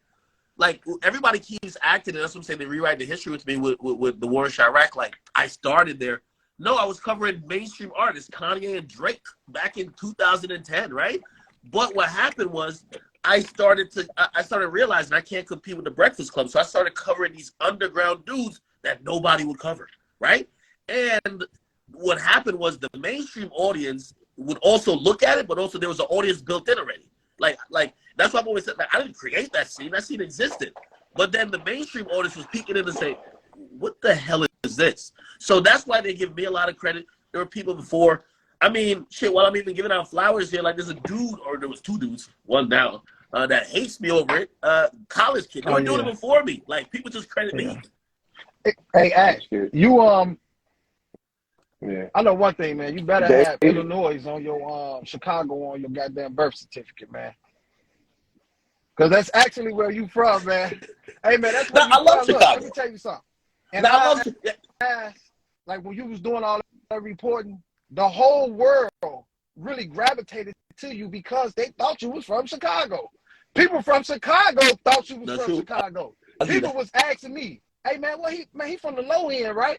like everybody keeps acting, and that's what I'm saying. They rewrite the history with me with the war in Chirac. Like I started there. No, I was covering mainstream artists, Kanye and Drake, back in 2010, right? But what happened was I started realizing I can't compete with the Breakfast Club, so I started covering these underground dudes that nobody would cover. Right? And what happened was the mainstream audience would also look at it, but also there was an audience built in already. Like that's why I've always said, like, I didn't create that scene. That scene existed. But then the mainstream audience was peeking in and saying, what the hell is this? So that's why they give me a lot of credit. There were people before. I mean, shit, while I'm even giving out flowers here, like there's a dude, or there was two dudes, one down, that hates me over it. College kid. They were doing it before me. Like people just credit me. Hey, Ash, you I know one thing, man. You better have Illinois on your Chicago on your goddamn birth certificate, man. Because that's actually where you from, man. Hey, man, that's where I love from. Chicago. Look, let me tell you something. And I love like when you was doing all that reporting, the whole world really gravitated to you because they thought you was from Chicago. People from Chicago thought you was from Chicago. People was asking me, hey, man, he from the low end, right?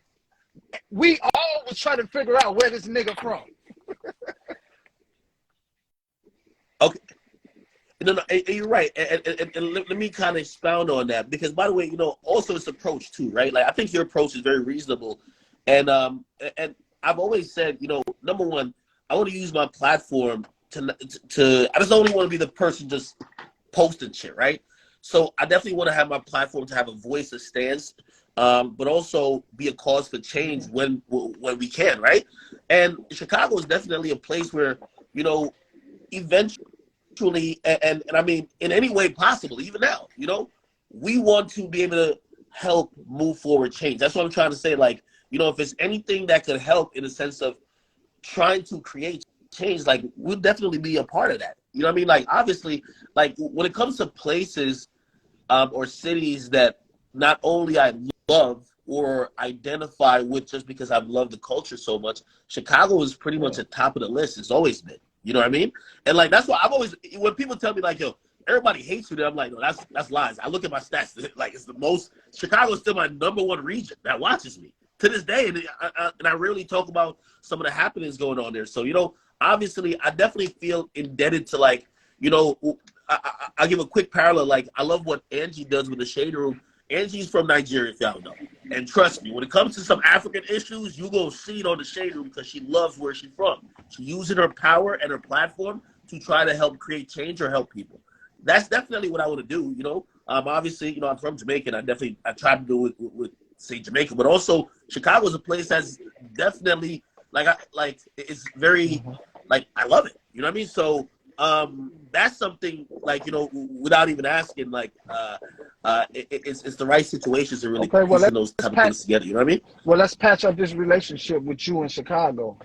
We all was trying to figure out where this nigga from. Okay. No, you're right. And let me kind of expound on that. Because, by the way, you know, also it's approach, too, right? Like, I think your approach is very reasonable. And I've always said, you know, number one, I want to use my platform to I just only want to be the person just posting shit, right? So I definitely want to have my platform to have a voice that stands, but also be a cause for change when we can, right? And Chicago is definitely a place where, you know, eventually, and I mean, in any way possible, even now, you know, we want to be able to help move forward change. That's what I'm trying to say. Like, you know, if it's anything that could help in the sense of trying to create change, like, we'll definitely be a part of that. You know what I mean? Like, obviously, like, when it comes to places or cities that not only I love or identify with just because I've loved the culture so much, Chicago is pretty much at the top of the list. It's always been. You know what I mean? And, like, that's why I've always, when people tell me, like, yo, everybody hates you there, I'm like, no, that's lies. I look at my stats. Like, it's the most, Chicago is still my #1 region that watches me to this day. And I rarely talk about some of the happenings going on there. So, you know, obviously, I definitely feel indebted to, like, you know, I'll give a quick parallel. Like, I love what Angie does with the Shade Room. Angie's from Nigeria, if y'all know. And trust me, when it comes to some African issues, you go see it on the Shade Room because she loves where she's from. She's using her power and her platform to try to help create change or help people. That's definitely what I want to do, you know. Obviously, you know, I'm from Jamaica, and I try to do it with say Jamaica, but also Chicago is a place that's definitely it's very like I love it. You know what I mean? So that's something like, you know, without even asking, like it's the right situations to really Okay, well, piecing those type of things together. You know what I mean? well, let's patch up this relationship with you in Chicago.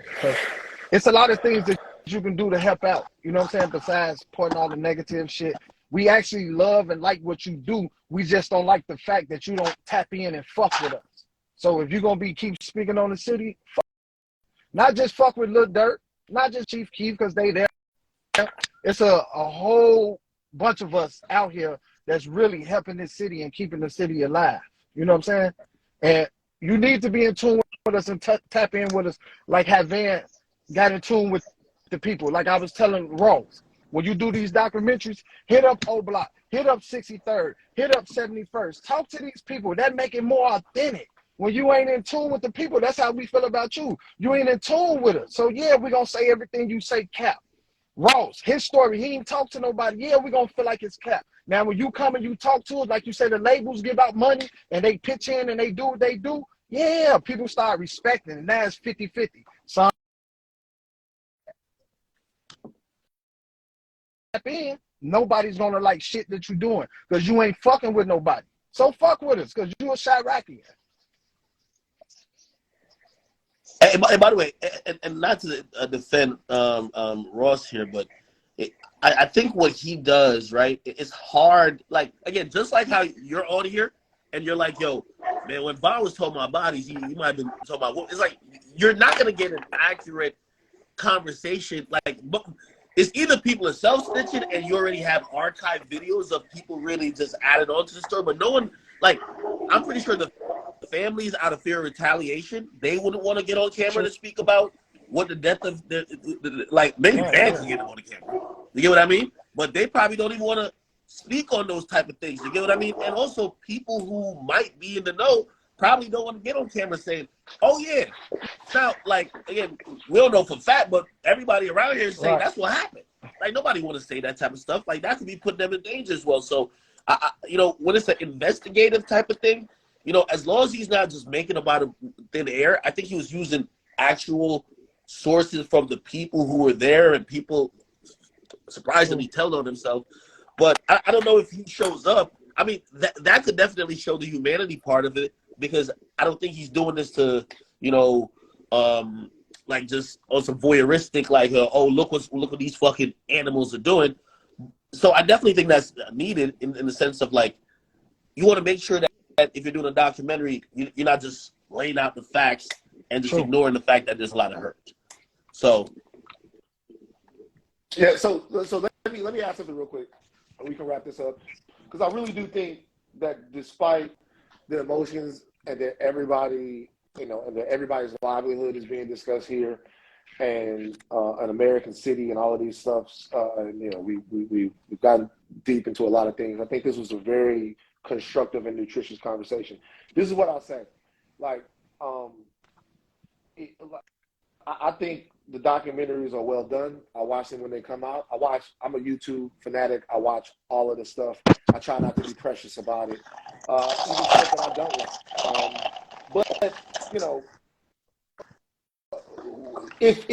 It's a lot of things that you can do to help out. You know what I'm saying? Besides pointing all the negative shit, we actually love and like what you do. We just don't like the fact that you don't tap in and fuck with us. So if you're gonna keep speaking on the city, not just fuck with Lil Durk, not just Chief Keef because they there. It's a whole bunch of us out here that's really helping this city and keeping the city alive. You know what I'm saying? And you need to be in tune with us and tap in with us like how Van got in tune with the people. Like I was telling Rose, when you do these documentaries, hit up O Block, hit up 63rd, hit up 71st. Talk to these people. That make it more authentic. When you ain't in tune with the people, that's how we feel about you. You ain't in tune with us. So yeah, we're going to say everything you say cap. Ross, his story, he ain't talk to nobody. Yeah, we're going to feel like it's cap. Now, when you come and you talk to us, like you say, the labels give out money and they pitch in and they do what they do, yeah, people start respecting, and now it's 50-50. Some tap in, nobody's going to like shit that you're doing because you ain't fucking with nobody. So fuck with us because you a Chiracian. And by the way, and not to defend Ross here, but I think what he does, right, it's hard. Like, again, just like how you're on here and you're like, yo, man, when Von was talking about bodies, he might have been talking about what. It's like you're not going to get an accurate conversation. Like, it's either people are self-stitching and you already have archived videos of people really just added on to the story, but no one, like, I'm pretty sure the families, out of fear of retaliation, they wouldn't want to get on camera to speak about what the death of like maybe fans can get on the camera. You get what I mean? But they probably don't even want to speak on those type of things. You get what I mean? And also people who might be in the know probably don't want to get on camera saying, "Oh yeah." Now, like again, we don't know for fact, but everybody around here is saying that's what happened. Like nobody want to say that type of stuff. Like that could be putting them in danger as well. So, you know, when it's an investigative type of thing. You know, as long as he's not just making about a thin air, I think he was using actual sources from the people who were there and people surprisingly tell on himself. But I don't know if he shows up. I mean, that could definitely show the humanity part of it because I don't think he's doing this to, you know, like just on some voyeuristic, like, oh, look what these fucking animals are doing. So I definitely think that's needed in the sense of like, you want to make sure that if you're doing a documentary, you're not just laying out the facts and just ignoring the fact that there's a lot of hurt. So, yeah. So let me ask something real quick, and we can wrap this up because I really do think that despite the emotions and that everybody, you know, and that everybody's livelihood is being discussed here, and an American city and all of these stuffs, and, you know, we've gotten deep into a lot of things. I think this was a very constructive and nutritious conversation. This is what I'll say. Like, I think the documentaries are well done. I watch them when they come out. I'm a YouTube fanatic. I watch all of the stuff. I try not to be precious about it. Even stuff that I don't like. But you know, if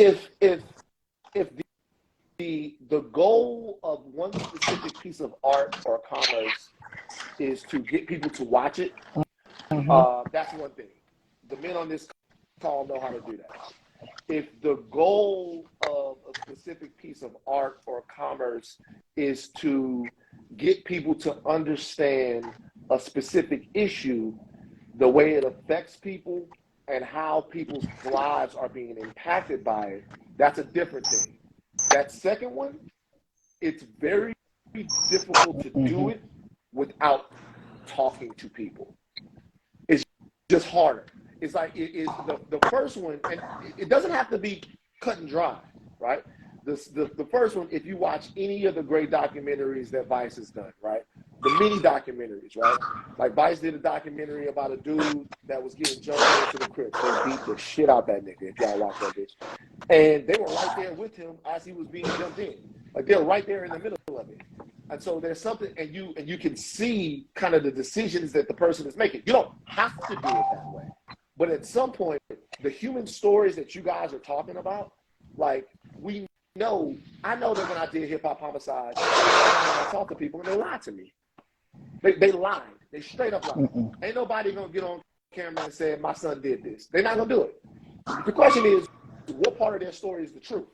the goal of one specific piece of art or commerce is to get people to watch it, that's one thing. The men on this call know how to do that. If the goal of a specific piece of art or commerce is to get people to understand a specific issue, the way it affects people and how people's lives are being impacted by it, that's a different thing. That second one, it's very difficult to do it without talking to people. It's just harder. It's like the first one, and it doesn't have to be cut and dry, right? the first one, if you watch any of the great documentaries that Vice has done, right? The mini documentaries, right? Like Vice did a documentary about a dude that was getting jumped into the Crips. They beat the shit out that nigga, if y'all watch that bitch. And they were right there with him as he was being jumped in. Like they're right there in the middle of it. And so there's something, and you can see kind of the decisions that the person is making. You don't have to do it that way. But at some point, the human stories that you guys are talking about, like I know that when I did Hip Hop Homicide, I talked to people and they lied to me. They lied. They straight up lied. Ain't nobody gonna get on camera and say my son did this. They're not gonna do it. The question is, what part of their story is the truth?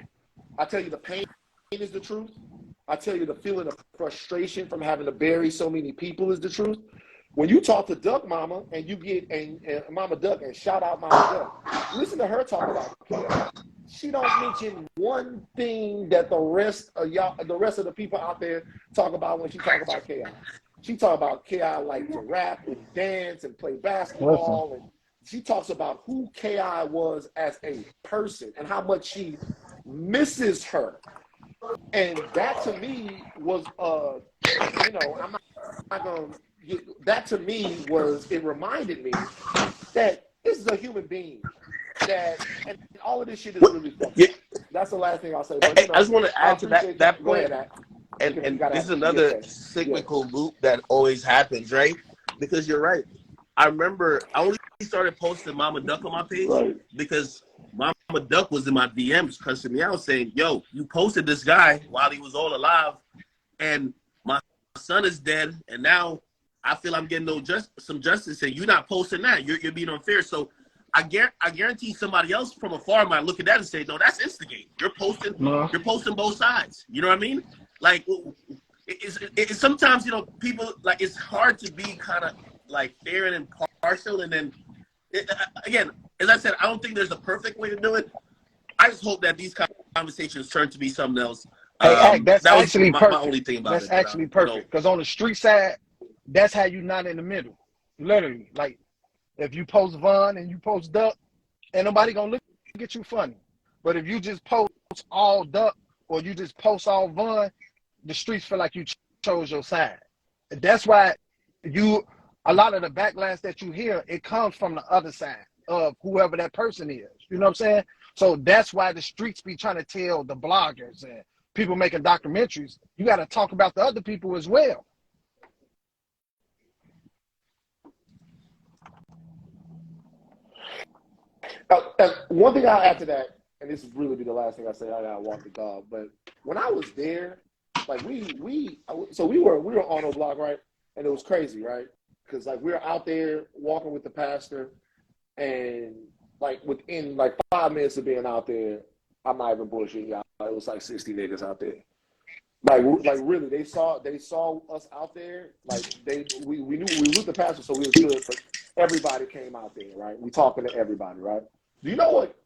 I tell you the pain is the truth. I tell you the feeling of frustration from having to bury so many people is the truth. When you talk to Duck Mama and you get and Mama Duck, and shout out Mama Duck, listen to her talk about chaos. She don't mention one thing that the rest of the people out there talk about when she talk about chaos. She talk about chaos like to rap and dance and play basketball, and she talks about who K.I. was as a person and how much she misses her. And that to me was, I'm not going to get, that to me was, it reminded me that this is a human being that, and all of this shit is really fucked up. That's the last thing I'll say. But, I just want to add to that point. And this is another cyclical loop that always happens, right? Because you're right. I remember I only started posting Mama Duck on my page because Mama Duck was in my DMs cussing me out saying, yo, you posted this guy while he was all alive and my son is dead and now I feel I'm getting some justice and you're not posting that. You're being unfair. So I guarantee somebody else from afar might look at that and say, no, that's instigate. You're posting both sides. You know what I mean? Like it's sometimes, people like it's hard to be kind of like fair and impartial. And then again, as I said, I don't think there's a perfect way to do it. I just hope that these conversations turn to be something else. Hey, that's actually perfect. My only thing about that's actually perfect. Because on the street side, that's how you're not in the middle. Literally, like if you post Von and you post Duck, ain't nobody gonna look at you funny. But if you just post all Duck or you just post all Von, the streets feel like you chose your side. That's why a lot of the backlash that you hear, it comes from the other side of whoever that person is. You know what I'm saying? So that's why the streets be trying to tell the bloggers and people making documentaries, you got to talk about the other people as well. One thing I'll add to that, and this is really be the last thing I say, I gotta walk the dog, but when I was there, like we were on a blog, right? And it was crazy, right? Because like we were out there walking with the pastor, and like within like 5 minutes of being out there, I'm not even bullshitting y'all. It was like 60 niggas out there. Like really, they saw us out there. Like we knew we were with the pastor, so we was good. But everybody came out there, right? We talking to everybody, right? Do you know what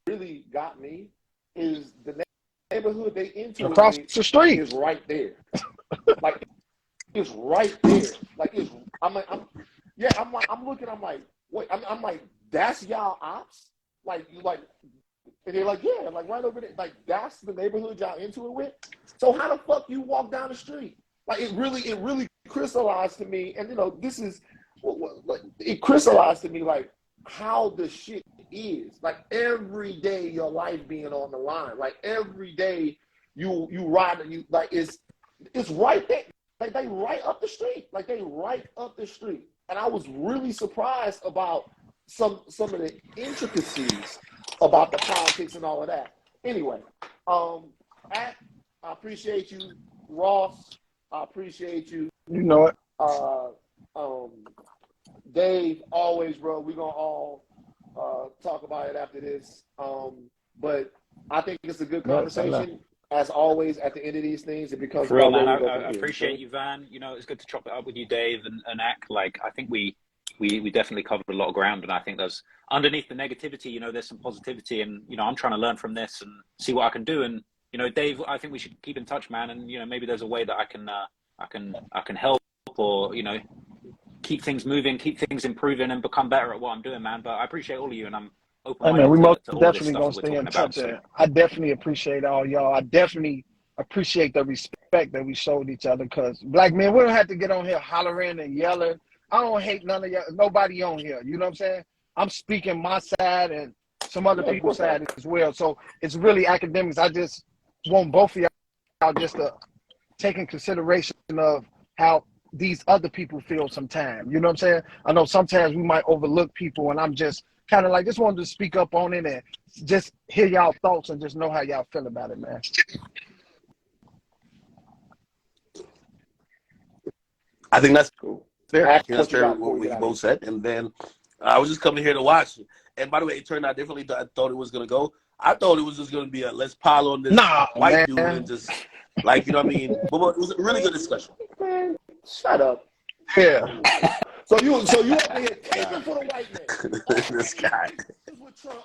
really got me is the neighborhood they into across the street is right there. Like it's right there. Like I'm looking. I'm like, wait. I'm like, that's y'all ops. Like, and they're like, yeah, like right over there. Like that's the neighborhood y'all into it with. So how the fuck you walk down the street? Like it really crystallized to me. And this is it crystallized to me like how the shit is. Like every day your life being on the line. Like every day you ride like it's right there. Like they right up the street. Like they right up the street. And I was really surprised about some of the intricacies about the politics and all of that. Anyway, I appreciate you, Ross. I appreciate you. You know it. Dave, always, bro. We're gonna all talk about it after this. But I think it's a good conversation. As always, at the end of these things, it becomes for real, man. I appreciate you, Van. It's good to chop it up with you, Dave and Ak. Like, I think we definitely covered a lot of ground, and I think there's underneath the negativity, there's some positivity, and I'm trying to learn from this and see what I can do. And Dave, I think we should keep in touch, man. And maybe there's a way that I can help or keep things moving, keep things improving, and become better at what I'm doing, man. But I appreciate all of you, and I'm I mean, we open-minded most to all this definitely stuff gonna that we're stay in talking about. touch. So And I definitely appreciate all y'all. I definitely appreciate the respect that we showed each other. Cause black men, we don't have to get on here hollering and yelling. I don't hate none of y'all, nobody on here. You know what I'm saying? I'm speaking my side and some other Yeah, of people's course not. side as well. So it's really academics. I just want both of y'all just to take in consideration of how these other people feel sometimes. You know what I'm saying? I know sometimes we might overlook people, and I'm just kind of like, just wanted to speak up on it and just hear y'all thoughts and just know how y'all feel about it, man. I think that's Cool. fair. I Ask think that's what you fair got before what we get you out of here. both said. And then I was just coming here to watch. And by the way, it turned out differently than I thought it was going to go. I thought it was just going to be a let's pile on this Nah, white dude and man. just, like, you know what I mean? But it was a really good discussion. Man, shut up. Yeah. So you over here caping for the white man. This guy. With Trump,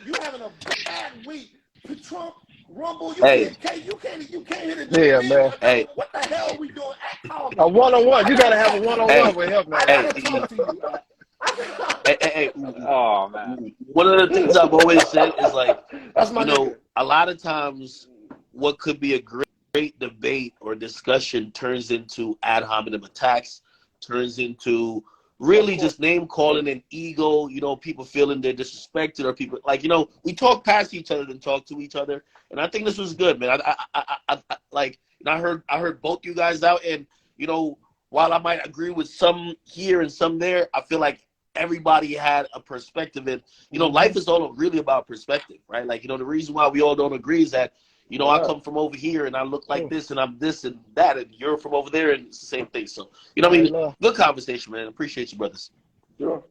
you having a bad week for Trump. Rumble, you Hey. can't hit it. Yeah, man. Hey. What the hell are we doing? Call me. A one-on-one. You I got to gotta have a talk to you. one-on-one Hey. with him, man. I gotta talk to you. Hey. oh man, One of the things I've always said is, like, That's my nigga. a lot of times what could be a great debate or discussion turns into ad hominem attacks, turns into really just name calling and ego, people feeling they're disrespected, or people like, we talk past each other than talk to each other. And I think this was good, man. I like, I heard both you guys out, and, while I might agree with some here and some there, I feel like everybody had a perspective. And, life is all really about perspective, right? Like, the reason why we all don't agree is that, I come from over here and I look like this and I'm this and that, and you're from over there and it's the same thing. So, good conversation, man. Appreciate you, brothers. Sure.